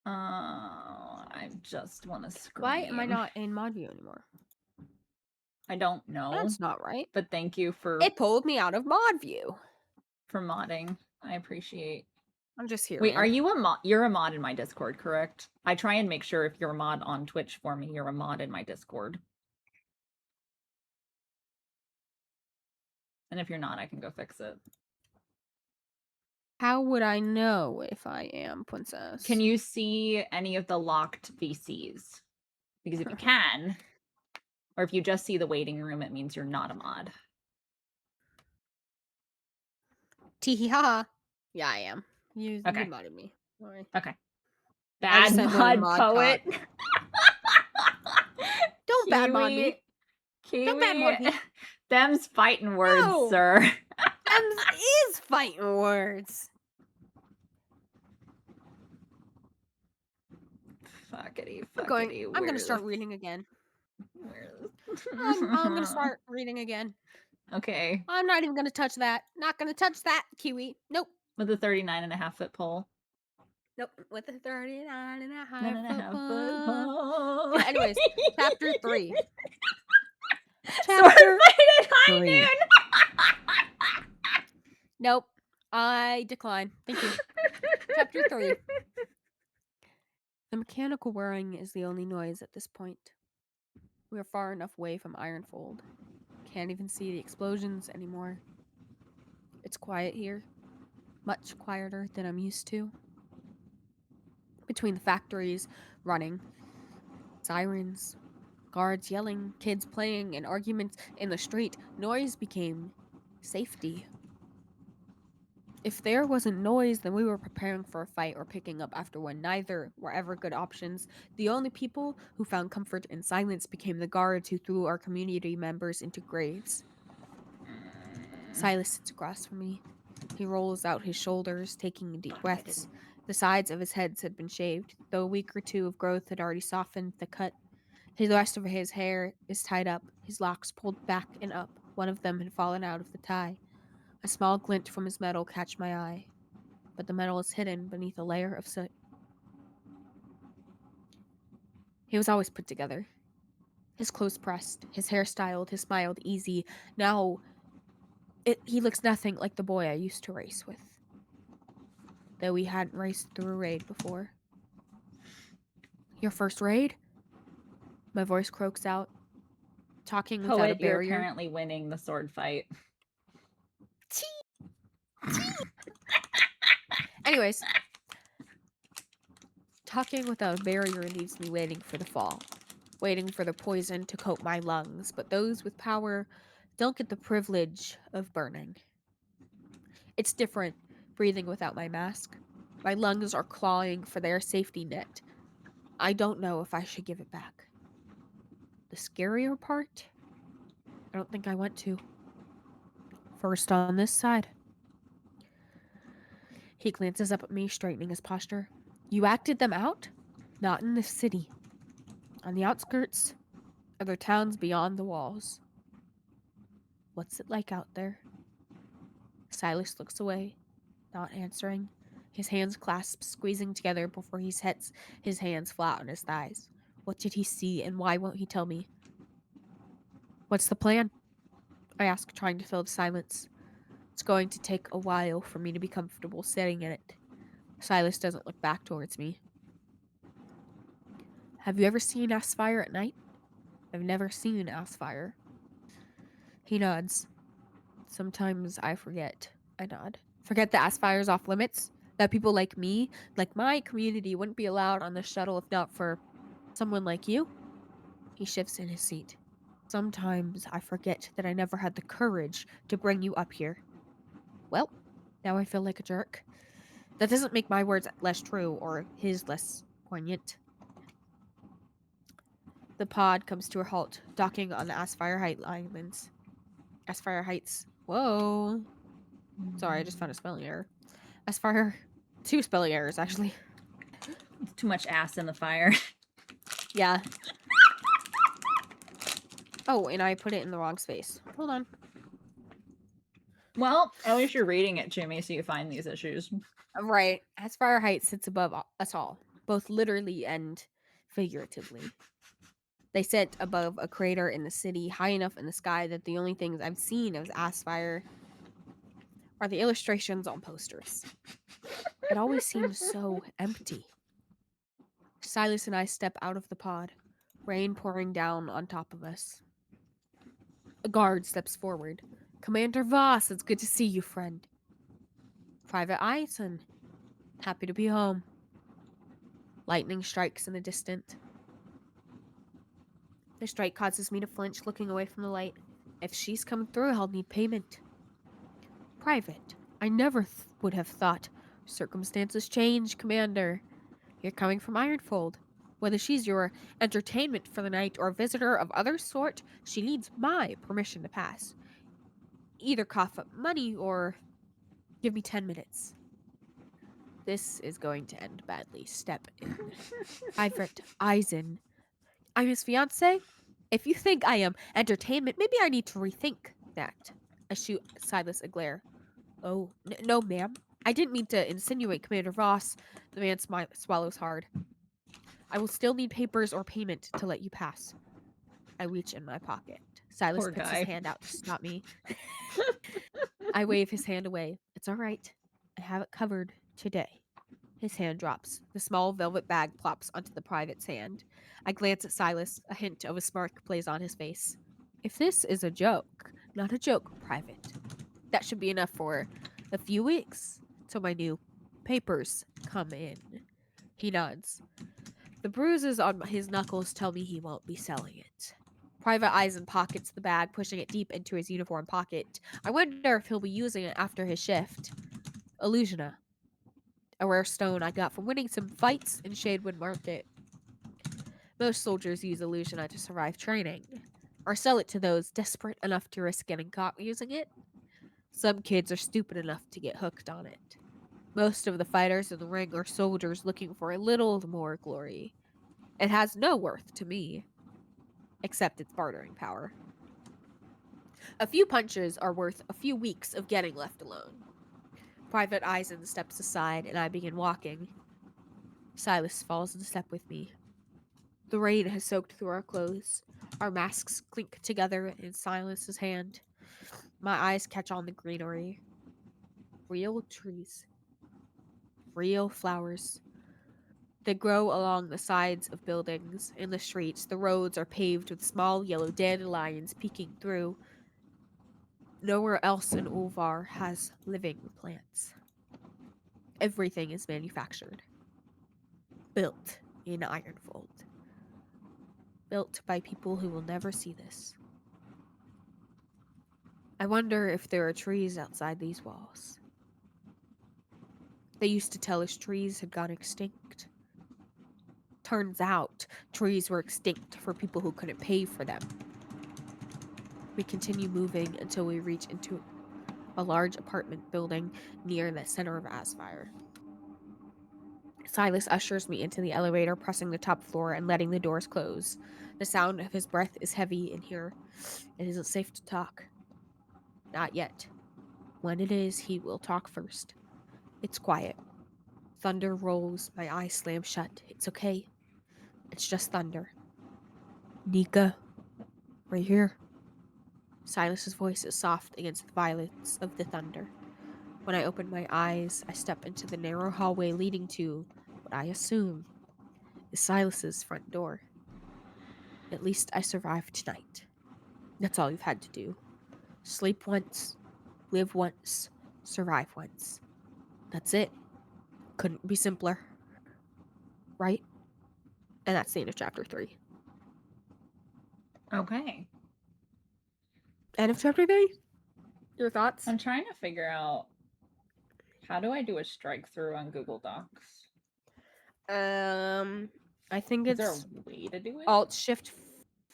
I just want to scream. Why am I not in mod view anymore? I don't know. That's not right. But thank you for It pulled me out of mod view. modding. I appreciate. I'm just here. Wait, man. are you a mod? You're a mod in my Discord, correct? I try and make sure if you're a mod on Twitch for me, you're a mod in my Discord. And if you're not, I can go fix it. How would I know if I am, princess? Can you see any of the locked VCs? Because if you can, or if you just see the waiting room, it means you're not a mod. Tee-hee-ha-ha. Yeah, I am. You Okay. modded me. All right. Okay. I just Bad sent them a mod mod poet. Don't bad mod me. Kiwi. Don't bad mod me. Them's fighting words, No. sir. Them is fighting words. Fuckity, I'm fuckity. gonna start reading again. Where's... I'm gonna start reading again. Okay. I'm not even gonna touch that. Not gonna touch that, Kiwi. Nope. With a 39.5-foot pole. Nope. With a 39 and a half 9.5 foot pole. pole. Yeah, anyways, chapter 3. Sword fight at high 3. noon. Nope. I decline. Thank you. Chapter 3. The mechanical whirring is the only noise at this point. We are far enough away from Ironfold. Can't even see the explosions anymore. It's quiet here. Much quieter than I'm used to. Between the factories running, sirens, guards yelling, kids playing, and arguments in the street, noise became safety. If there wasn't noise, then we were preparing for a fight or picking up after one. Neither were ever good options. The only people who found comfort in silence became the guards who threw our community members into graves. Silas sits across from me. He rolls out his shoulders, taking deep breaths. The sides of his head had been shaved, though a week or two of growth had already softened the cut. The rest of his hair is tied up, his locks pulled back and up. One of them had fallen out of the tie. A small glint from his metal catch my eye, but the metal is hidden beneath a layer of soot. He was always put together. His clothes pressed, his hair styled, his smile easy. Now, he looks nothing like the boy I used to race with. Though we hadn't raced through a raid before. Your first raid? My voice croaks out, talking without a Poet, you're barrier. apparently winning the sword fight. Anyways, talking without a barrier leaves me waiting for the fall, waiting for the poison to coat my lungs, but those with power don't get the privilege of burning. It's different breathing without my mask. My lungs are clawing for their safety net. I don't know if I should give it back. The scarier part? I don't think I want to. First on this side. He glances up at me, straightening his posture. You acted them out? Not in the city. On the outskirts, other towns beyond the walls. What's it like out there? Silas looks away, not answering. His hands clasp, squeezing together before he sets his hands flat on his thighs. What did he see, and why won't he tell me? What's the plan? I ask, trying to fill the silence. It's going to take a while for me to be comfortable sitting in it. Silas doesn't look back towards me. Have you ever seen Asphyre at night? I've never seen Asphyre. He nods. Sometimes I forget. I nod. Forget that Asphyre's off limits? That people like me, like my community, wouldn't be allowed on the shuttle if not for someone like you? He shifts in his seat. Sometimes I forget that I never had the courage to bring you up here. Well, now I feel like a jerk. That doesn't make my words less true or his less poignant. The pod comes to a halt, docking on the Asphyre Heights islands. Asphyre Heights. Whoa. Sorry, I just found a spelling error. Asphyre. 2 spelling errors, actually. It's too much ass in the fire. Yeah. Oh, and I put it in the wrong space. Hold on. Well, at least you're reading it to me so you find these issues. Right. Asphyre Heights sits above us all, both literally and figuratively. They sit above a crater in the city, high enough in the sky that the only things I've seen of Asphyre are the illustrations on posters. It always seems so empty. Silas and I step out of the pod, rain pouring down on top of us. A guard steps forward. Commander Voss, it's good to see you, friend. Private Eisen, happy to be home. Lightning strikes in the distance. The strike causes me to flinch, looking away from the light. If she's coming through, I'll need payment. Private, I never would have thought. Circumstances change, Commander. You're coming from Ironfold. Whether she's your entertainment for the night or a visitor of other sort, she needs my permission to pass. Either cough up money or give me 10 minutes. This is going to end badly. Step in. Ivert Eisen. I'm his fiance. If you think I am entertainment, maybe I need to rethink that. I shoot Silas a glare. Oh, no, ma'am. I didn't mean to insinuate, Commander Voss. The man swallows hard. I will still need papers or payment to let you pass. I reach in my pocket. Silas Poor puts guy. his hand out to stop me. I wave his hand away. It's all right. I have it covered today. His hand drops. The small velvet bag plops onto the private's hand. I glance at Silas. A hint of a smirk plays on his face. If this is a joke, not a joke, Private, that should be enough for a few weeks till my new papers come in. He nods. The bruises on his knuckles tell me he won't be selling it. Private Eisen pockets the bag, pushing it deep into his uniform pocket. I wonder if he'll be using it after his shift. Illusiona. A rare stone I got from winning some fights in Shadewood Market. Most soldiers use Illusiona to survive training, or sell it to those desperate enough to risk getting caught using it. Some kids are stupid enough to get hooked on it. Most of the fighters in the ring are soldiers looking for a little more glory. It has no worth to me, except its bartering power. A few punches are worth a few weeks of getting left alone. Private Eisen steps aside, and I begin walking. Silas falls in step with me. The rain has soaked through our clothes. Our masks clink together in Silas's hand. My eyes catch on the greenery. Real trees. Real flowers. They grow along the sides of buildings. In the streets, the roads are paved with small yellow dandelions peeking through. Nowhere else in Ulvar has living plants. Everything is manufactured. Built in Ironfold. Built by people who will never see this. I wonder if there are trees outside these walls. They used to tell us trees had gone extinct. Turns out, trees were extinct for people who couldn't pay for them. We continue moving until we reach into a large apartment building near the center of Aspire. Silas ushers me into the elevator, pressing the top floor and letting the doors close. The sound of his breath is heavy in here. It isn't safe to talk. Not yet. When it is, he will talk first. It's quiet. Thunder rolls. My eyes slam shut. It's okay. It's just thunder. Nika, right here. Silas's voice is soft against the violence of the thunder. When I open my eyes, I step into the narrow hallway leading to what I assume is Silas's front door. At least I survived tonight. That's all you've had to do. Sleep once, live once, survive once. That's it. Couldn't be simpler. Right? And that's the end of chapter 3. Okay. End of chapter 3? Your thoughts? I'm trying to figure out, how do I do a strike through on Google Docs? I think Is there it's a way to do it? Alt Shift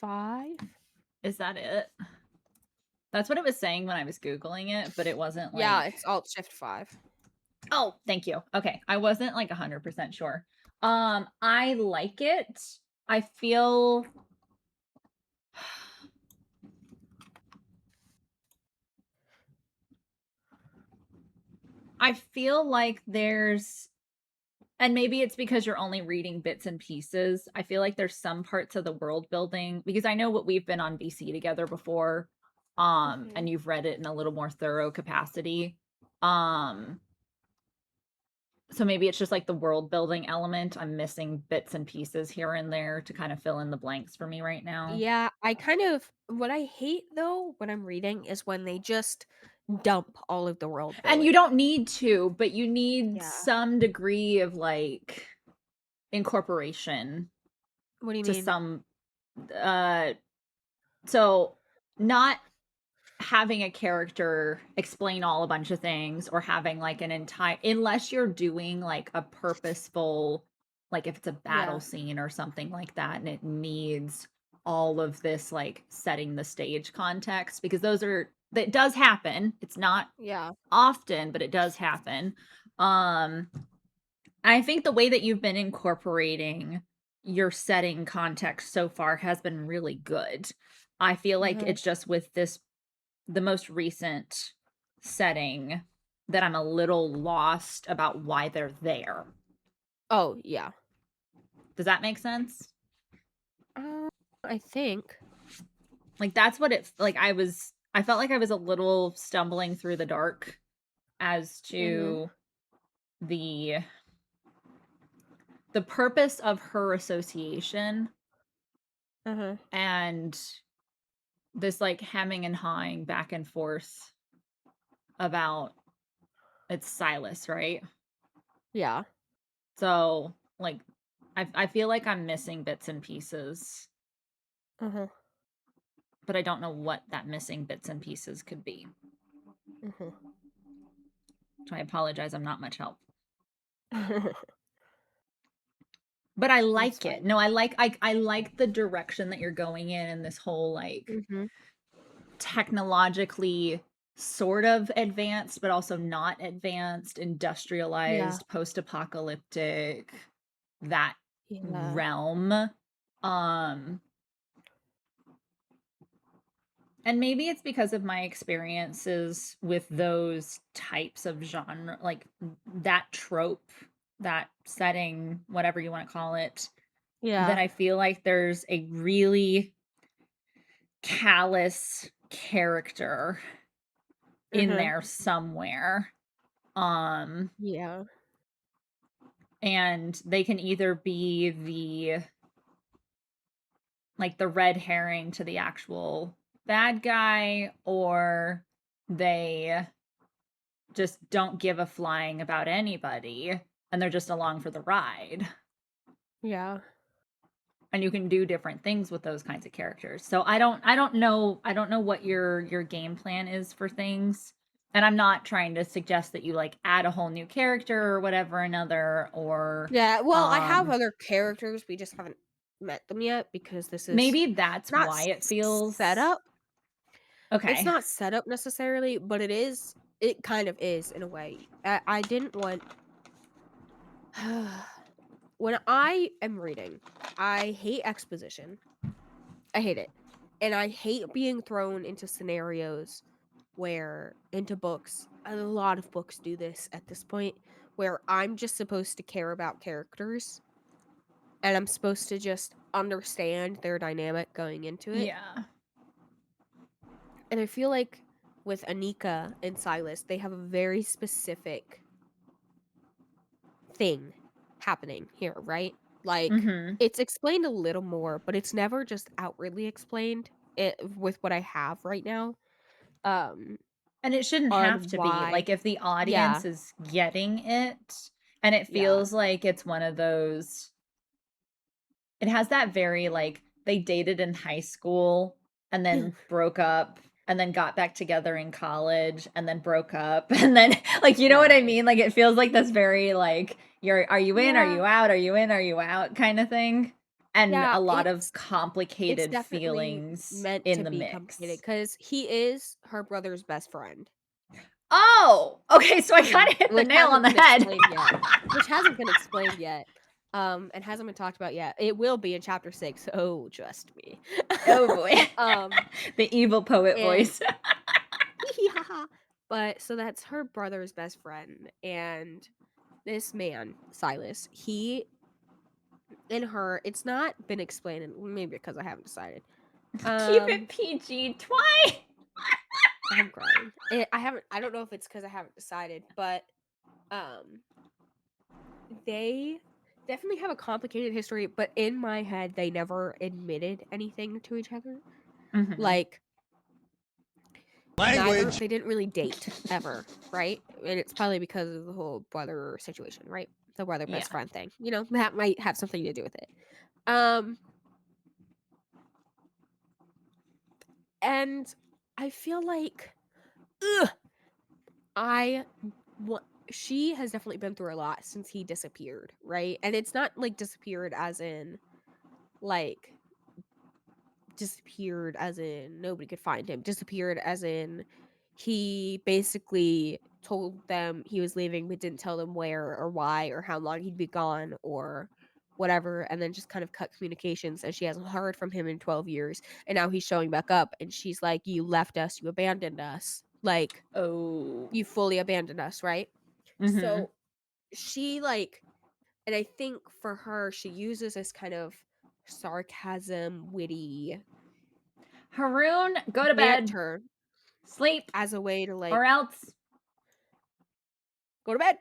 5. Is that it? That's what it was saying when I was Googling it, but it wasn't like... Yeah, it's Alt Shift 5. Oh, thank you. Okay. I wasn't like 100% sure. I like it. I feel like there's, and maybe it's because you're only reading bits and pieces. I feel like there's some parts of the world building, because I know what we've been on VC together before, and you've read it in a little more thorough capacity. So maybe it's just like the world building element. I'm missing bits and pieces here and there to kind of fill in the blanks for me right now. Yeah, I kind of, what I hate though when I'm reading is when they just dump all of the world building. And you don't need to, but you need Yeah. some degree of like incorporation What do you to mean? some so not having a character explain all a bunch of things, or having like an entire, unless you're doing like a purposeful, like if it's a battle scene or something like that, and it needs all of this like setting the stage context, because that does happen. It's not Yeah. often, but it does happen. I think the way that you've been incorporating your setting context so far has been really good. I feel like Uh-huh. it's just with the most recent setting that I'm a little lost about why they're there. Oh, yeah. Does that make sense? Uh, I think. Like that's what I felt like I was a little stumbling through the dark as Mhm. to the the purpose of her association Uh-huh. and this like hemming and hawing back and forth about it's Silas, right? Yeah. So like I feel like I'm missing bits and pieces, Uh-huh. but I don't know what that missing bits and pieces could be. Uh-huh. So I apologize, I'm not much help. But I That's like it. fine. No, I like the direction that you're going in and this whole like Mhm. technologically sort of advanced but also not advanced, Yeah. industrialized, post-apocalyptic, that Yeah. realm. Um and maybe it's because of my experiences with those types of genre, like that trope, that setting, whatever you want to call it, that Yeah. I feel like there's a really callous character in Uh-huh. there somewhere. Um, Yeah. and they can either be the red herring to the actual bad guy, or they just don't give a flying about anybody and they're just along for the ride. Yeah. And you can do different things with those kinds of characters. So I don't know what your game plan is for things. And I'm not trying to suggest that you like add a whole new character or whatever another, or Yeah. Well, I have other characters. We just haven't met them yet because this is maybe that's not why it set feels up. It's okay. not set up necessarily, but it is. It kind of is in a way. I didn't want. When I am reading, I hate exposition. I hate it. And I hate being thrown into scenarios into books. A lot of books do this at this point, where I'm just supposed to care about characters and I'm supposed to just understand their dynamic going into it. Yeah. And I feel like with Anika and Silas, they have a very specific thing happening here, right? Like, Mhm. it's explained a little more, but it's never just outwardly explained with what I have right now. Um, And it shouldn't have on to be. why. Like if the Yeah, audience is getting it and it yeah. feels like it's one of those, it has that very like they dated in high school and then broke up and then got back together in college and then broke up and then like you know what I Right. mean? Like it feels like this very like you're are you in, are Yeah, you out, are you in, are you out kind of thing. And yeah, a lot of it's complicated definitely feelings meant in to the be complicated mix. because he is her brother's best friend. Oh, okay, so I kind of hit the Which nail on hasn't the been head. explained yet. Which hasn't been explained yet. And hasn't been talked about yet. It will be in chapter 6. Oh, trust me. Oh boy. um, The evil poet and voice. but so that's her brother's best friend, and this man, Silas, he and her, it's not been explained, and maybe because I haven't decided. Keep Um, it PG twice. I'm crying. I don't know if it's because I haven't decided, but um, they definitely have a complicated history, but in my head, they never admitted anything to each other. Mhm. Like, Language. they didn't really date ever, right? And it's probably because of the whole brother situation, right? The brother Yeah. best friend thing. You know, that might have something to do with it. Um, and I feel like, ugh, I what she has definitely been through a lot since he disappeared, right? And it's not like disappeared as in like disappeared as in nobody could find him. Disappeared as in he basically told them he was leaving, but didn't tell them where or why or how long he'd be gone or whatever, and then just kind of cut communications, and she hasn't heard from him in 12 years, and now he's showing back up, and she's like, you left us, you abandoned us, like, Oh. you fully abandoned us, right? Mm-hmm. So she, like, and I think for her, she uses this kind of sarcasm, witty Haroon, go to bed. banter Sleep. as a way to, Or like, else go to bed.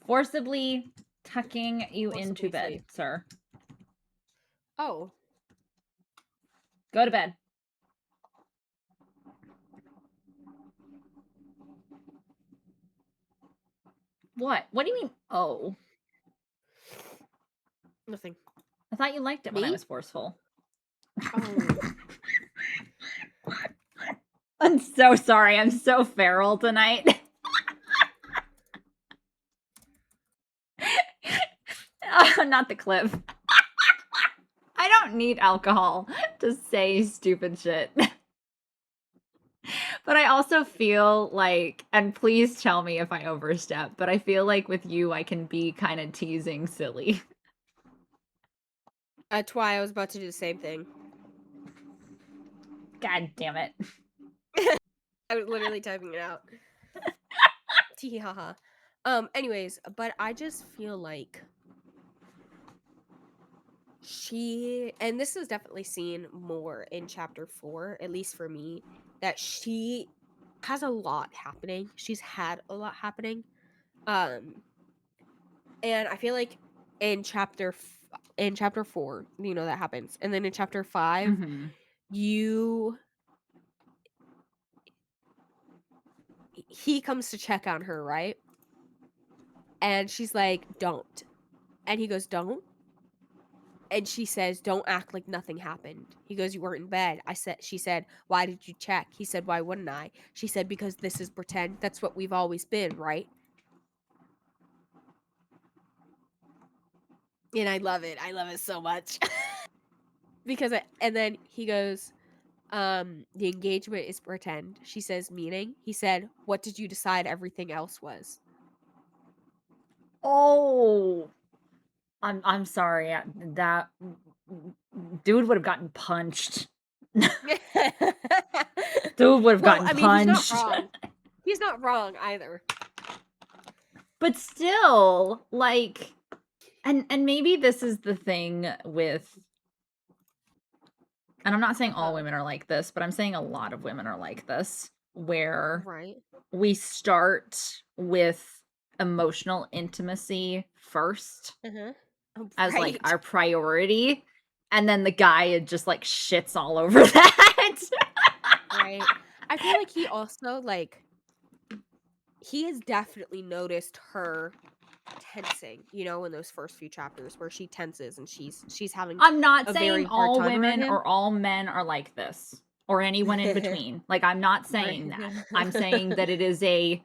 forcibly tucking you Forcibly into bed, sleep. sir. Oh, Go to bed. What? What do you mean? Oh. nothing. I thought you liked it when I Me? was forceful. Oh. I'm so sorry. I'm so feral tonight. Not the clip. I don't need alcohol to say stupid shit. But I also feel like, and please tell me if I overstep, but I feel like with you, I can be kind of teasing silly. That's why I was about to do the same thing. God damn it. I was literally typing it out. Tee haha. Anyways, but I just feel like she, and this is definitely seen more in chapter 4, at least for me, that she has a lot happening. She's had a lot happening. And I feel like in chapter 4, you know, that happens. And then in chapter 5, Mhm. he comes to check on her, right? And she's like, don't. And he goes, don't? And she says, don't act like nothing happened. He goes, you weren't in bed. She said, why did you check? He said, why wouldn't I? She said, because this is pretend. That's what we've always been, right? And I love it. I love it so much. And then he goes, the engagement is pretend. She says, meaning? He said, what did you decide everything else was? Oh. I'm sorry. That dude would have gotten punched. Dude would have gotten I mean, he's punched. not wrong. He's not wrong either. But still, like, and maybe this is the thing with, and I'm not saying all women are like this, but I'm saying a lot of women are like this, where Right. we start with emotional intimacy first Uh-huh. as like Right. our priority, and then the guy just like shits all over that. Right. I feel like he also, like, he has definitely noticed her tensing, you know, in those first few chapters where she tenses and she's having I'm not a saying very hard all time around women him. or all men are like this, or anyone in between. Like, I'm not saying that. I'm saying that it is a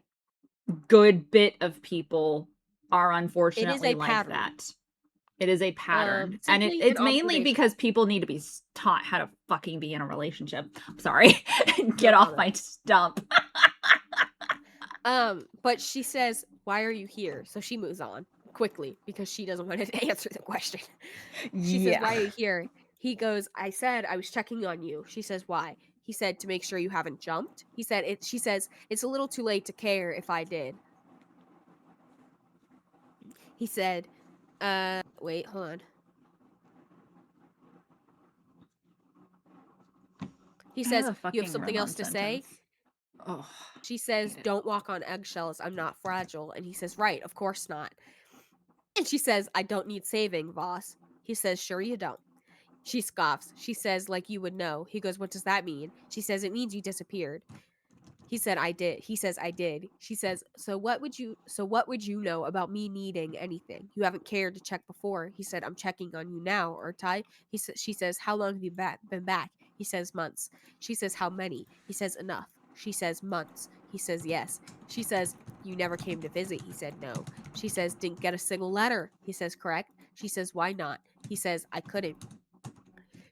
good bit of people are It is unfortunately a like pattern. that. It is a pattern. And Simply it's an mainly observation. because people need to be taught how to fucking be in a relationship. I'm sorry. Get No off comment. my stump. But she says, why are you here? So she moves on quickly because she doesn't want to answer the question. She says, why are you here? He goes, I said I was checking on you. She says, why? He said, to make sure you haven't jumped. He said, she says, it's a little too late to care if I did. He said, wait, hold on. He says, you have something else to say? Oh, She says, don't walk on eggshells. I'm not fragile. And he says, right, of course not. And she says, I don't need saving, Voss. He says, sure you don't. She scoffs. She says, like you would know. He goes, what does that mean? She says, it means you disappeared. He said, I did. He says, I did. She says, so what would you know about me needing anything? You haven't cared to check before. He said, I'm checking on you now, aren't I? She says, how long have you been back? He says, months. She says, how many? He says, enough. She says, months. He says, yes. She says, you never came to visit. He said, no. She says, didn't get a single letter. He says, correct. She says, why not? He says, I couldn't.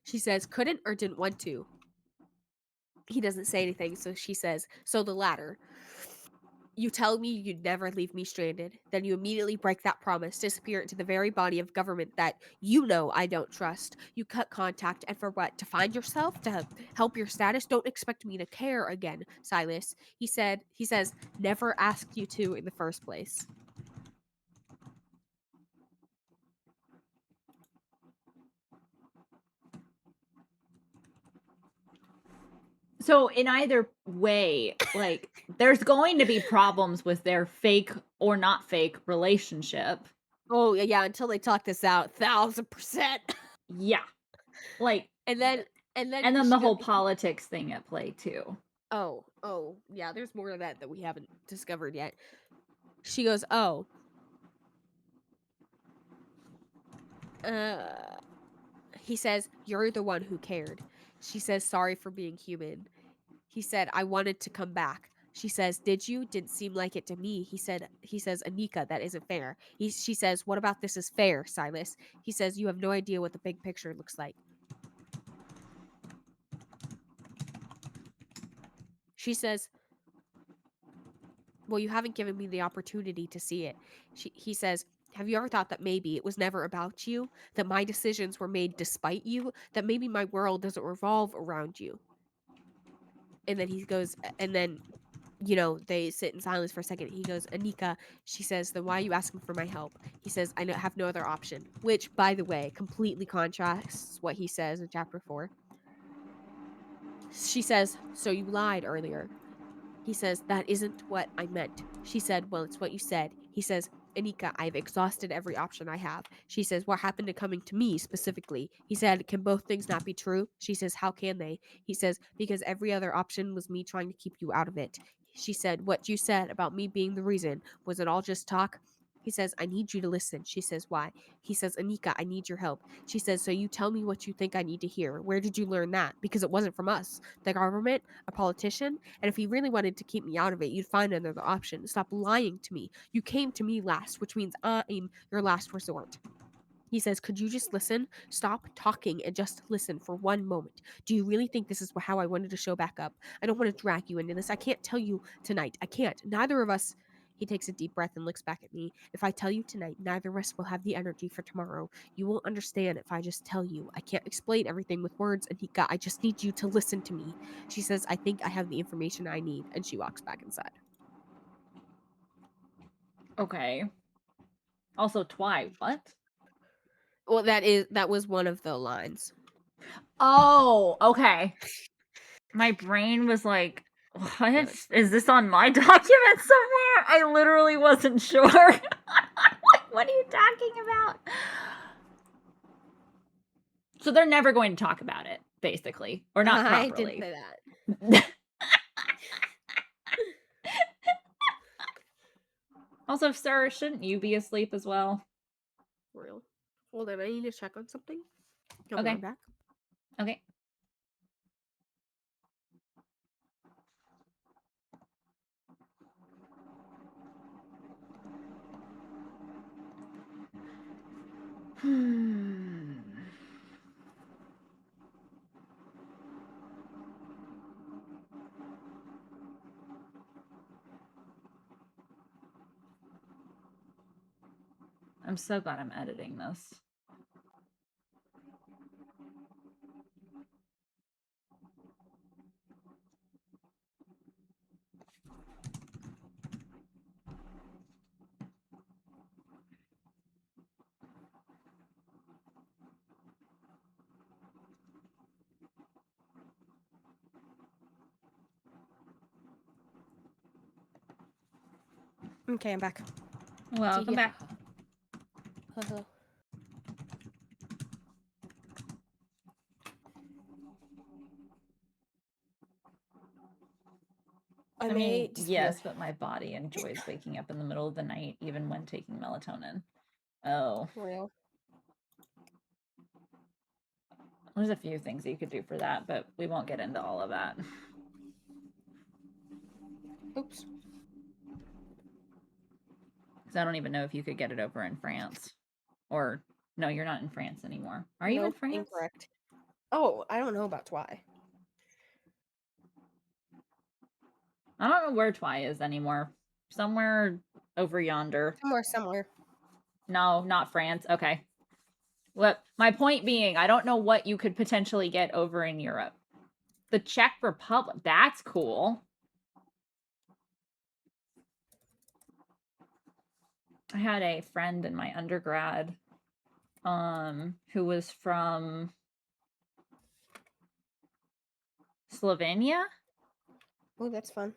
She says, couldn't or didn't want to. He doesn't say anything, so she says, so the latter. You tell me you'd never leave me stranded, then you immediately break that promise, disappear into the very body of government that you know I don't trust. You cut contact, and for what? To find yourself? To help your status? Don't expect me to care again, Silas. He says, never asked you to in the first place. So in either way, like there's going to be problems with their fake or not fake relationship. Oh, yeah, until they talk this out, 1000%. Yeah. Like and then and then she the goes, whole politics thing at play too. oh, yeah, there's more of that we haven't discovered yet. She goes, oh, he says, you're the one who cared. She says, sorry for being human. He said, I wanted to come back. She says, did you? Didn't seem like it to me. He says, Anika, that isn't fair. She says, what about this is fair, Silas? He says, you have no idea what the big picture looks like. She says, well, you haven't given me the opportunity to see it. He says, have you ever thought that maybe it was never about you? That my decisions were made despite you? That maybe my world doesn't revolve around you? And then he goes, and then, they sit in silence for a second. He goes, Anika, she says, then why are you asking for my help? He says, I have no other option. Which, by the way, completely contrasts what he says in chapter 4. She says, so you lied earlier. He says, that isn't what I meant. She said, well, it's what you said. He says, Anika, I've exhausted every option I have. She says, what happened to coming to me specifically? He said, can both things not be true? She says, how can they? He says, because every other option was me trying to keep you out of it. She said, what you said about me being the reason, was it all just talk? He says, I need you to listen. She says, why? He says, Anika, I need your help. She says, so you tell me what you think I need to hear. Where did you learn that? Because it wasn't from us. The government, a politician, and if you really wanted to keep me out of it, you'd find another option. Stop lying to me. You came to me last, which means I'm your last resort. He says, could you just listen? Stop talking and just listen for one moment. Do you really think this is how I wanted to show back up? I don't want to drag you into this. I can't tell you tonight. I can't. Neither of us. He takes a deep breath and looks back at me. If I tell you tonight, neither of us will have the energy for tomorrow. You won't understand if I just tell you. I can't explain everything with words, Anika. I just need you to listen to me. She says, I think I have the information I need, and she walks back inside. Okay. Also, Twy, what? Well, that was one of the lines. Oh, okay. My brain was like, what? Is this on my document somewhere? I literally wasn't sure. What are you talking about? So they're never going to talk about it, basically. Or not properly. I didn't say that. Also, sir, shouldn't you be asleep as well? Real. Hold on, I need to check on something. I'll Okay. be back. Okay. I'm so glad I'm editing this. Okay, I'm back. Welcome back. I mean, yes, but my body enjoys waking up in the middle of the night, even when taking melatonin. Oh. Real. There's a few things you could do for that, but we won't get into all of that. Oops. Because I don't even know if you could get it over in France. Or, no, you're not in France anymore. Are you in Nope, France? incorrect. Oh, I don't know about Twy. I don't know where Twy is anymore. Somewhere over yonder. Somewhere. No, not France. Okay. What my point being, I don't know what you could potentially get over in Europe. The Czech Republic. That's cool. I had a friend in my undergrad who was from Slovenia. Oh, that's fun.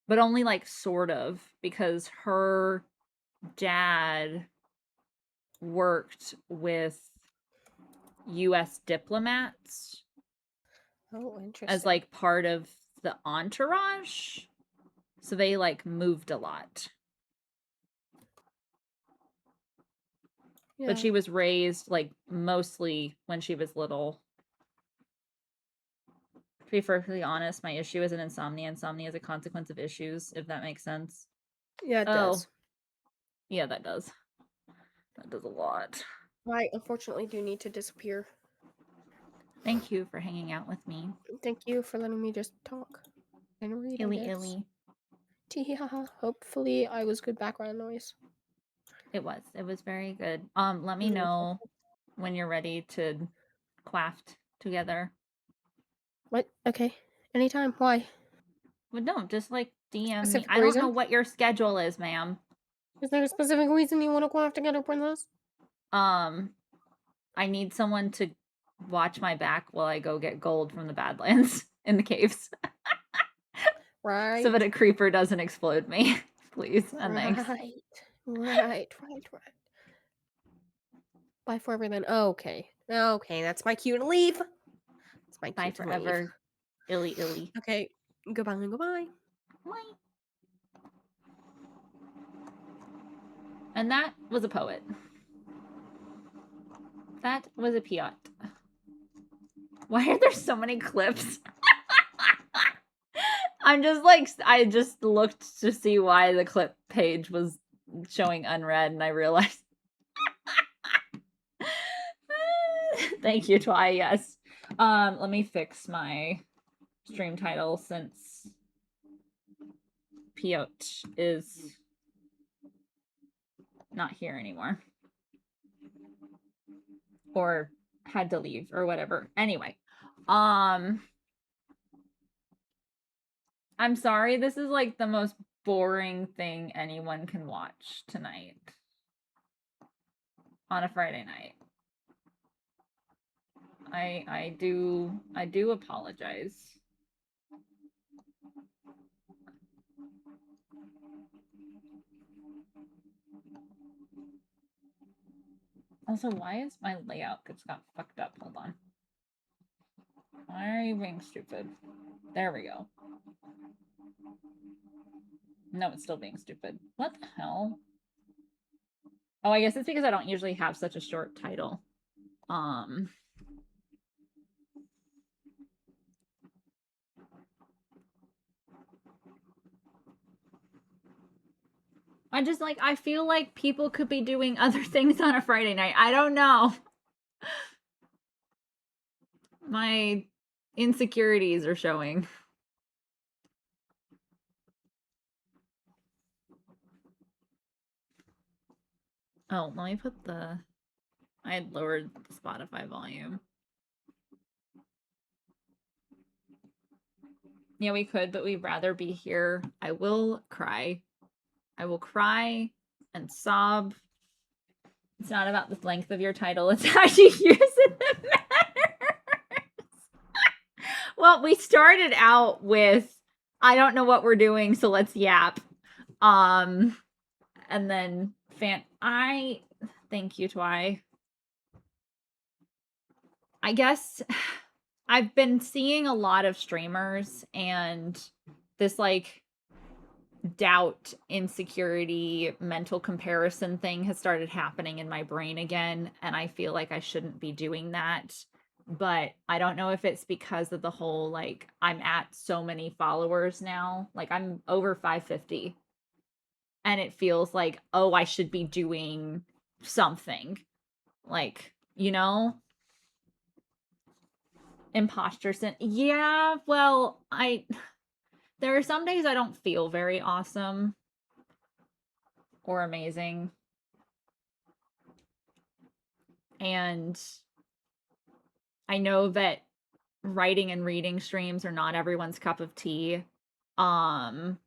But only like sort of, because her dad worked with US diplomats Oh, interesting. as like part of the entourage. So they like moved a lot. Yeah. But she was raised like mostly when she was little. To be perfectly honest, my issue isn't insomnia. Insomnia is a consequence of issues, if that makes sense. Yeah, it does. Yeah, that does. That does a lot. I unfortunately do need to disappear. Thank you for hanging out with me. Thank you for letting me just talk and read. Illy illy. Teehaha. Hopefully I was good background noise. It was very good. Let me know when you're ready to craft together. What? Okay. Anytime. Why? But no, just like DM me. Specific I don't know reason? what your schedule is, ma'am. Is there a specific reason you want to craft together, princess? I need someone to watch my back while I go get gold from the Badlands in the caves. Right. So that a creeper doesn't explode me. Please. And thanks. Right. Bye forever then. Okay. Okay, that's my cue to leave. It's my cue Bye to forever. leave. Illy illy. Okay. Goodbye. Bye. And that was a poet. That was a Piot. Why are there so many clips? I'm just like, I just looked to see why the clip page was showing unread, and I realized. Thank you, Twy. Yes. Let me fix my stream title since Piot is not here anymore. Or had to leave or whatever. Anyway. I'm sorry, this is like the most boring thing anyone can watch tonight. On a Friday night. I do apologize. Also, why is my layout got fucked up? Hold on. Why are you being stupid? There we go. No, it's still being stupid. What the hell? Oh, I guess it's because I don't usually have such a short title. I feel like people could be doing other things on a Friday night. I don't know. My insecurities are showing. Oh, let me put I had lowered the Spotify volume. Yeah, we could, but we'd rather be here. I will cry. I will cry and sob. It's not about the length of your title, it's how you use it that matters. Well, we started out with, I don't know what we're doing, so let's yap. And then thank you, Twy. I guess I've been seeing a lot of streamers and this like doubt, insecurity, mental comparison thing has started happening in my brain again, and I feel like I shouldn't be doing that. But I don't know if it's because of the whole like I'm at so many followers now. Like I'm over 550. And it feels like, oh, I should be doing something. Like, you know? Imposter yeah, well, there are some days I don't feel very awesome or amazing. And I know that writing and reading streams are not everyone's cup of tea. Um,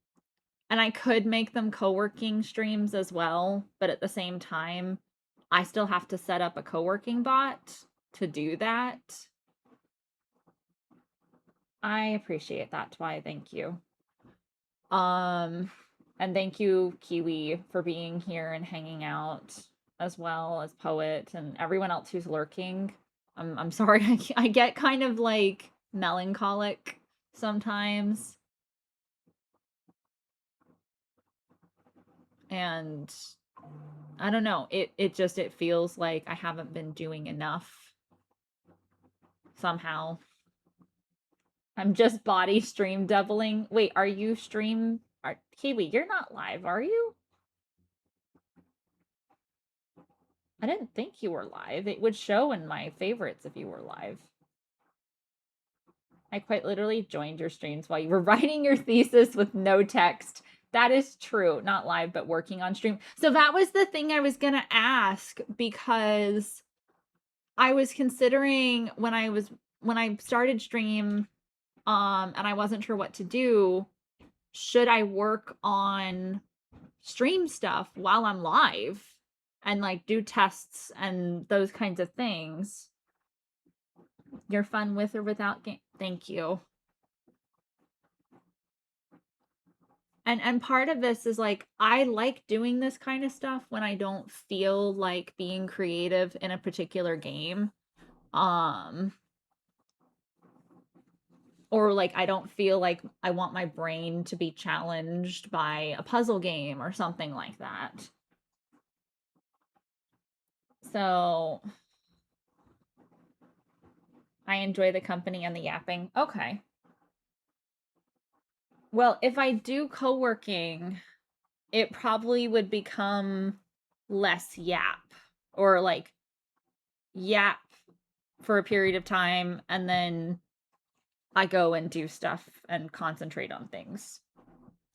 and I could make them co-working streams as well, but at the same time, I still have to set up a co-working bot to do that. I appreciate that, Twy. Thank you. And thank you, Kiwi, for being here and hanging out, as well as Poet and everyone else who's lurking. I'm sorry, I get kind of like melancholic sometimes. And I don't know, it feels like I haven't been doing enough somehow. I'm just body stream doubling. Wait, are you Kiwi, you're not live, are you? I didn't think you were live. It would show in my favorites if you were live. I quite literally joined your streams while you were writing your thesis with no text. That is true. Not live, but working on stream. So that was the thing I was gonna ask, because I was considering when I started stream, and I wasn't sure what to do, should I work on stream stuff while I'm live and like do tests and those kinds of things? You're fun with or without game. Thank you. And part of this is like, I like doing this kind of stuff when I don't feel like being creative in a particular game. Or like I don't feel like I want my brain to be challenged by a puzzle game or something like that. So I enjoy the company and the yapping. Okay. Well, if I do co-working, it probably would become less yap, or like yap for a period of time and then I go and do stuff and concentrate on things.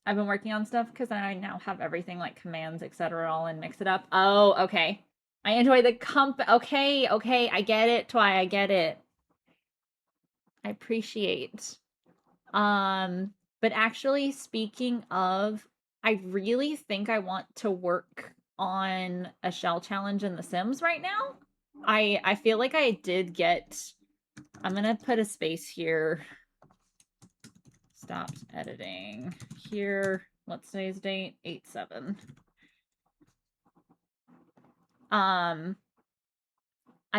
I've been working on stuff because I now have everything like commands, etc. all and mix it up. Oh, okay. I enjoy the okay, I get it, Twy, I get it. I appreciate. But actually, speaking of, I really think I want to work on a shell challenge in The Sims right now. I feel like I did get, I'm gonna put a space here. Stopped editing here. What's today's date? 8/7. I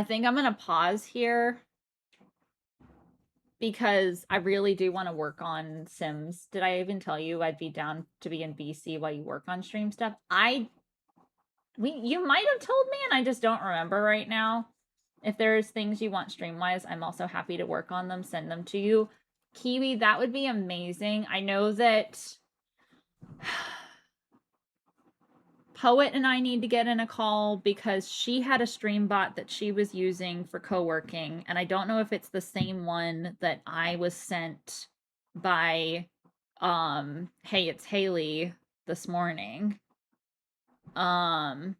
think I'm gonna pause here because I really do want to work on Sims. Did I even tell you I'd be down to be in BC while you work on stream stuff? You might have told me and I just don't remember right now. If there's things you want stream-wise, I'm also happy to work on them, send them to you. Kiwi, that would be amazing. I know that Poet and I need to get in a call because she had a stream bot that she was using for co-working, and I don't know if it's the same one that I was sent by Hey, it's Haley this morning. Because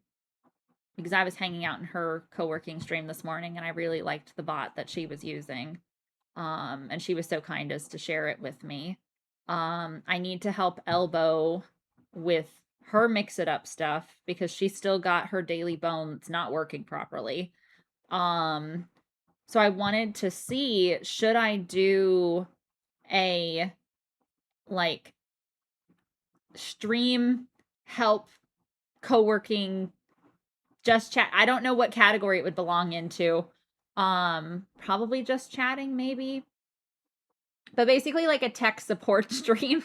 I was hanging out in her co-working stream this morning and I really liked the bot that she was using. And she was so kind as to share it with me. I need to help Elbow with her mix it up stuff because she's still got her daily bone that's not working properly. So I wanted to see, should I do a like stream help co-working just chat? I don't know what category it would belong into. Probably just chatting maybe. But basically like a tech support stream.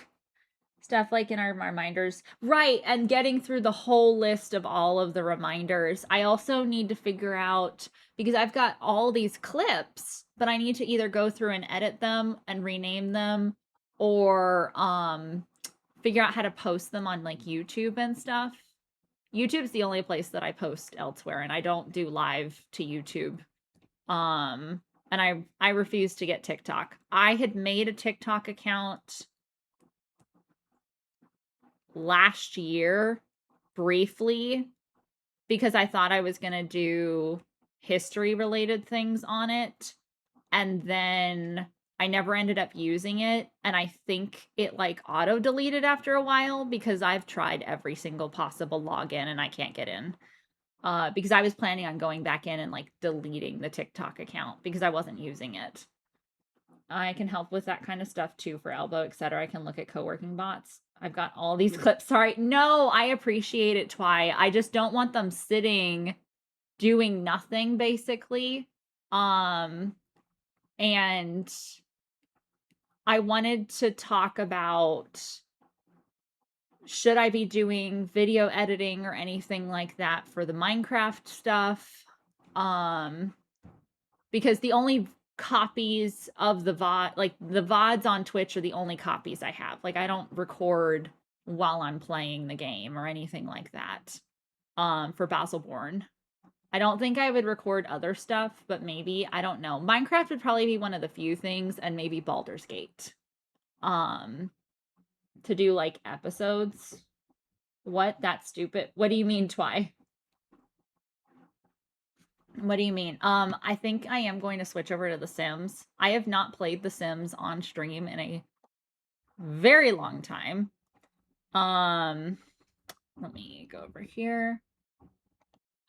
Stuff like in our reminders. Right, and getting through the whole list of all of the reminders. I also need to figure out, because I've got all these clips, but I need to either go through and edit them and rename them, or figure out how to post them on like YouTube and stuff. YouTube's the only place that I post elsewhere, and I don't do live to YouTube. and I refused to get TikTok. I had made a TikTok account last year briefly because I thought I was going to do history related things on it, and then I never ended up using it, and I think it like auto deleted after a while because I've tried every single possible login and I can't get in. Because I was planning on going back in and like deleting the TikTok account because I wasn't using it. I can help with that kind of stuff too for Elbow, etc. I can look at co-working bots. I've got all these clips. Sorry. No, I appreciate it, Twy. I just don't want them sitting doing nothing basically. And I wanted to talk about, should I be doing video editing or anything like that for the Minecraft stuff? Because the only copies of the VOD, like the VODs on Twitch are the only copies I have. Like I don't record while I'm playing the game or anything like that. For Battleborn. I don't think I would record other stuff, but maybe, I don't know. Minecraft would probably be one of the few things, and maybe Baldur's Gate. To do like episodes. What? That's stupid. What do you mean, Twy? What do you mean? I think I am going to switch over to The Sims. I have not played The Sims on stream in a very long time. Let me go over here.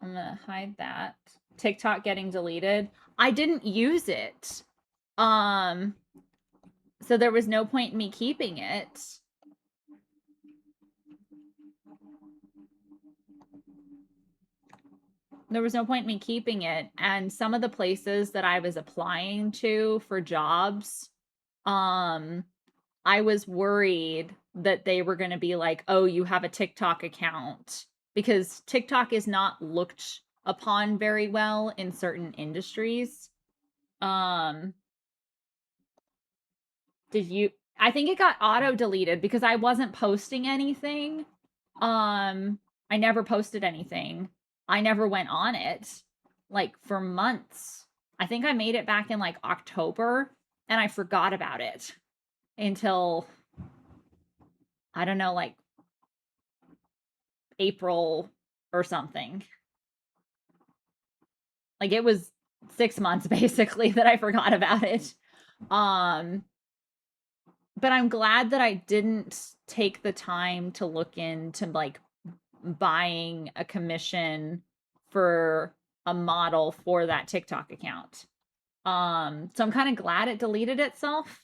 I'm gonna hide that. TikTok getting deleted. I didn't use it. So there was no point in me keeping it. There was no point in me keeping it. And some of the places that I was applying to for jobs, I was worried that they were going to be like, oh, you have a TikTok account. Because TikTok is not looked upon very well in certain industries. I think it got auto deleted because I wasn't posting anything. I never posted anything. I never went on it like for months. I think I made it back in like October and I forgot about it until, I don't know, like April or something. Like it was 6 months basically that I forgot about it. But I'm glad that I didn't take the time to look into like buying a commission for a model for that TikTok account. So I'm kind of glad it deleted itself.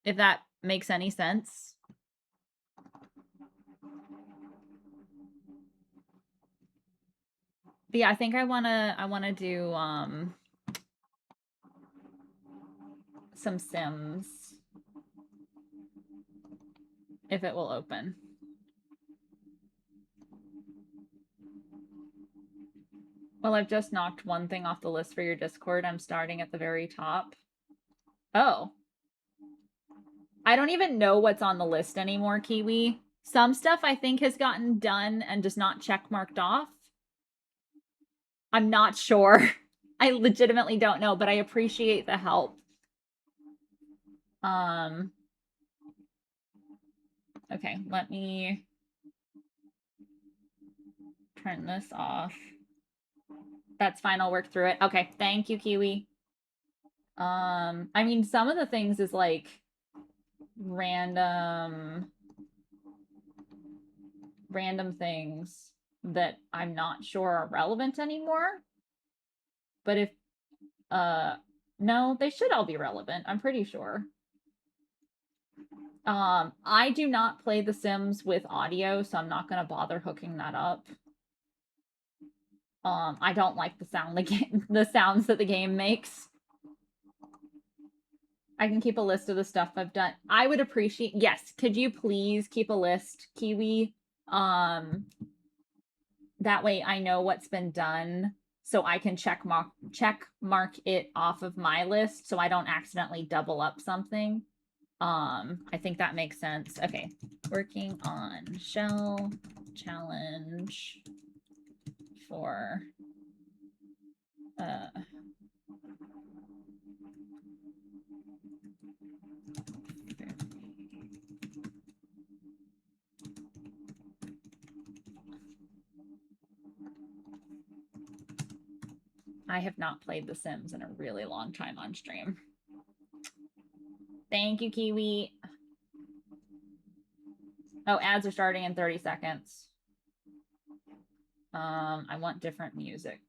If that makes any sense. But yeah, I think I wanna do some Sims if it will open. Well, I've just knocked one thing off the list for your Discord. I'm starting at the very top. Oh. I don't even know what's on the list anymore, Kiwi. Some stuff I think has gotten done and just not checkmarked off. I'm not sure. I legitimately don't know, but I appreciate the help. Okay, let me turn this off. That's fine, I'll work through it. Okay, thank you, Kiwi. I mean, some of the things is like random things that I'm not sure are relevant anymore. But if, no, they should all be relevant. I'm pretty sure. I do not play The Sims with audio, so I'm not going to bother hooking that up. I don't like the sounds that the game makes. I can keep a list of the stuff I've done. I would appreciate, yes, could you please keep a list, Kiwi? That way I know what's been done, so I can check mark it off of my list so I don't accidentally double up something. I think that makes sense. Okay, working on shell challenge for I have not played The Sims in a really long time on stream. Thank you, Kiwi. Oh, ads are starting in 30 seconds. I want different music.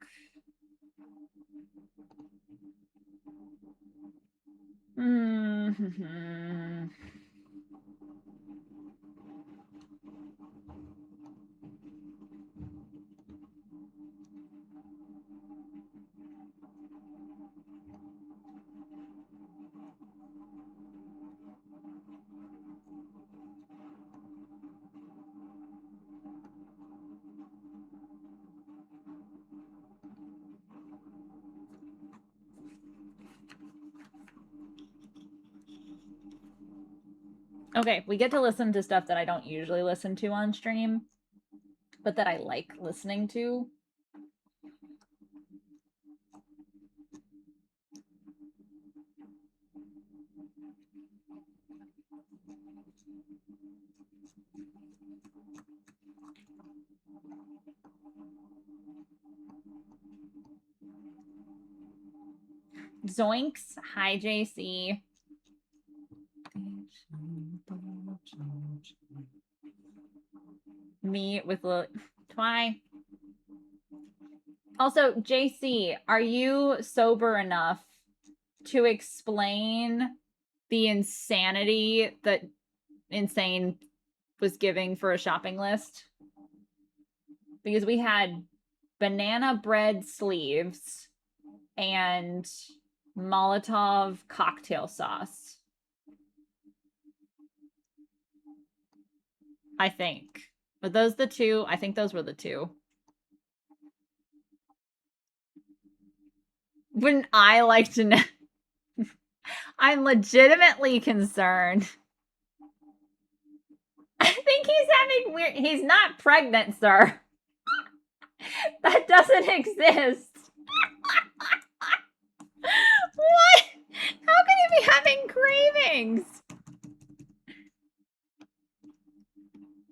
Okay, we get to listen to stuff that I don't usually listen to on stream, but that I like listening to. Zoinks. Hi, JC. Me with Twy. Also, JC, are you sober enough to explain the insanity that Insane was giving for a shopping list? Because we had banana bread sleeves and Molotov cocktail sauce. I think. Were those the two? I think those were the two. Wouldn't I like to know? I'm legitimately concerned. I think he's having weird... He's not pregnant, sir. That doesn't exist. What? How can he be having cravings?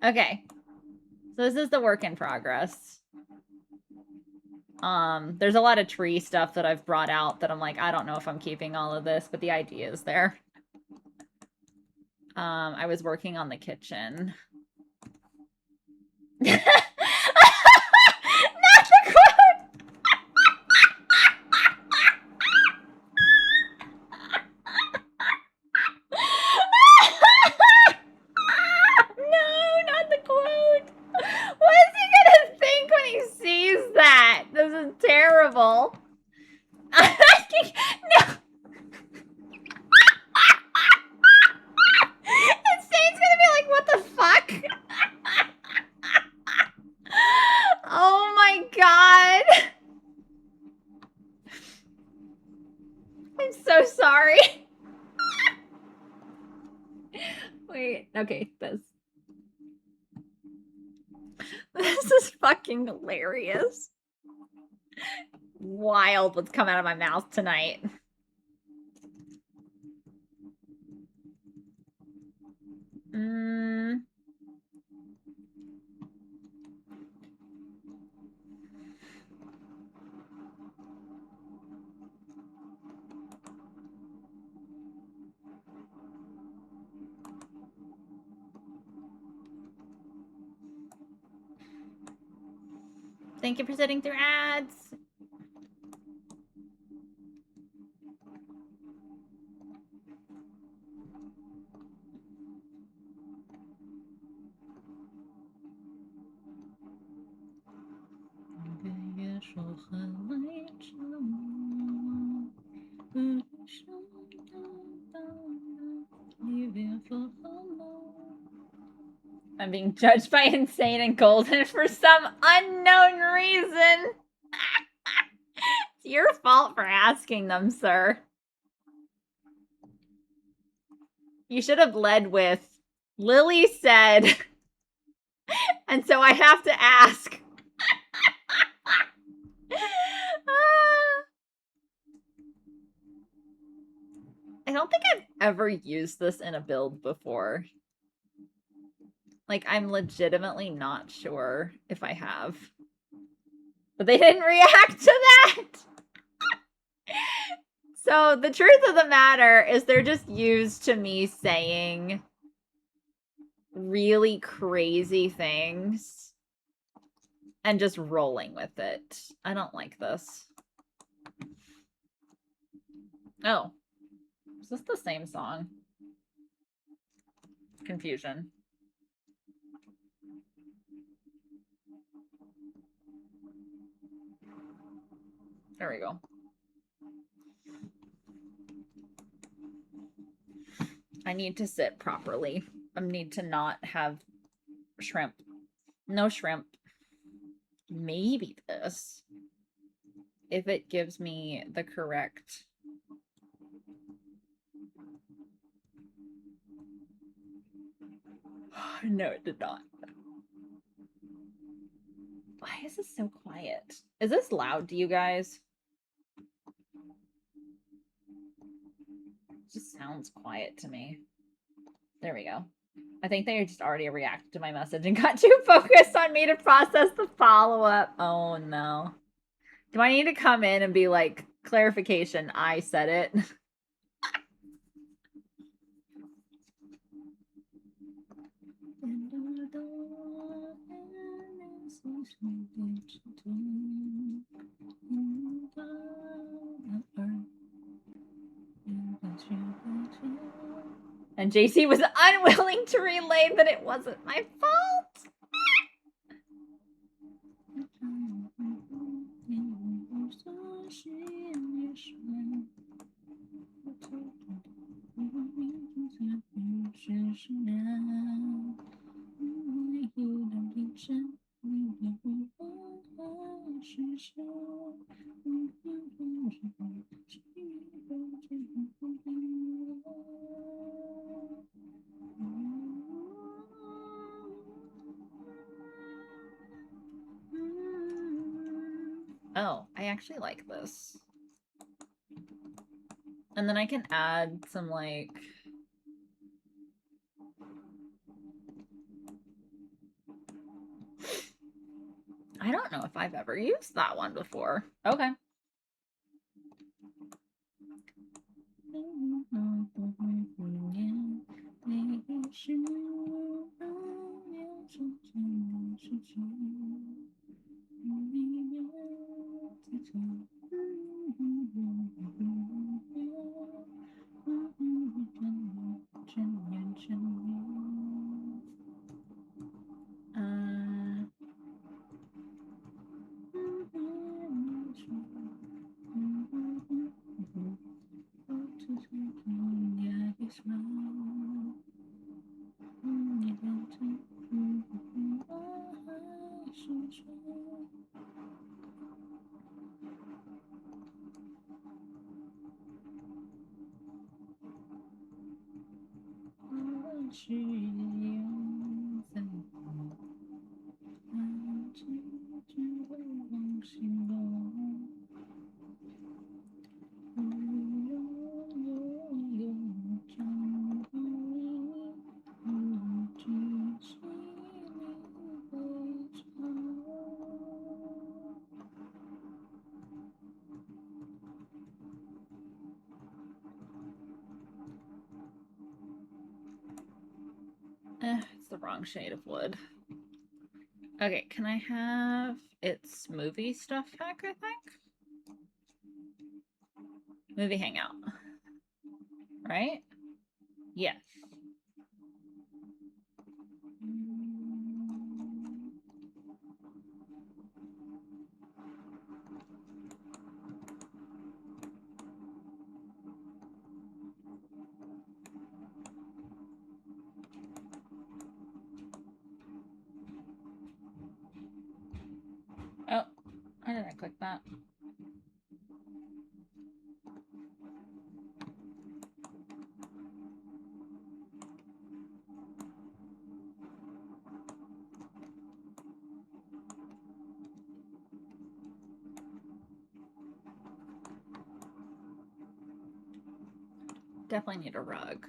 Okay. So this is the work in progress. There's a lot of tree stuff that I've brought out that I'm like, I don't know if I'm keeping all of this, but the idea is there. I was working on the kitchen. Not the quote! No, not the quote! What is he gonna think when he sees that? This is terrible. No! Insane's gonna be like, what the fuck? Oh my god! I'm so sorry. Wait, okay, this is fucking hilarious. Wild what's come out of my mouth tonight. Thank you for sitting through ads. I'm being judged by Insane and Golden for some unknown reason. It's your fault for asking them, sir. You should have led with, Lily said, and so I have to ask. I don't think I've ever used this in a build before. Like, I'm legitimately not sure if I have. But they didn't react to that! So, the truth of the matter is they're just used to me saying really crazy things and just rolling with it. I don't like this. Oh. Is this the same song? Confusion. There we go. I need to sit properly. I need to not have shrimp. No shrimp. Maybe this. If it gives me the correct... No, it did not. Why is this so quiet? Is this loud to you guys? It just sounds quiet to me. There we go. I think they just already reacted to my message and got too focused on me to process the follow-up. Oh no. Do I need to come in and be like, clarification, I said it? And JC was unwilling to relay that it wasn't my fault. Oh, I actually like this. And then I can add some, like... I don't know if I've ever used that one before. Okay. It's the wrong shade of wood. Okay, can I have its movie stuff back, I think? Movie hangout. Right? Yes. Oh, why did I click that? Definitely need a rug.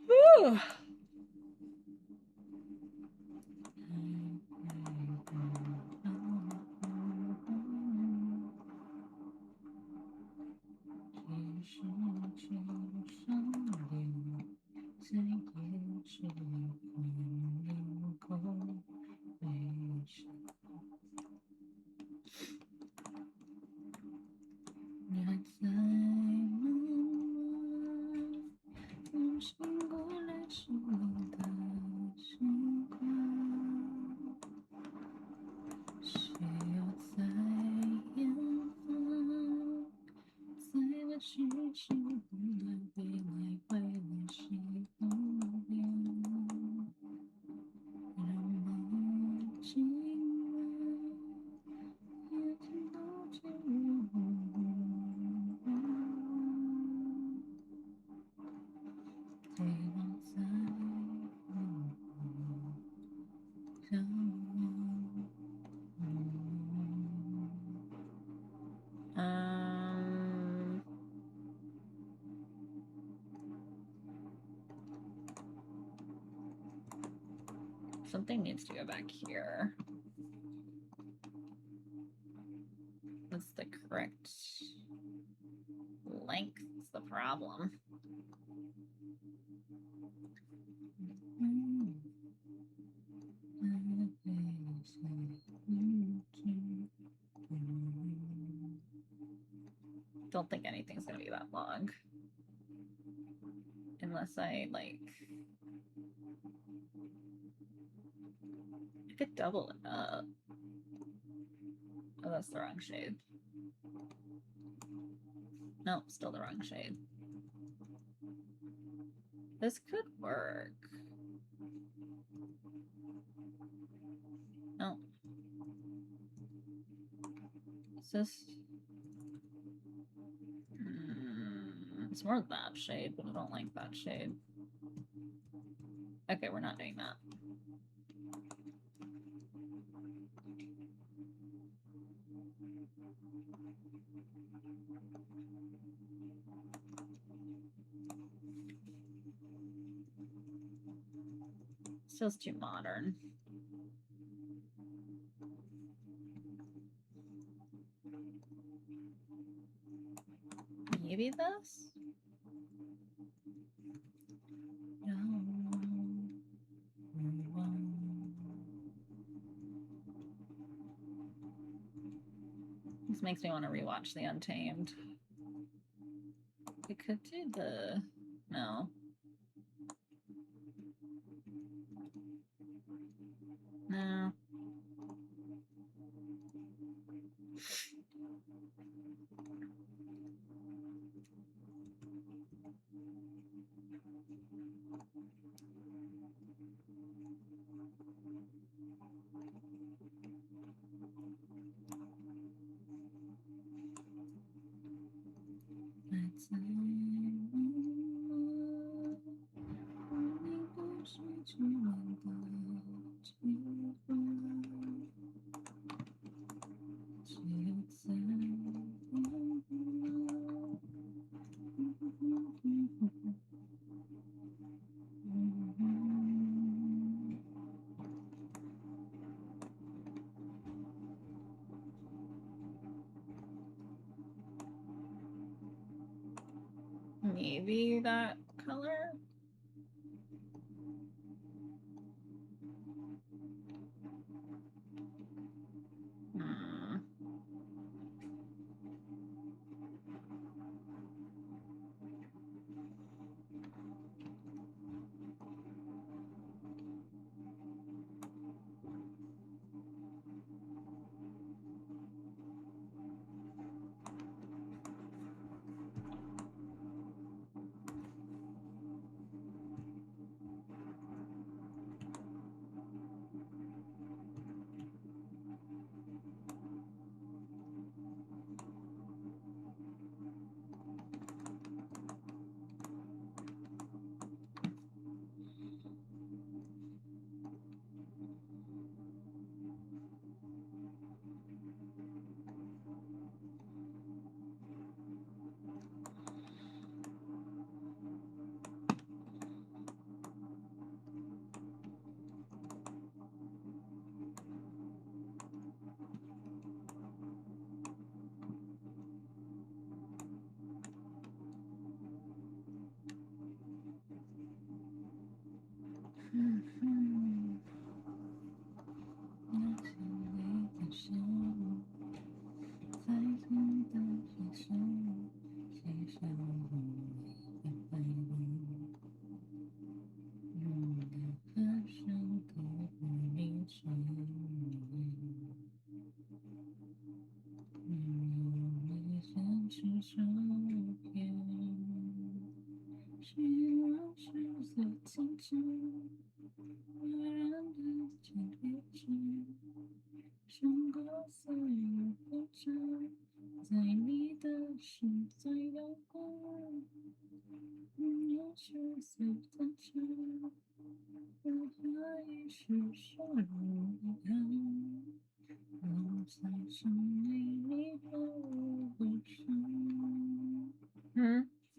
Whew. Um, something needs to go back here. That's the correct length is the problem. Don't think anything's gonna be that long. Unless I, like... I could double it up. Oh, that's the wrong shade. Nope, still the wrong shade. This could work. No. Is this... it's more that shade, but I don't like that shade. Okay, we're not doing that. Still too modern. Maybe this? This makes me want to rewatch The Untamed. We could do the... No. No. Maybe that color? Hmm.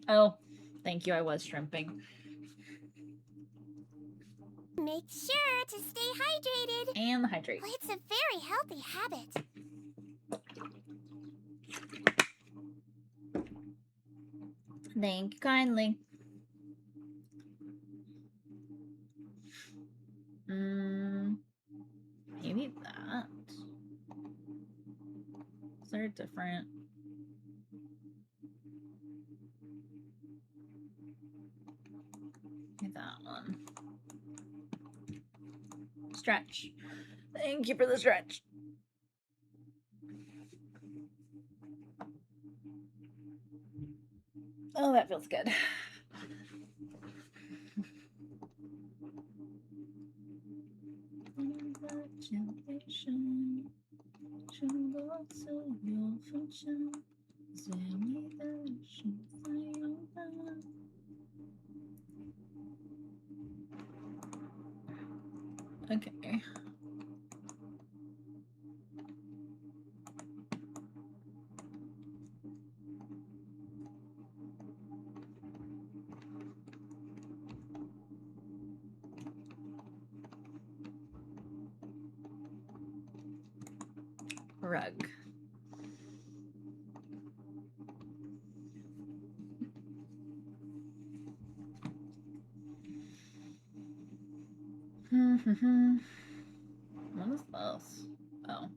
Oh, thank you. I was shrimping. Make sure to stay hydrated. And hydrate. Well, it's a very healthy habit. Thank you kindly. Maybe that. Is there a different? Maybe that one. Stretch. Thank you for the stretch. Oh, that feels good. Okay. Rug. What is this? Oh.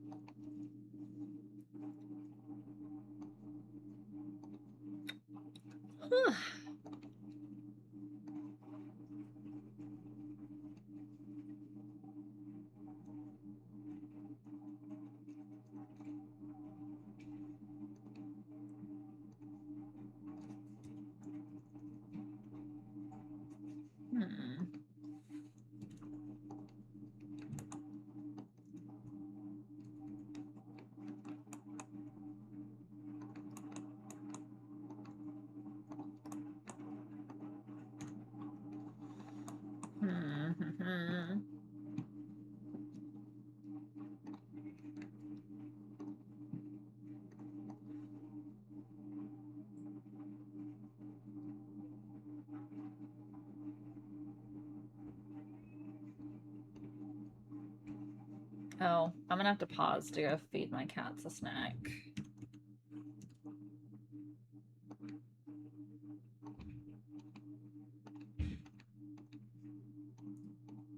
Oh, I'm gonna have to pause to go feed my cats a snack.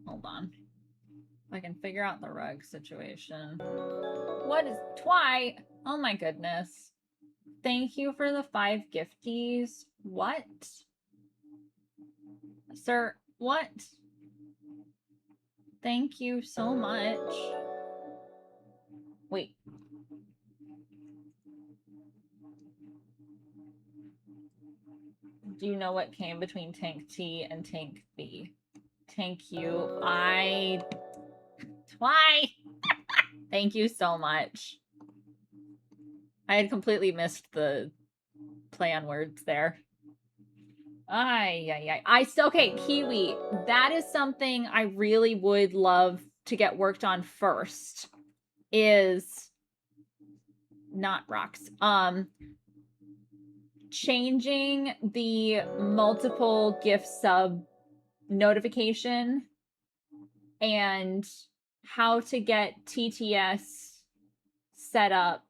Hold on. If I can figure out the rug situation. What is Twi? Oh my goodness. Thank you for the 5 gifties. What? Sir, what? Thank you so much. Wait. Do you know what came between Tank T and Tank B? Thank you. Twi! Thank you so much. I had completely missed the play on words there. Okay, Kiwi. That is something I really would love to get worked on first. Is not rocks. Changing the multiple gift sub notification and how to get TTS set up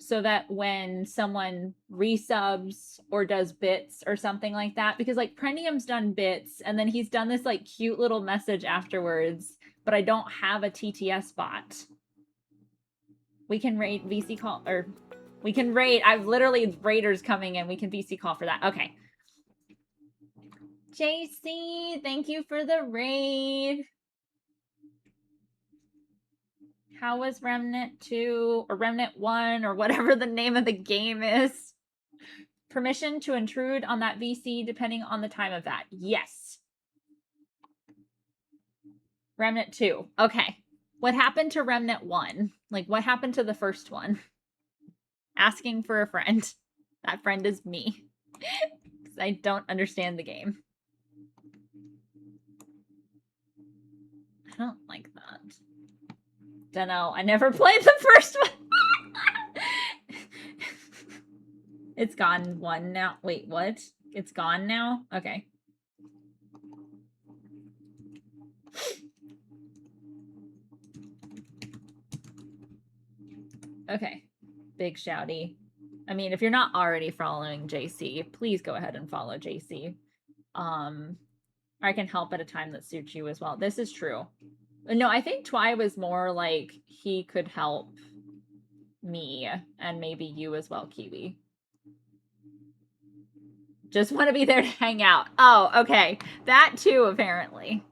so that when someone resubs or does bits or something like that, because like Prendium's done bits and then he's done this like cute little message afterwards, but I don't have a TTS bot. We can raid VC call, or we can raid. I've literally raiders coming in. We can VC call for that. Okay. JC, thank you for the raid. How was Remnant 2 or Remnant 1 or whatever the name of the game is? Permission to intrude on that VC depending on the time of that. Yes. Remnant 2. Okay. What happened to Remnant 1? Like, what happened to the first one? Asking for a friend. That friend is me. Because I don't understand the game. I don't like that. Dunno. I never played the first one. It's gone one now. Wait, what? It's gone now? Okay. Okay. Big shouty. I mean, if you're not already following JC, please go ahead and follow JC. I can help at a time that suits you as well. This is true. No, I think Twy was more like he could help me and maybe you as well, Kiwi. Just want to be there to hang out. Oh, okay. That too, apparently.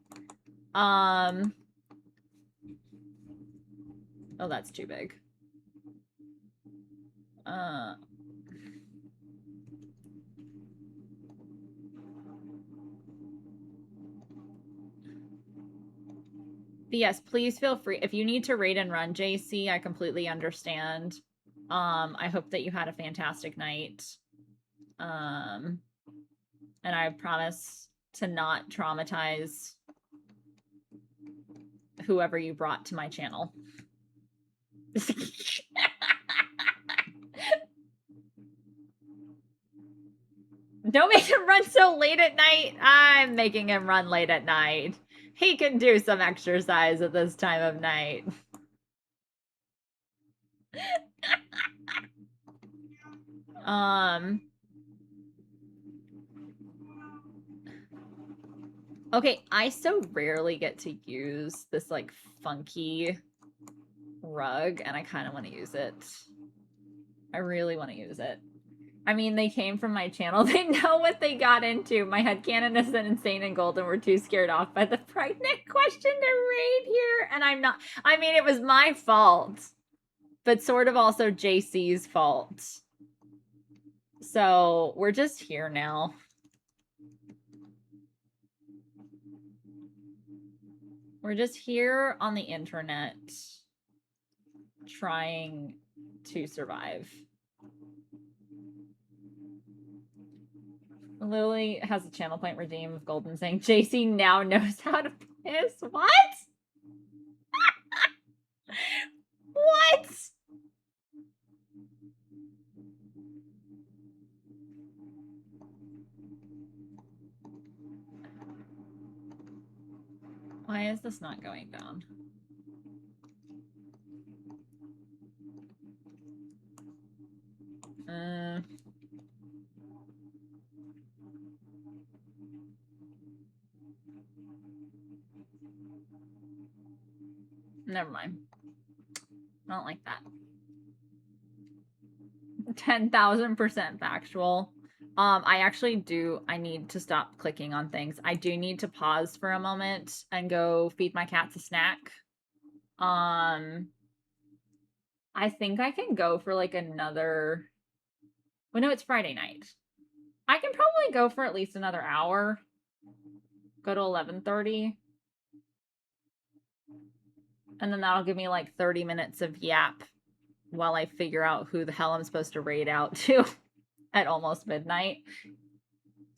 Oh, that's too big. But yes, please feel free. If you need to raid and run JC, I completely understand. I hope that you had a fantastic night. And I promise to not traumatize whoever you brought to my channel. Don't make him run so late at night. I'm making him run late at night. He can do some exercise at this time of night. Okay, I so rarely get to use this like funky rug and I kind of want to use it. I really want to use it. I mean, they came from my channel. They know what they got into. My headcanon is that Insane and Golden were too scared off by the pregnant question to raid here. And I'm not. I mean, it was my fault. But sort of also JC's fault. So, we're just here now. We're just here on the internet trying to survive. Lily has a channel point redeem of Golden saying JC now knows how to piss. What? What? Why is this not going down? Never mind. I don't like that. 10,000% factual. I need to stop clicking on things. I do need to pause for a moment and go feed my cats a snack. I think I can go for like another... Well, no, it's Friday night. I can probably go for at least another hour. Go to 11:30. And then that'll give me like 30 minutes of yap while I figure out who the hell I'm supposed to raid out to at almost midnight.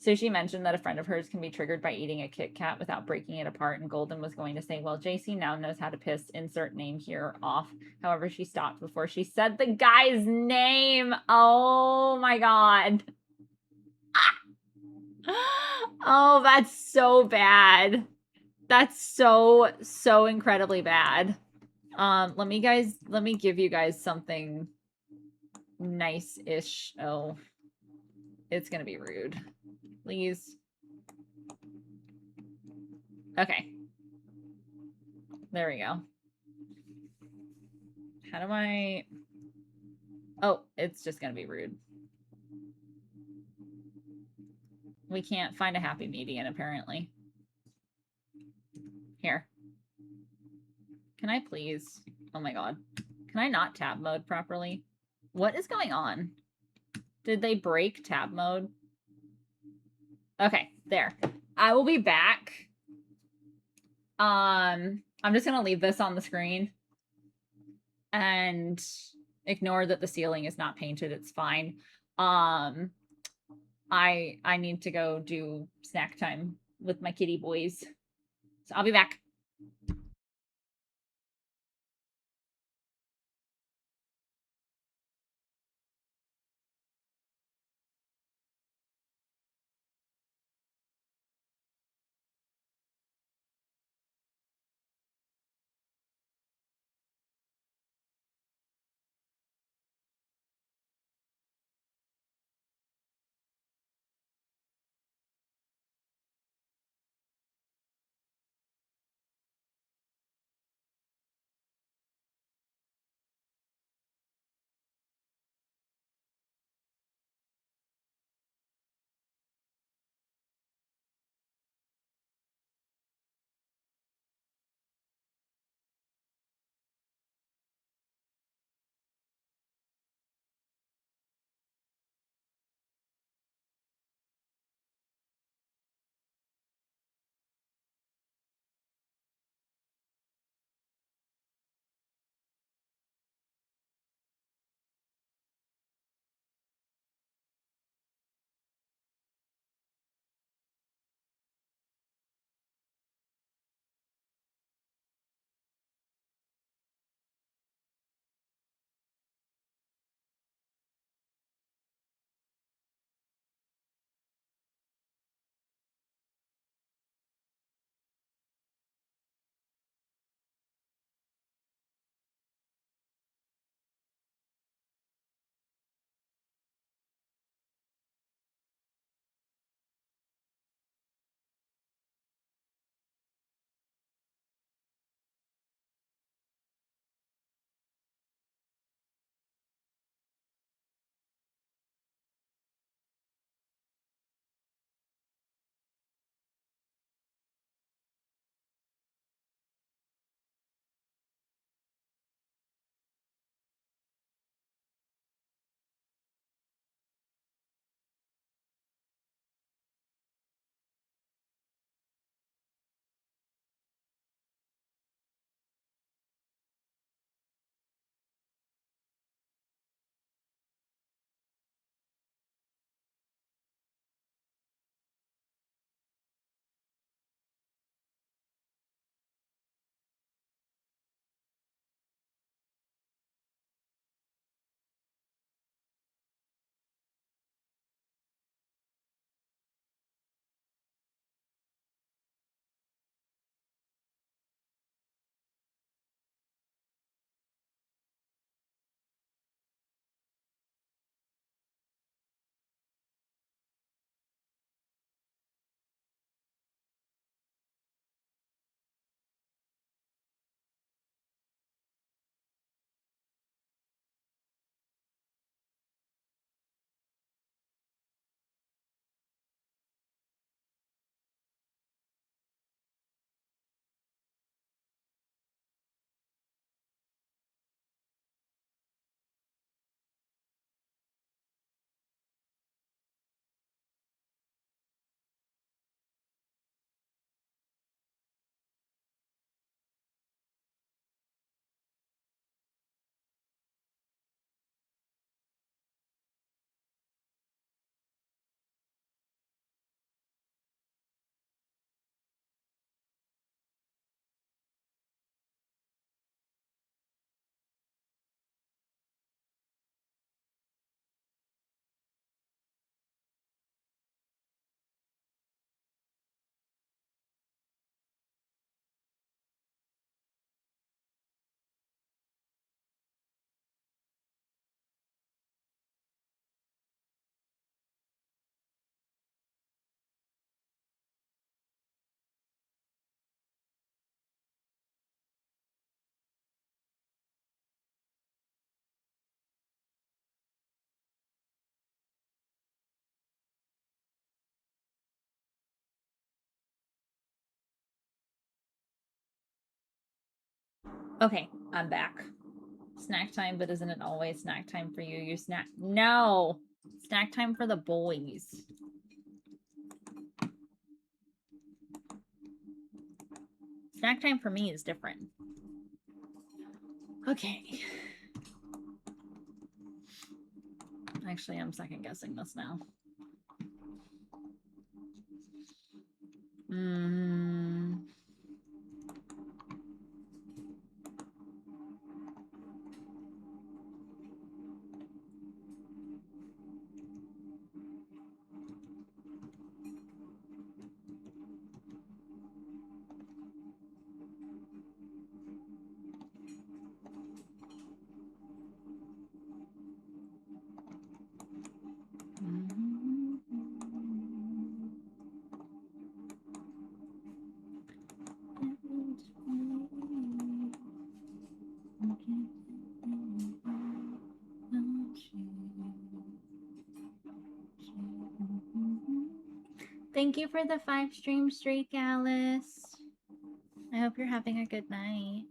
Sushi mentioned that a friend of hers can be triggered by eating a Kit Kat without breaking it apart, and Golden was going to say, well, JC now knows how to piss, insert name here, off. However, she stopped before she said the guy's name. Oh my god. Oh, that's so bad. That's so incredibly bad. Let me give you guys something nice-ish. Oh, it's gonna be rude. Please. Okay. There we go. How do I... Oh, it's just gonna be rude. We can't find a happy median, apparently. Here. Can I please? Oh my god. Can I not tab mode properly? What is going on? Did they break tab mode? Okay, there. I will be back. I'm just gonna leave this on the screen and ignore that the ceiling is not painted. It's fine. I need to go do snack time with my kitty boys. So I'll be back. Okay, I'm back. Snack time, but isn't it always snack time for you? You snack. No! Snack time for the boys. Snack time for me is different. Okay. Actually, I'm second guessing this now. Thank you for the 5 stream streak, Alice. I hope you're having a good night.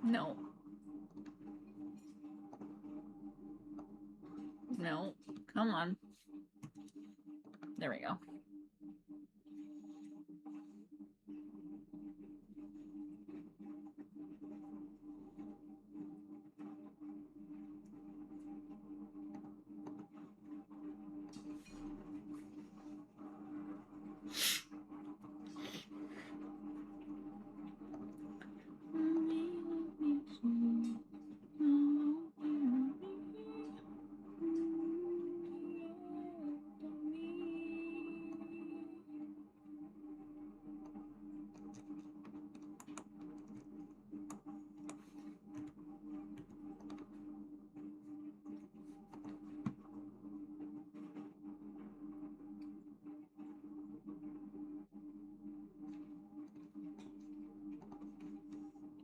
No. No. Come on. There we go.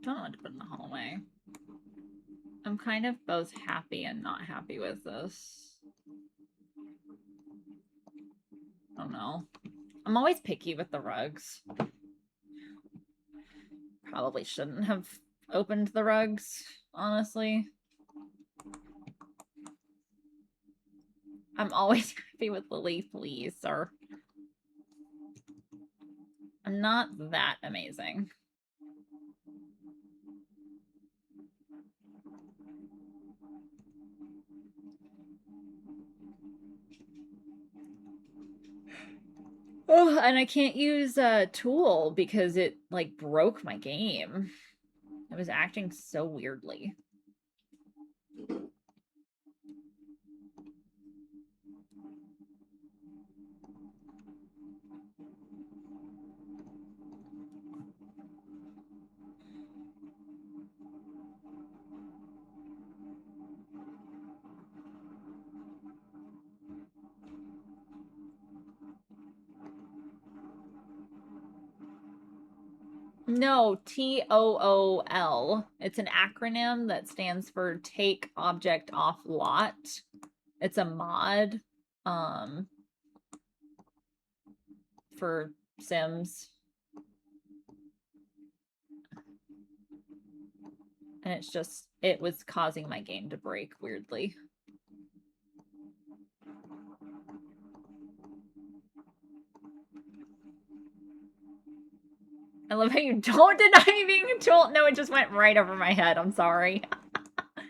Don't know what to put in the hallway. I'm kind of both happy and not happy with this. I don't know. I'm always picky with the rugs. Probably shouldn't have opened the rugs, honestly. I'm always happy with the leaf, please, sir. I'm not that amazing. Oh, and I can't use Tool because it, like, broke my game. I was acting so weirdly. No, TOOL. It's an acronym that stands for Take Object Off Lot. It's a mod for Sims. And it's just, it was causing my game to break weirdly. I love how you don't deny me being a tool. No, it just went right over my head. I'm sorry. I'm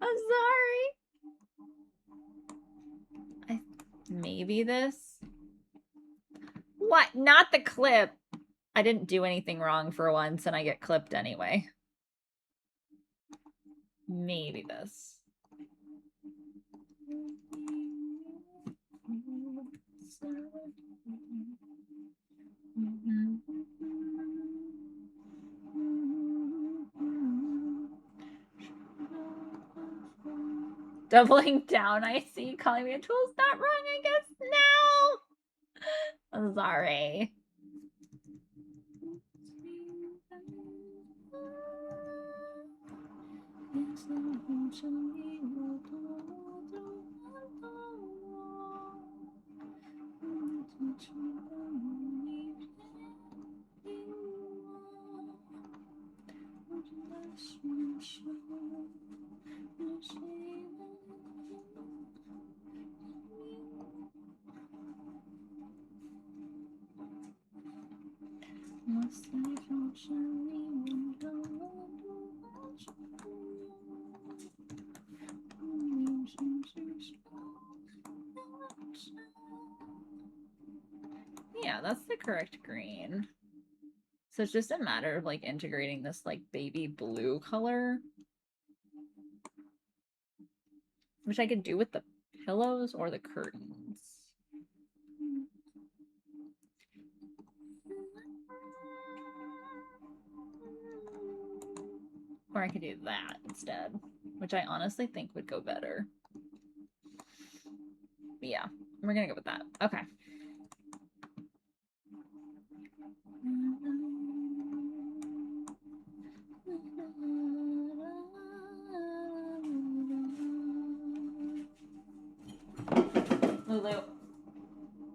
sorry. Maybe this? What? Not the clip. I didn't do anything wrong for once, and I get clipped anyway. Maybe this. Doubling down, I see. Calling me a tool is not wrong, I guess. No! I'm sorry. Yeah, that's the correct green. So it's just a matter of like integrating this like baby blue color, which I could do with the pillows or the curtains. Or I could do that instead, which I honestly think would go better. But yeah, we're gonna go with that. Okay. Lulu,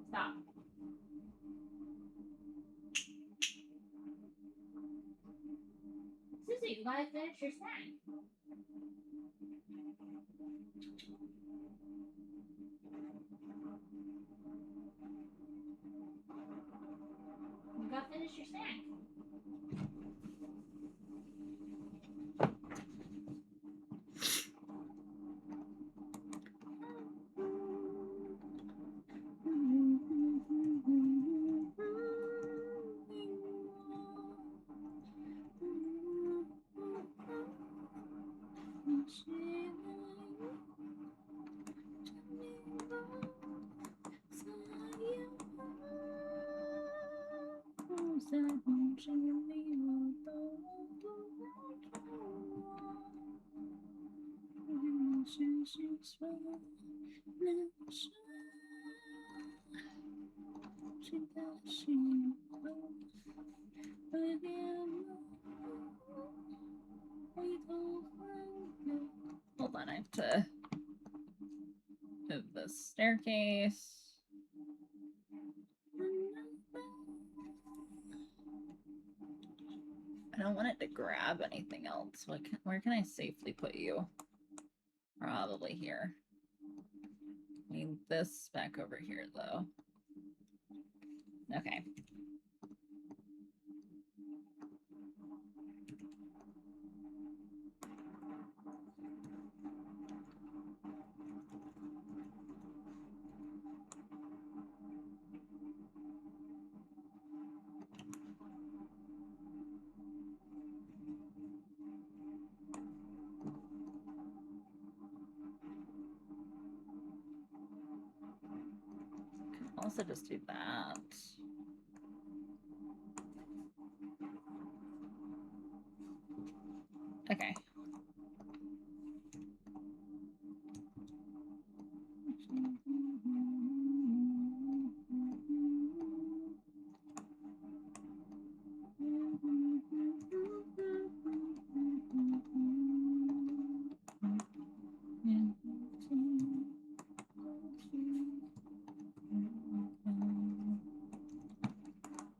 stop. Susie, you gotta finish your snack. You gotta finish your snack. Hold on, I have to move the staircase. I don't want it to grab anything else. Where can I safely put you? Probably here. I need this back over here, though. Okay. Also just do that. Okay.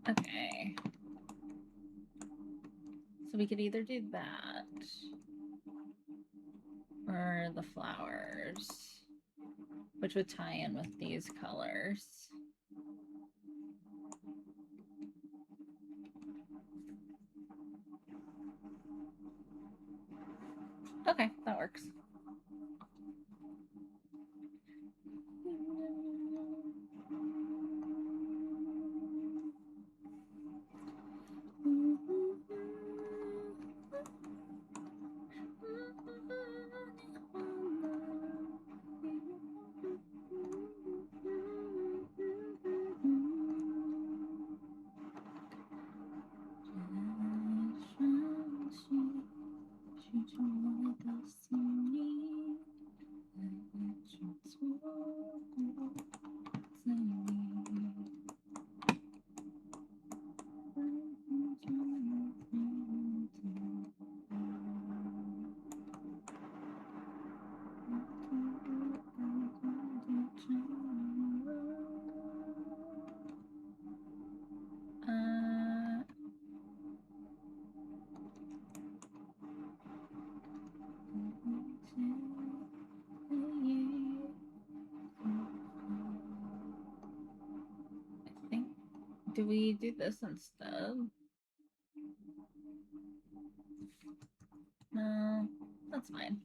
Okay. So we could either do that or the flowers, which would tie in with these colors. Okay, that works. do we do this instead? No, that's fine.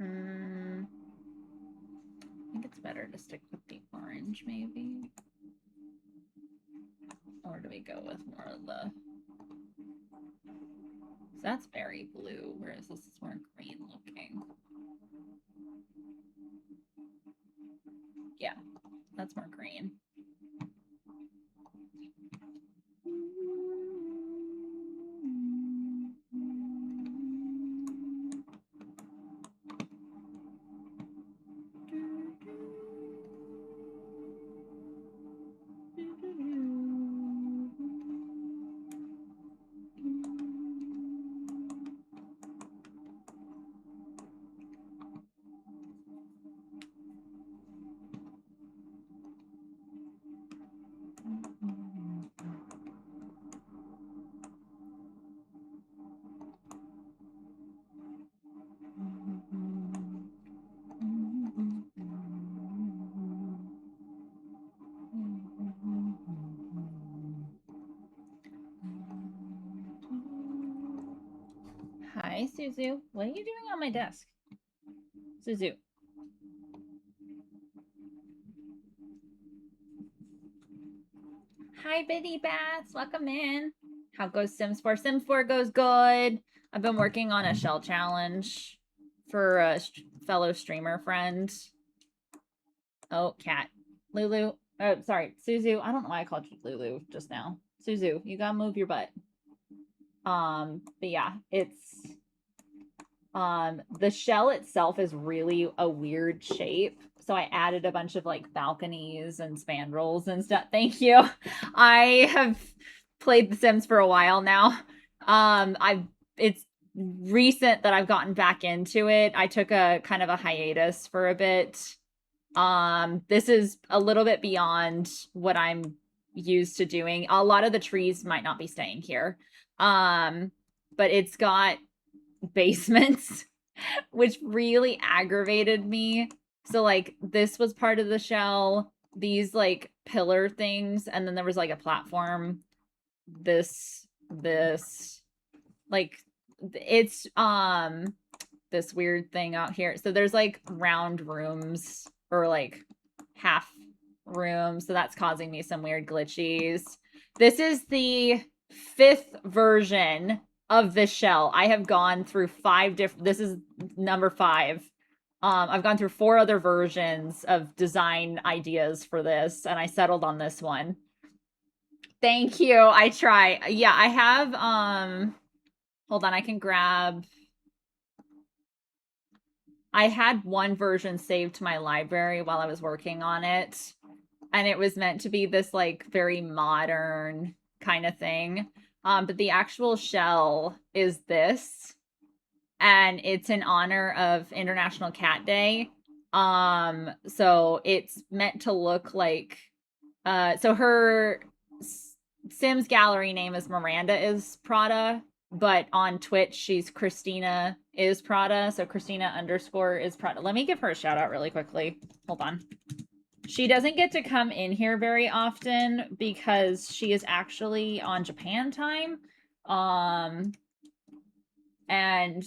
I think it's better to stick with the orange, maybe. Or do we go with more of the... So that's very blue, whereas this is more green looking. Yeah, that's more green. Hi, Suzu. What are you doing on my desk? Suzu. Hi, Biddy Bats. Welcome in. How goes Sims 4? Sims 4 goes good. I've been working on a shell challenge for a fellow streamer friend. Oh, cat. Lulu. Oh, sorry. Suzu. I don't know why I called you Lulu just now. Suzu, you gotta move your butt. But yeah, it's the shell itself is really a weird shape. So I added a bunch of like balconies and spandrels and stuff. Thank you. I have played The Sims for a while now. It's recent that I've gotten back into it. I took a kind of a hiatus for a bit. This is a little bit beyond what I'm used to doing. A lot of the trees might not be staying here. But it's got basements, which really aggravated me. So like this was part of the shell, these like pillar things, and then there was like a platform. This like it's this weird thing out here. So there's like round rooms or like half rooms, so that's causing me some weird glitchies. This is the 5th version of the shell. I have gone through 5 different, this is number 5. I've gone through 4 other versions of design ideas for this, and I settled on this one. Thank you. I try. Yeah, I have, hold on, I can grab, I had one version saved to my library while I was working on it, and it was meant to be this like very modern kind of thing. But the actual shell is this, and it's in honor of International Cat Day. So it's meant to look like, so her Sims gallery name is Miranda is Prada, but on Twitch she's Christina is Prada. So Christina _ is Prada. Let me give her a shout out really quickly. Hold on. She doesn't get to come in here very often because she is actually on Japan time. And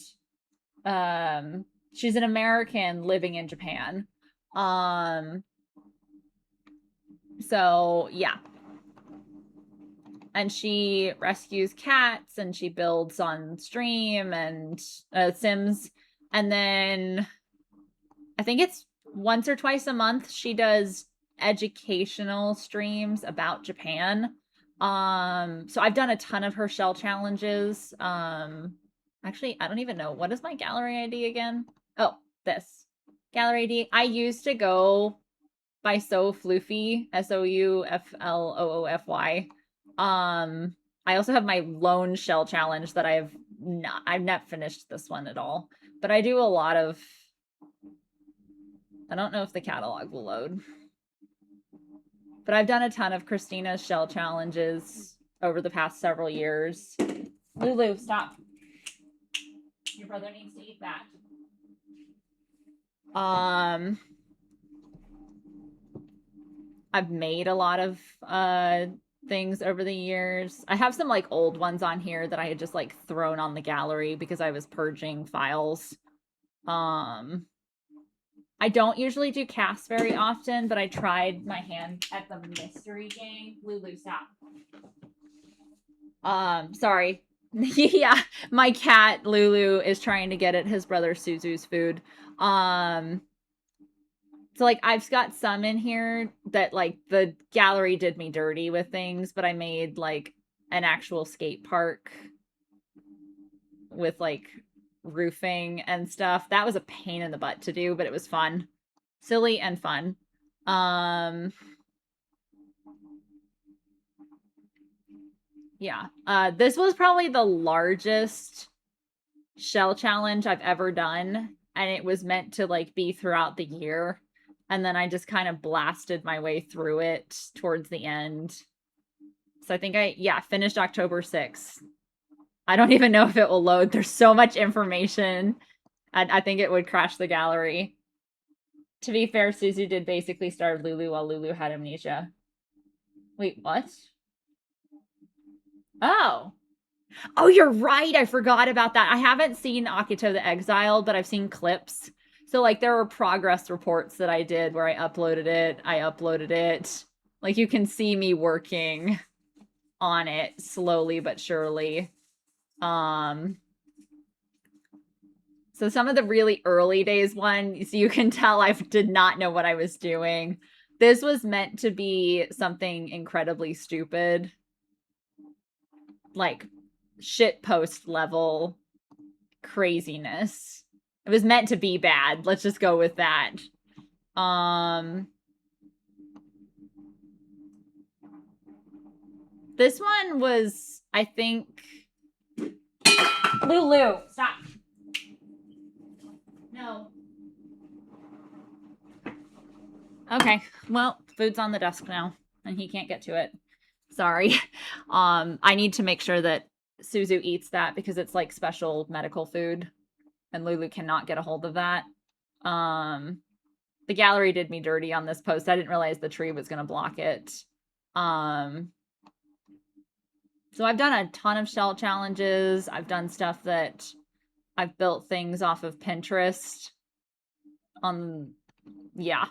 she's an American living in Japan. So yeah. And she rescues cats and she builds on stream and Sims. And then I think it's once or twice a month she does educational streams about Japan. So I've done a ton of her shell challenges. Actually, I don't even know. What is my gallery ID again? Oh, this. Gallery ID. I used to go by So Floofy, SOUFLOOFY. I also have my lone shell challenge that I've not finished this one at all. But I do a lot of, I don't know if the catalog will load. But I've done a ton of Christina's shell challenges over the past several years. Lulu, stop. Your brother needs to eat that. I've made a lot of things over the years. I have some like old ones on here that I had just like thrown on the gallery because I was purging files. I don't usually do casts very often, but I tried my hand at the mystery game. Lulu, stop. Sorry. Yeah, my cat Lulu is trying to get at his brother Suzu's food. So like I've got some in here that like the gallery did me dirty with things, but I made like an actual skate park with like roofing and stuff. That was a pain in the butt to do, but it was fun. Silly and fun. Yeah. This was probably the largest shell challenge I've ever done, and it was meant to like be throughout the year. And then I just kind of blasted my way through it towards the end. So I think finished October 6th. I don't even know if it will load. There's so much information. I think it would crash the gallery. To be fair, Suzu did basically starve Lulu while Lulu had amnesia. Wait, what? Oh. Oh, you're right. I forgot about that. I haven't seen Akito the Exiled, but I've seen clips. So like there were progress reports that I did where I uploaded it. Like you can see me working on it slowly but surely. So some of the really early days ones, you can tell I did not know what I was doing. This was meant to be something incredibly stupid. Like shit post level craziness. It was meant to be bad. Let's just go with that. This one was, I think, Lulu, stop. No. Okay, well, food's on the desk now, and he can't get to it. Sorry. I need to make sure that Suzu eats that because it's like special medical food, and Lulu cannot get a hold of that. The gallery did me dirty on this post. I didn't realize the tree was going to block it. So I've done a ton of shell challenges. I've done stuff that I've built things off of Pinterest. Yeah.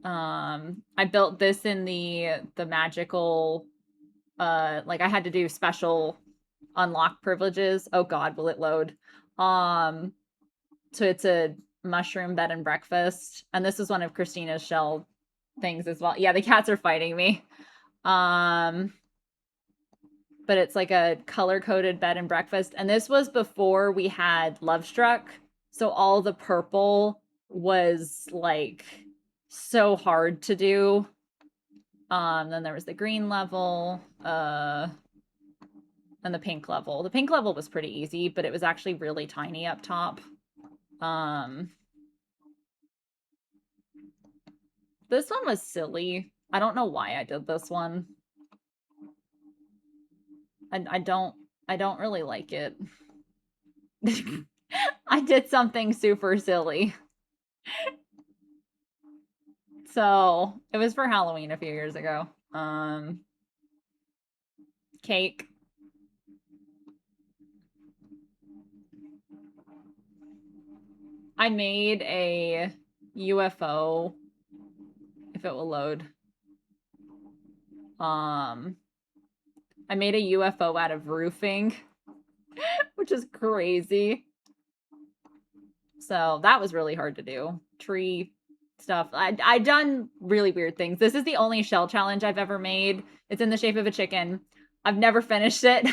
I built this in the magical, like I had to do special unlock privileges. Oh God, will it load? So it's a mushroom bed and breakfast. And this is one of Christina's shell things as well. Yeah, the cats are fighting me. But it's like a color-coded bed and breakfast. And this was before we had Love Struck. So all the purple was like so hard to do. Then there was the green level, and the pink level. The pink level was pretty easy, but it was actually really tiny up top. This one was silly. I don't know why I did this one. I don't really like it. I did something super silly. So, it was for Halloween a few years ago. Cake. I made a UFO, if it will load. I made a UFO out of roofing, which is crazy. So that was really hard to do. Tree stuff. I done really weird things. This is the only shell challenge I've ever made. It's in the shape of a chicken. I've never finished it.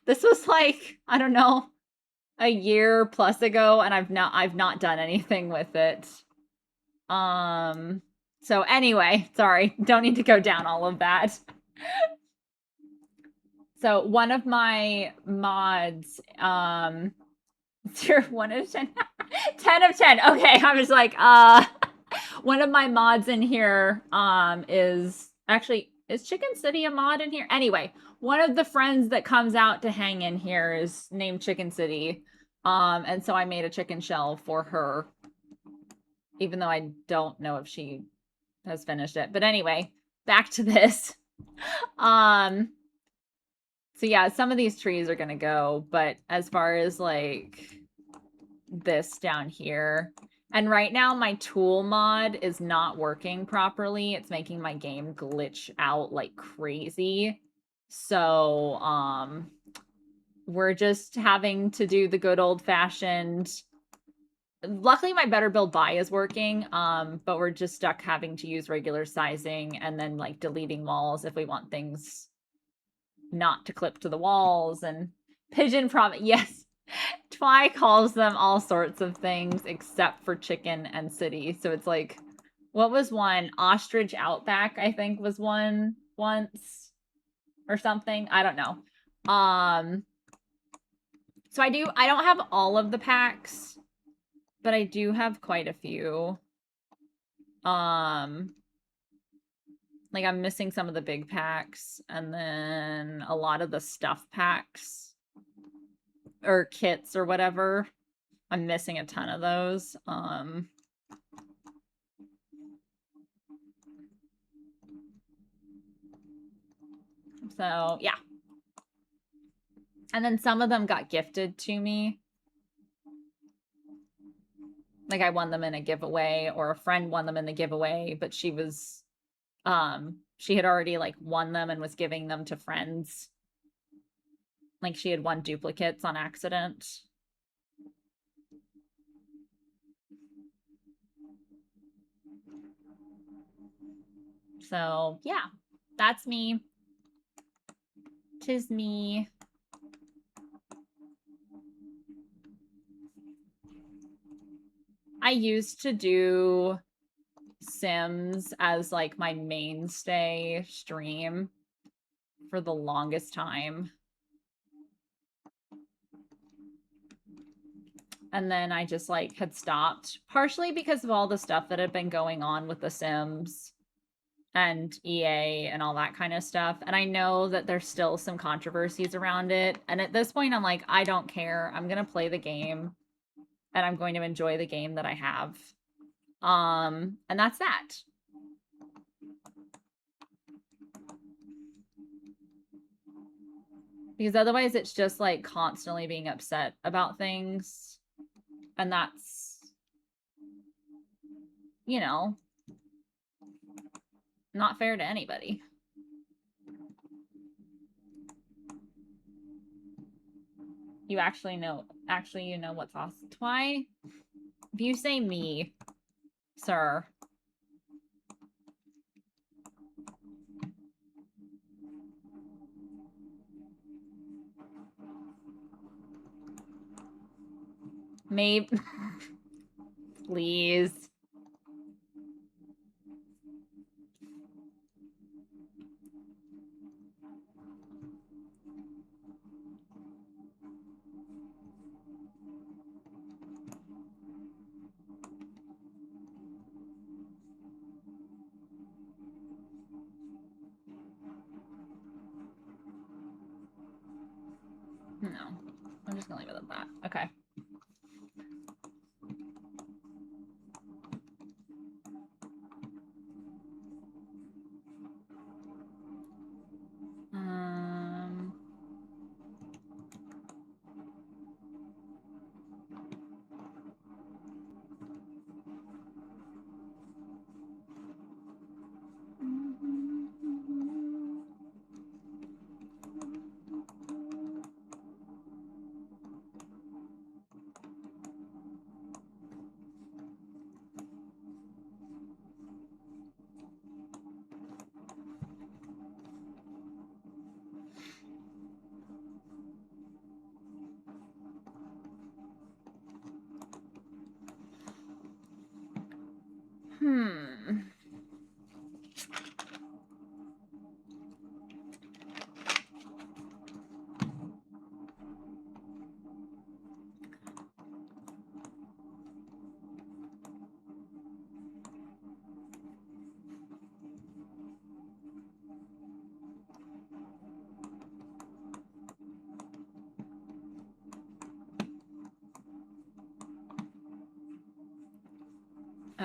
This was like, I don't know, a year plus ago, and I've not done anything with it. So anyway, sorry, don't need to go down all of that. So one of my mods, 1 out of 10, 10 of 10. Okay, I was like, one of my mods in here, is actually, is Chicken City a mod in here? Anyway, one of the friends that comes out to hang in here is named Chicken City. And so I made a chicken shell for her, even though I don't know if she has finished it. But anyway, back to this. So yeah, some of these trees are gonna go, but as far as like this down here, and right now my tool mod is not working properly. It's making my game glitch out like crazy. So we're just having to do the good old-fashioned. Luckily my better build buy is working, but we're just stuck having to use regular sizing and then like deleting walls if we want things not to clip to the walls. And pigeon yes, Twy calls them all sorts of things except for chicken and city. So it's like, what was one? Ostrich Outback, I think, was one once or something. I don't know. So I don't have all of the packs, but I do have quite a few. Like I'm missing some of the big packs and then a lot of the stuff packs or kits or whatever. I'm missing a ton of those. So yeah. And then some of them got gifted to me. Like I won them in a giveaway, or a friend won them in the giveaway, but she was she had already like won them and was giving them to friends. Like she had won duplicates on accident. So yeah, that's me. 'Tis me. I used to do Sims as like my mainstay stream for the longest time. And then I just like had stopped, partially because of all the stuff that had been going on with The Sims and EA and all that kind of stuff. And I know that there's still some controversies around it. And at this point, I'm like, I don't care. I'm going to play the game and I'm going to enjoy the game that I have. And that's that. Because otherwise it's just like constantly being upset about things. And that's, you know, not fair to anybody. You actually know what's awesome. Why? If you say me, sir. Maybe. Please. No. I'm just gonna leave it at that. Okay.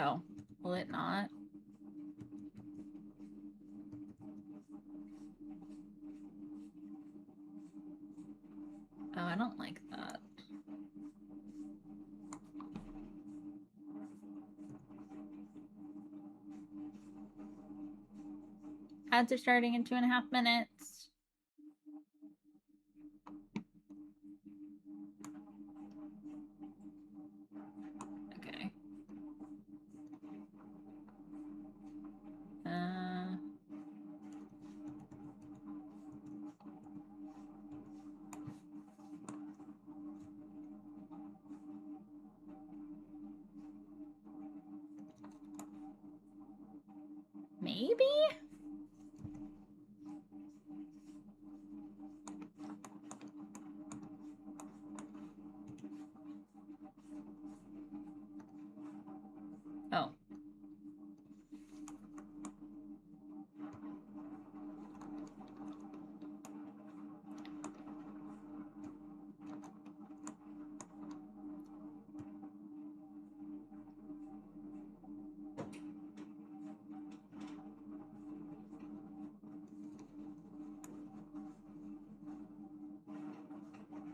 Oh, will it not? Oh, I don't like that. Ads are starting in 2.5 minutes. Okay. Maybe? Oh.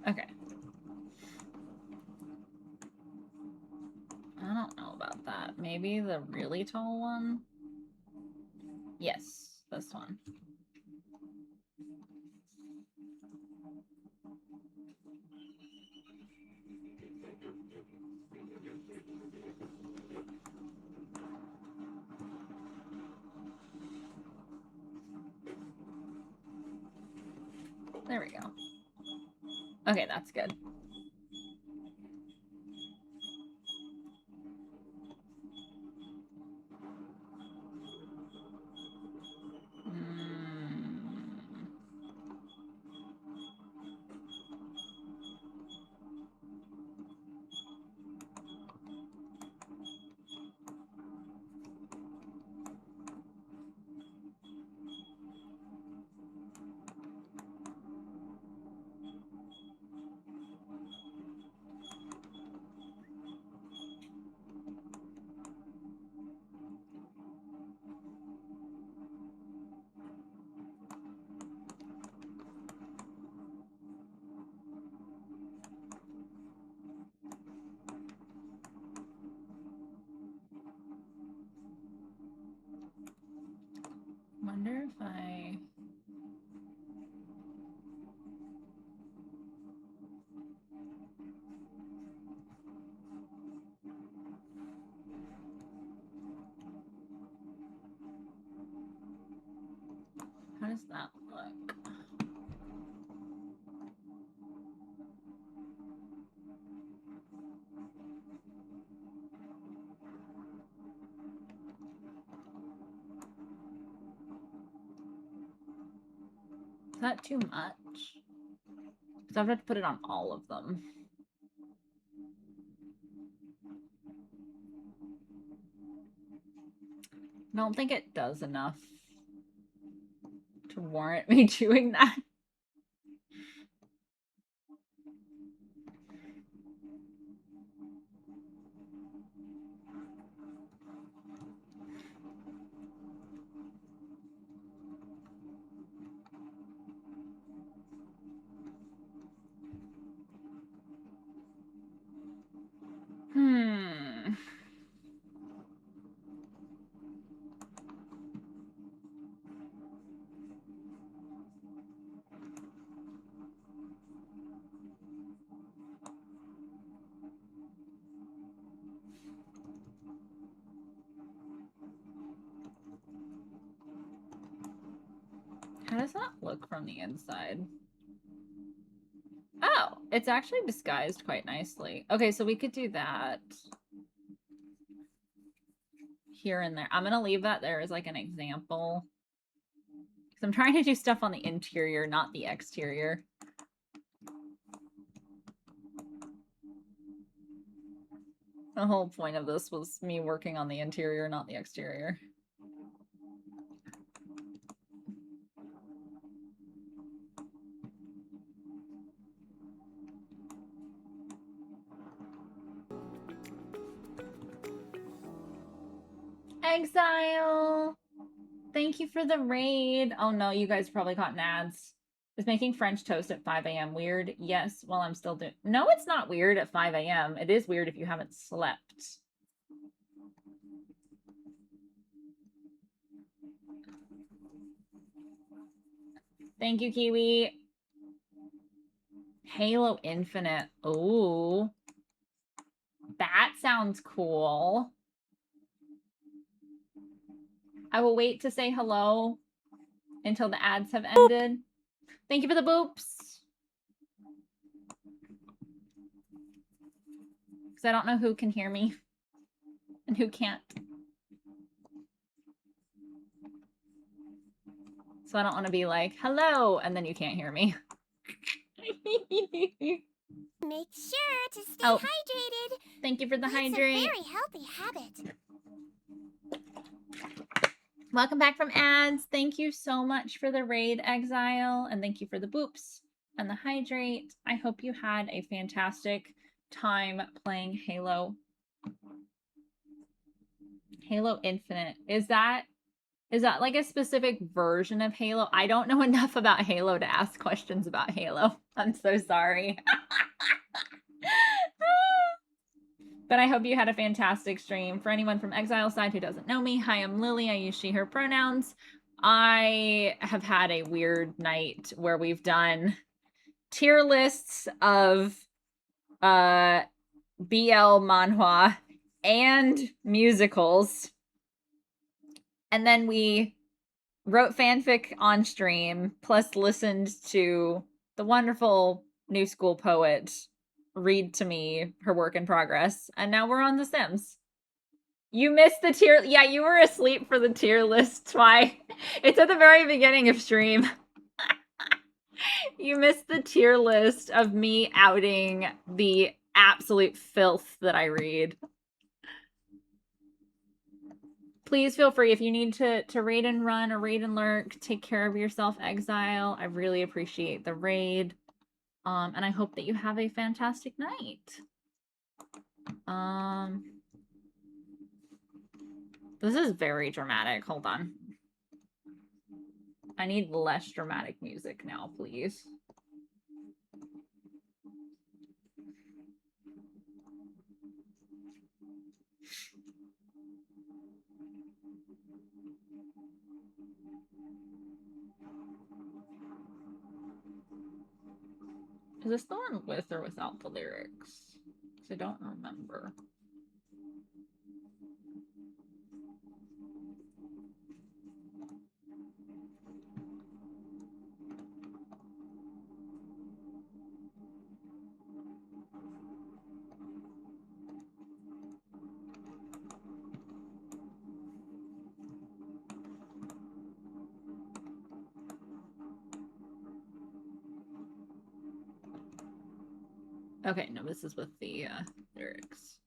Okay. I don't know about that. Maybe the really tall one? Yes, this one. There we go. Okay, that's good. Wonder if I... How does that look? Is that too much? Because I have to put it on all of them. I don't think it does enough to warrant me doing that. Hmm. How does that look from the inside? Oh, it's actually disguised quite nicely. Okay, so we could do that here and there. I'm gonna leave that there as like an example. Because I'm trying to do stuff on the interior, not the exterior. The whole point of this was me working on the interior, not the exterior. Exile. Thank you for the raid. Oh no, you guys probably caught nads. Is making French toast at 5 a.m. weird? Yes, well, I'm still doing... No, it's not weird at 5 a.m. It is weird if you haven't slept. Thank you, Kiwi. Halo Infinite. Ooh. That sounds cool. I will wait to say hello until the ads have ended. Thank you for the boops. Because I don't know who can hear me and who can't. So I don't want to be like, hello, and then you can't hear me. Make sure to stay Oh. hydrated. Thank you for the It's hydrate. a very healthy habit. Welcome back from ads. Thank you so much for the raid, Exile, and thank you for the boops and the hydrate. I hope you had a fantastic time playing Halo. Halo Infinite. Is that like a specific version of Halo? I don't know enough about Halo to ask questions about Halo. I'm so sorry. But I hope you had a fantastic stream. For anyone from Exile side who doesn't know me, hi, I'm Lily. I use she, her pronouns. I have had a weird night where we've done tier lists of BL manhwa and musicals. And then we wrote fanfic on stream, plus listened to the wonderful New School poet read to me her work in progress, and now we're on The Sims. You missed the tier... Yeah, you were asleep for the tier list. Why? It's at the very beginning of stream. You missed the tier list of me outing the absolute filth that I read. Please feel free if you need to raid and run or raid and lurk. Take care of yourself, Exile. I really appreciate the raid. And I hope that you have a fantastic night. This is very dramatic. Hold on. I need less dramatic music now, please. Is this the one with or without the lyrics? Because I don't remember. Okay, no, this is with the lyrics.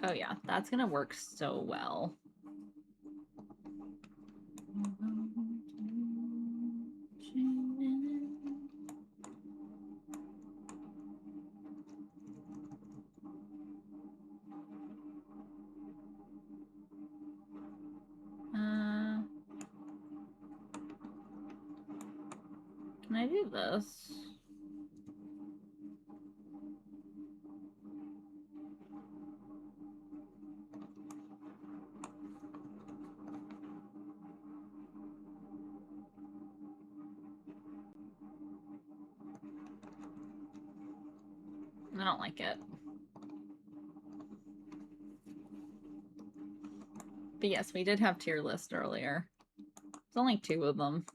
Oh yeah, that's gonna work so well. Can I do this? I don't like it. But yes, we did have tier list earlier. There's only 2 of them.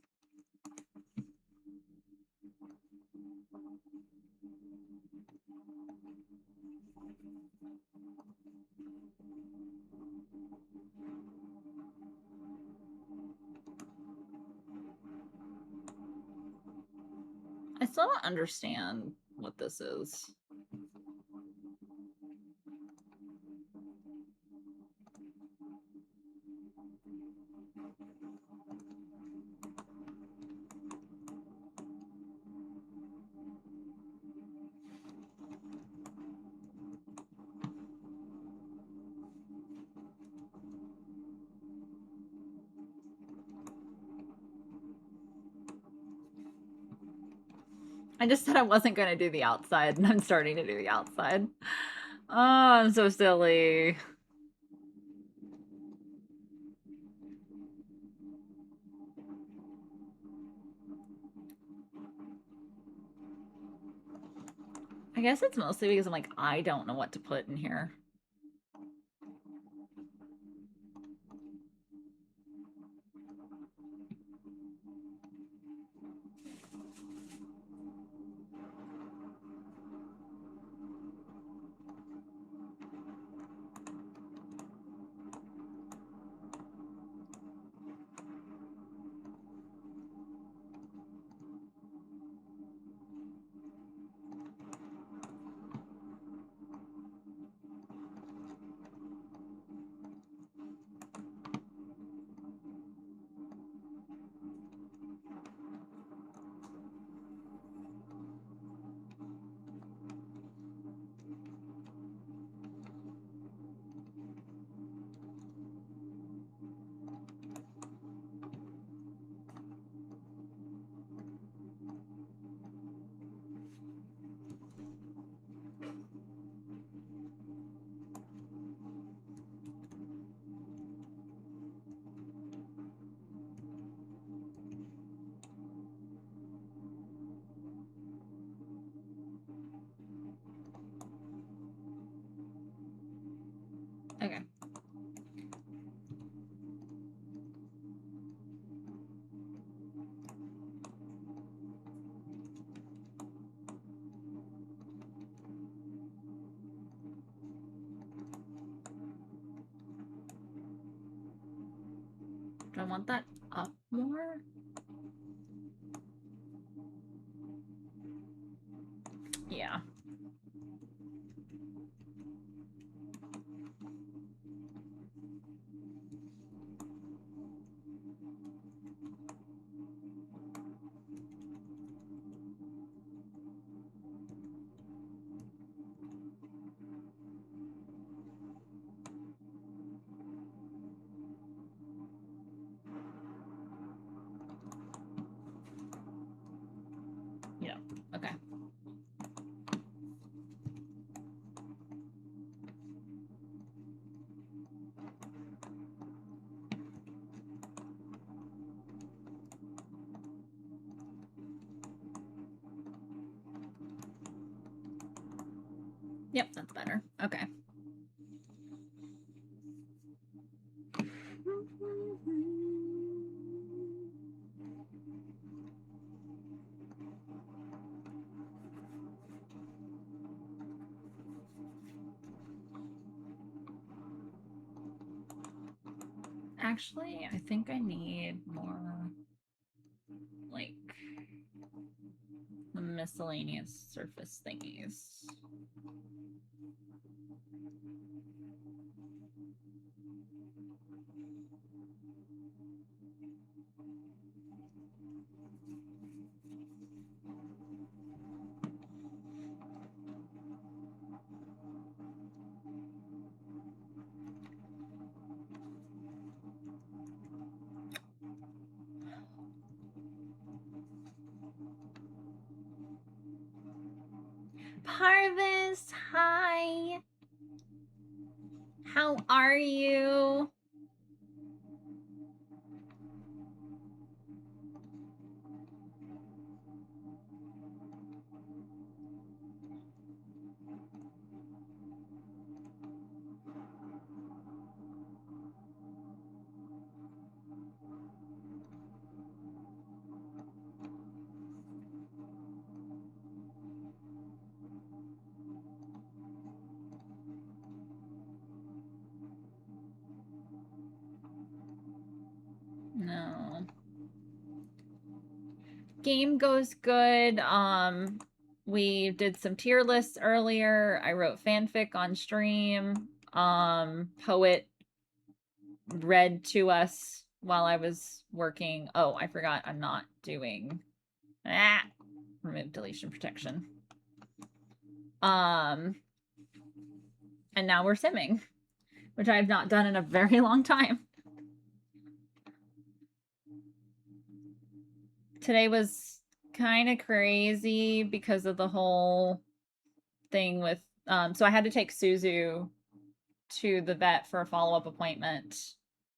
I still don't understand what this is. I just said I wasn't going to do the outside, and I'm starting to do the outside. Oh, I'm so silly. I guess it's mostly because I'm like, I don't know what to put in here. Okay. Do I want that up more? Yeah. Yeah. Okay. Yep, that's better. Okay. Actually, I think I need more, like, the miscellaneous surface thingies. Parvis, hi. How are you? No. Game goes good. We did some tier lists earlier. I wrote fanfic on stream. Poet read to us while I was working. Oh, I forgot I'm not doing remove deletion protection. And now we're simming, which I have not done in a very long time. Today was kind of crazy because of the whole thing with so I had to take Suzu to the vet for a follow-up appointment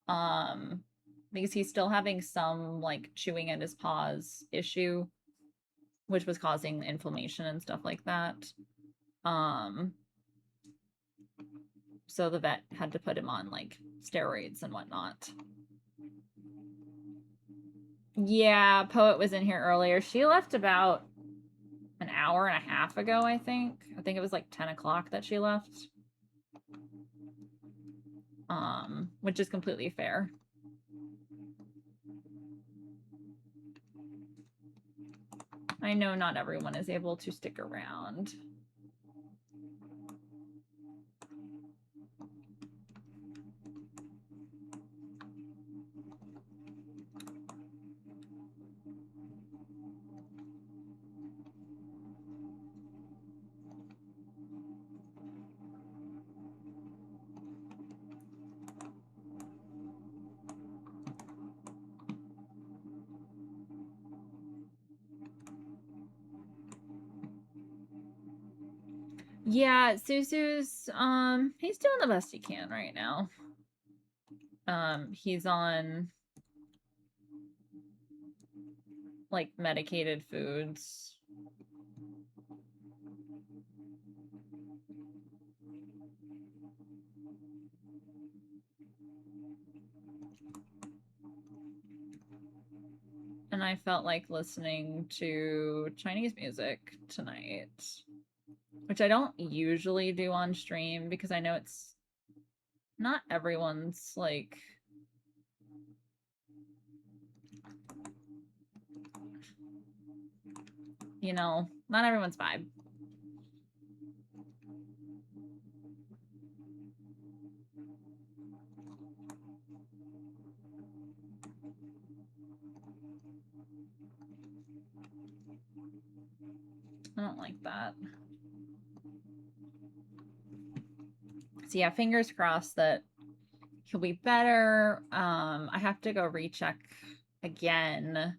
because he's still having some like chewing at his paws issue, which was causing inflammation and stuff like that. So the vet had to put him on like steroids and whatnot. Yeah, Poet was in here earlier. She left about an hour and a half ago, I think. I think it was like 10 o'clock that she left. Which is completely fair. I know not everyone is able to stick around. Yeah, Suzu's he's doing the best he can right now. He's on like medicated foods. And I felt like listening to Chinese music tonight, which I don't usually do on stream because I know it's not everyone's like you know, not everyone's vibe. I don't like that. So yeah, fingers crossed that he'll be better. I have to go recheck again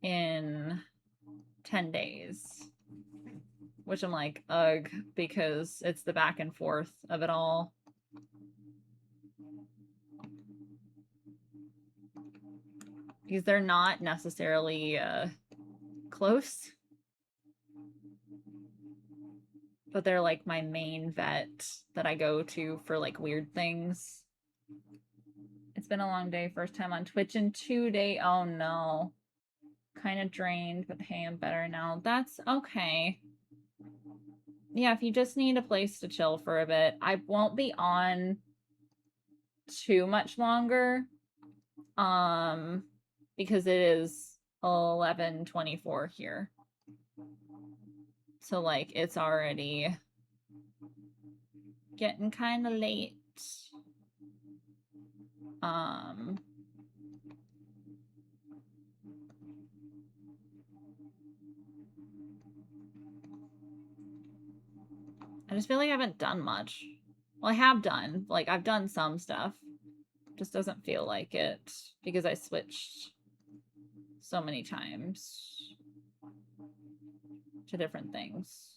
in 10 days. Which I'm like, ugh, because it's the back and forth of it all. Because they're not necessarily close. But they're like my main vet that I go to for like weird things. It's been a long day. First time on Twitch in 2 days. Oh no. Kind of drained, but hey, I'm better now. That's okay. Yeah, if you just need a place to chill for a bit, I won't be on too much longer. Because it is 11:24 here. So like it's already getting kind of late. I just feel like I haven't done much. Well, I have done. Like, I've done some stuff. Just doesn't feel like it because I switched so many times to different things.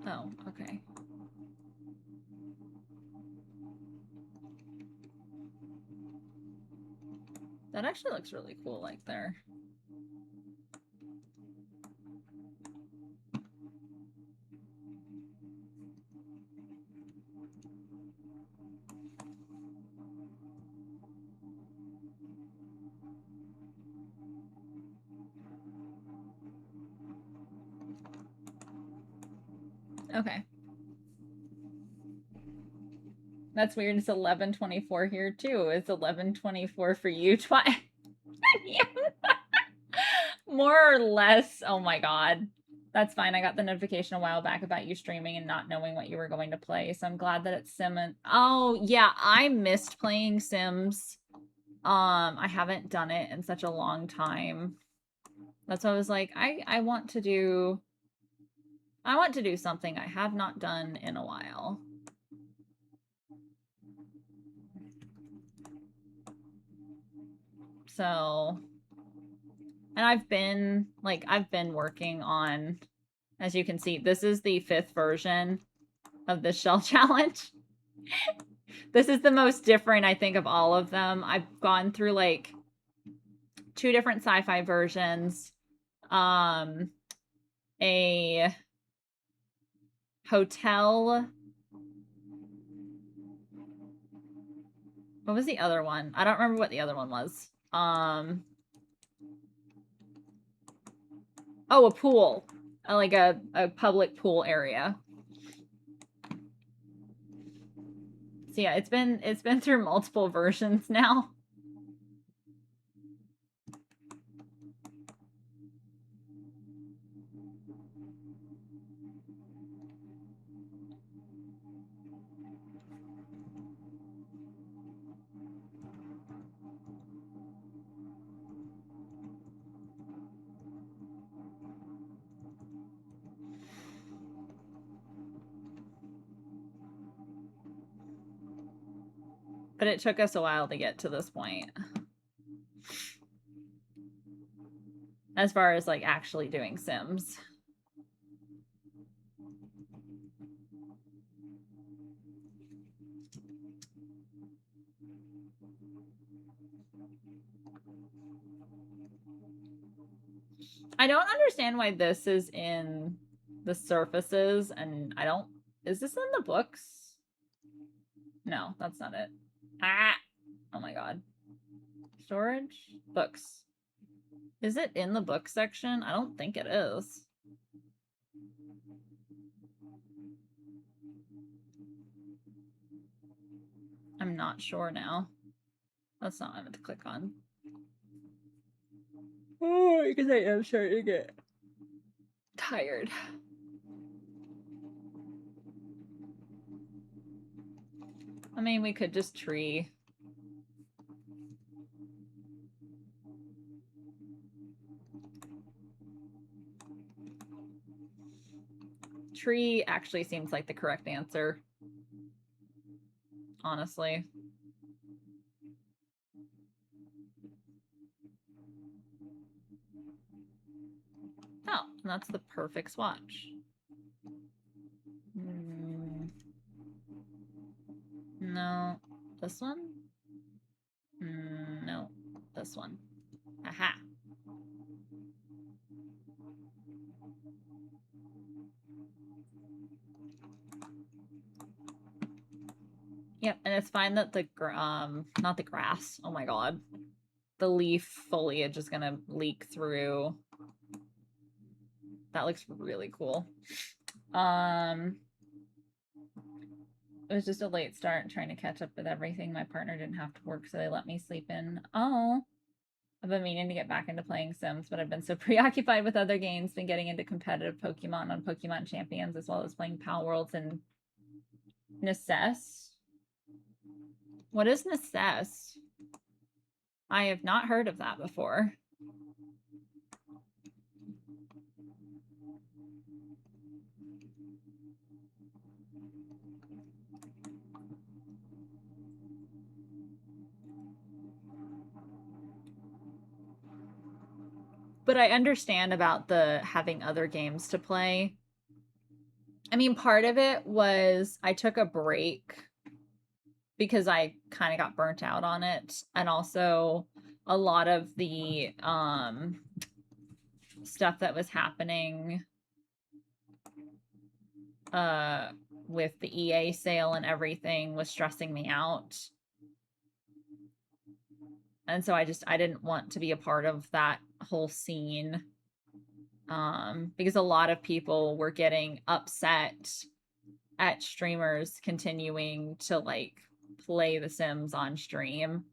Oh, okay. That actually looks really cool, like there. Okay. That's weird. It's 11:24 here too. It's 11:24 for you twice. More or less. Oh my god. That's fine. I got the notification a while back about you streaming and not knowing what you were going to play. So I'm glad that it's Sim. Oh yeah, I missed playing Sims. I haven't done it in such a long time. That's why I was like, I want to do something I have not done in a while. So, and I've been working on, as you can see, this is the 5th version of the shell challenge. This is the most different, I think, of all of them. I've gone through like 2 different sci-fi versions, a hotel. What was the other one? I don't remember what the other one was. Oh, a pool. Like a public pool area. So yeah, it's been through multiple versions now. But it took us a while to get to this point. As far as like actually doing Sims. I don't understand why this is in the surfaces and I don't... Is this in the books? No, that's not it. Ah! Oh my god. Storage? Books. Is it in the book section? I don't think it is. I'm not sure now. That's not what I meant to click on. Oh, because I am starting to get tired. I mean, we could just tree. Tree actually seems like the correct answer. Honestly. Oh, that's the perfect swatch. No. This one? No. This one. Aha. Yep, and it's fine that the not the grass. Oh my god. The leaf foliage is gonna leak through. That looks really cool. It was just a late start trying to catch up with everything. My partner didn't have to work, so they let me sleep in. Oh. I've been meaning to get back into playing Sims, but I've been so preoccupied with other games, been getting into competitive Pokemon on Pokemon Champions, as well as playing Pal Worlds and Necess. What is Necess? I have not heard of that before. But I understand about the having other games to play. I mean, part of it was I took a break because I kind of got burnt out on it. And also a lot of the stuff that was happening with the EA sale and everything was stressing me out. And so I didn't want to be a part of that whole scene. Because a lot of people were getting upset at streamers continuing to like play The Sims on stream.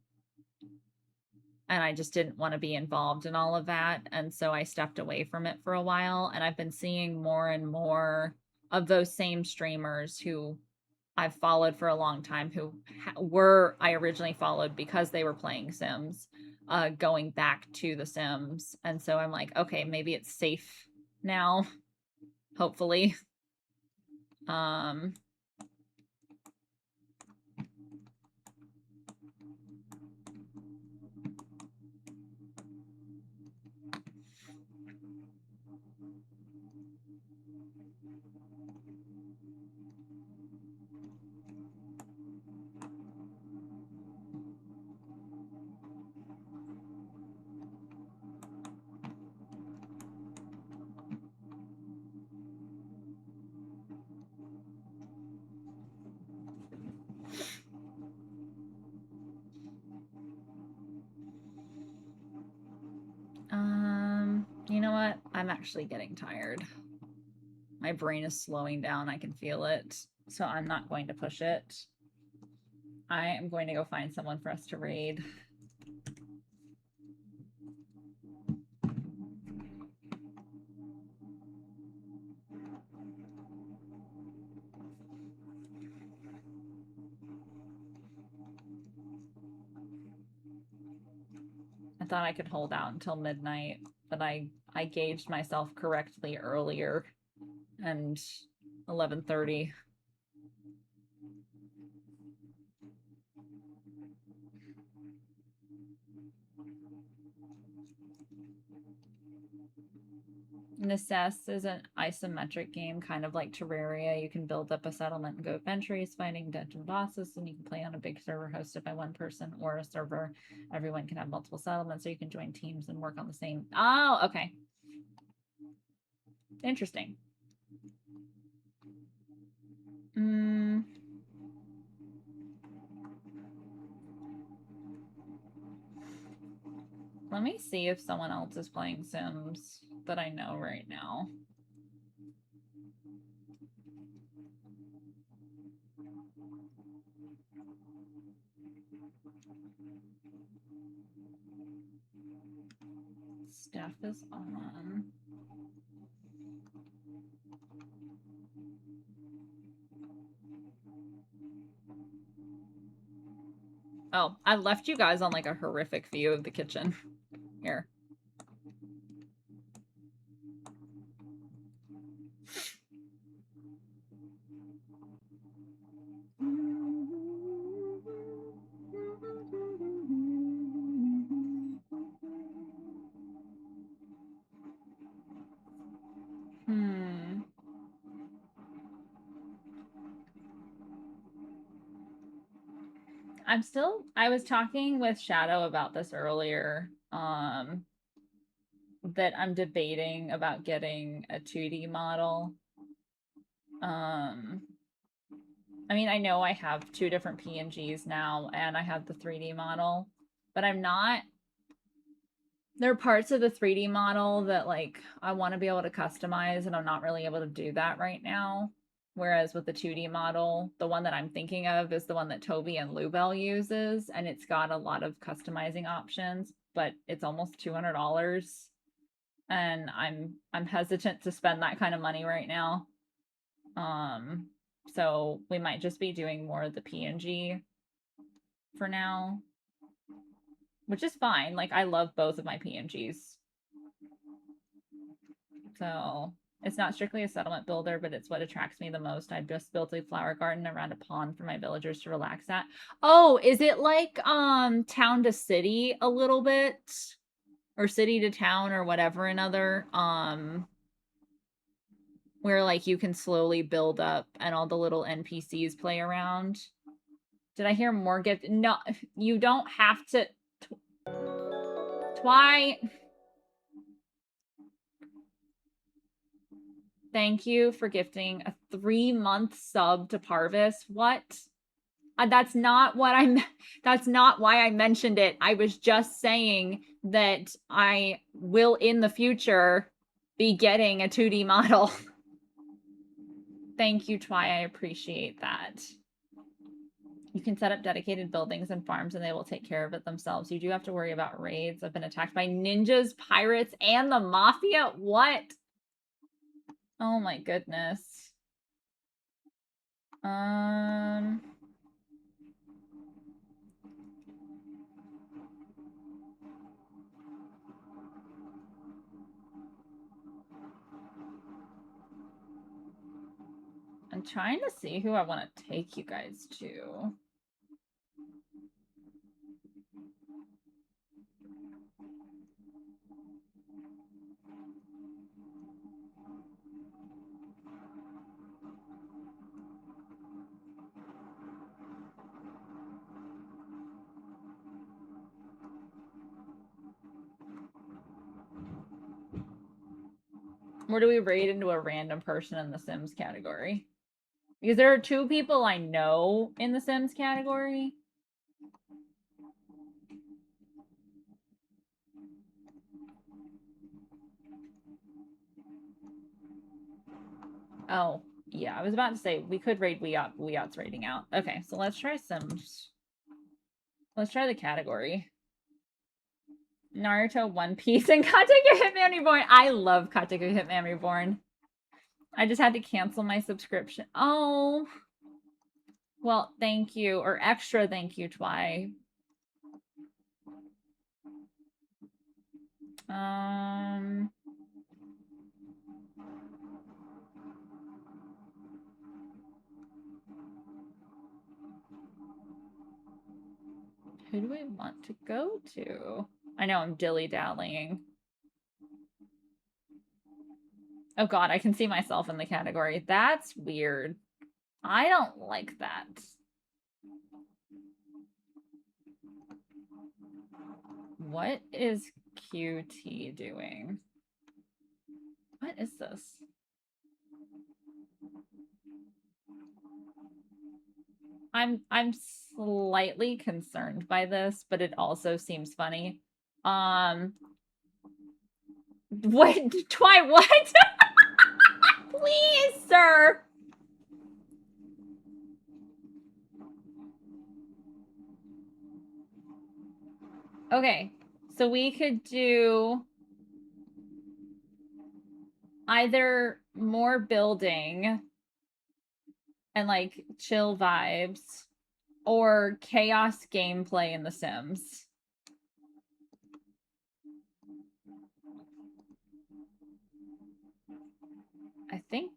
And I just didn't want to be involved in all of that. And so I stepped away from it for a while. And I've been seeing more and more of those same streamers who I've followed for a long time, who I originally followed because they were playing Sims, going back to The Sims. And so I'm like, okay, maybe it's safe now, hopefully. You know what? I'm actually getting tired. My brain is slowing down. I can feel it. So I'm not going to push it. I am going to go find someone for us to raid. I thought I could hold out until midnight, but I gauged myself correctly earlier, and 11:30. Necess is an isometric game, kind of like Terraria. You can build up a settlement and go adventures, fighting dungeon bosses, and you can play on a big server hosted by one person or a server. Everyone can have multiple settlements, so you can join teams and work on the same. Oh, okay. Interesting. Let me see if someone else is playing Sims that I know right now. Steph is on. Oh, I left you guys on like a horrific view of the kitchen. Here. I was talking with Shadow about this earlier, that I'm debating about getting a 2D model. I mean, I know I have 2 different PNGs now, and I have the 3D model, but I'm not... There are parts of the 3D model that, like, I want to be able to customize, and I'm not really able to do that right now. Whereas with the 2D model, the one that I'm thinking of is the one that Toby and Lubel uses, and it's got a lot of customizing options, but it's almost $200. And I'm hesitant to spend that kind of money right now. So we might just be doing more of the PNG for now, which is fine. Like, I love both of my PNGs. So it's not strictly a settlement builder, but it's what attracts me the most. I just built a flower garden around a pond for my villagers to relax at. Oh, is it like town to city a little bit? Or city to town or whatever another, where like you can slowly build up and all the little NPCs play around. Did I hear more gift? No, you don't have to. Why? Thank you for gifting a 3-month sub to Parvis. What? That's not what that's not why I mentioned it. I was just saying that I will in the future be getting a 2D model. Thank you, Twy. I appreciate that. You can set up dedicated buildings and farms and they will take care of it themselves. You do have to worry about raids. I've been attacked by ninjas, pirates, and the mafia. What? Oh my goodness. I'm trying to see who I want to take you guys to. Where do we raid into a random person in the Sims category? Because there are 2 people I know in the Sims category. Oh, yeah, I was about to say we could raid Weot. Weot's raiding out. Okay, so let's try Sims. Let's try the category. Naruto, One Piece, and Kateka Hitman Reborn. I love Kateka Hitman Reborn. I just had to cancel my subscription. Oh. Well, thank you. Or extra thank you, Twy. Who do we want to go to? I know I'm dilly-dallying. Oh god, I can see myself in the category. That's weird. I don't like that. What is QT doing? What is this? I'm slightly concerned by this, but it also seems funny. What? Twy, what? Please, sir. Okay, so we could do either more building and like chill vibes or chaos gameplay in The Sims. I think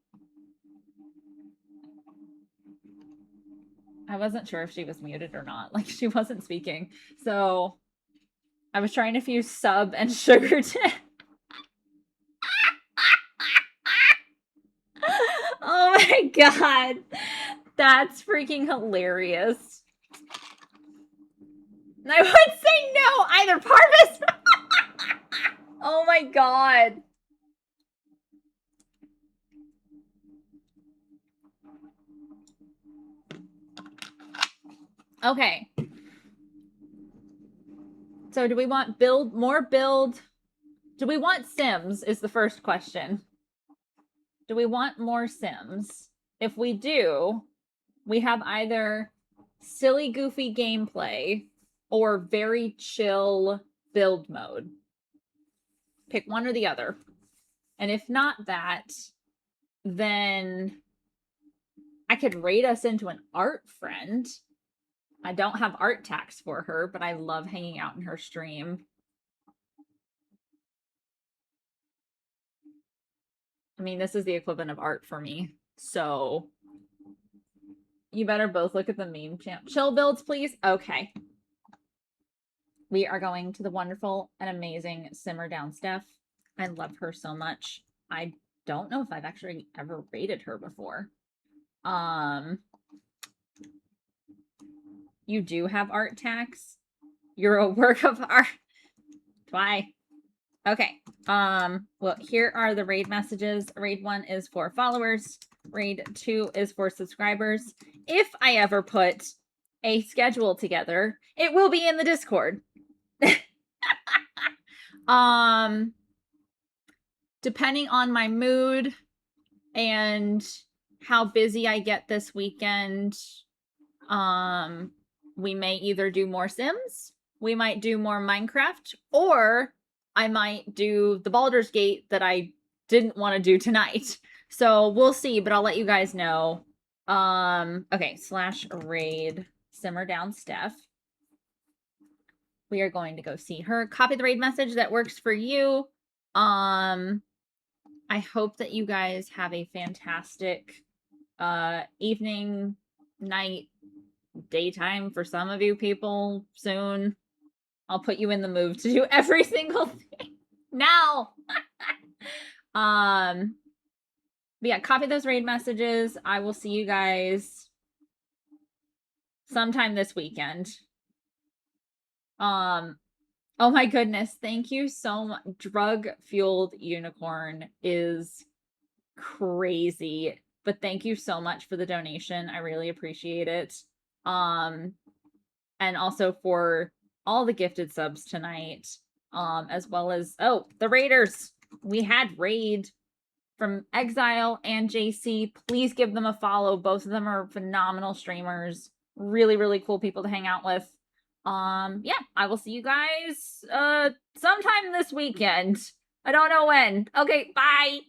I wasn't sure if she was muted or not. Like she wasn't speaking. So I was trying to fuse sub and sugar to Oh my god. That's freaking hilarious. I would say no, either Parvis. Oh my god. Okay. So do we want more build? Do we want Sims is the first question. Do we want more Sims? If we do, we have either silly, goofy gameplay or very chill build mode. Pick one or the other. And if not that, then I could raid us into an art friend. I don't have art tax for her, but I love hanging out in her stream. I mean, this is the equivalent of art for me. So you better both look at the meme channel. Chill builds, please. Okay. We are going to the wonderful and amazing Simmer Down Steph. I love her so much. I don't know if I've actually ever rated her before. You do have art tax. You're a work of art. Bye. Okay. Well, here are the raid messages. Raid 1 is for followers. Raid 2 is for subscribers. If I ever put a schedule together, it will be in the Discord. Depending on my mood and how busy I get this weekend, we may either do more Sims, we might do more Minecraft, or I might do the Baldur's Gate that I didn't want to do tonight. So we'll see, but I'll let you guys know. Okay, /raid simmer down Steph. We are going to go see her. Copy the raid message that works for you. I hope that you guys have a fantastic evening, night, daytime for some of you people soon. I'll put you in the mood to do every single thing now. But yeah, copy those raid messages. I will see you guys sometime this weekend. Oh my goodness, thank you so much. Drug Fueled Unicorn is crazy, but thank you so much for the donation. I really appreciate it. And also for all the gifted subs tonight, as well as, oh, the raiders. We had raid from Exile and JC. Please give them a follow. Both of them are phenomenal streamers. Really, really cool people to hang out with. Yeah, I will see you guys sometime this weekend. I don't know when. Okay, bye.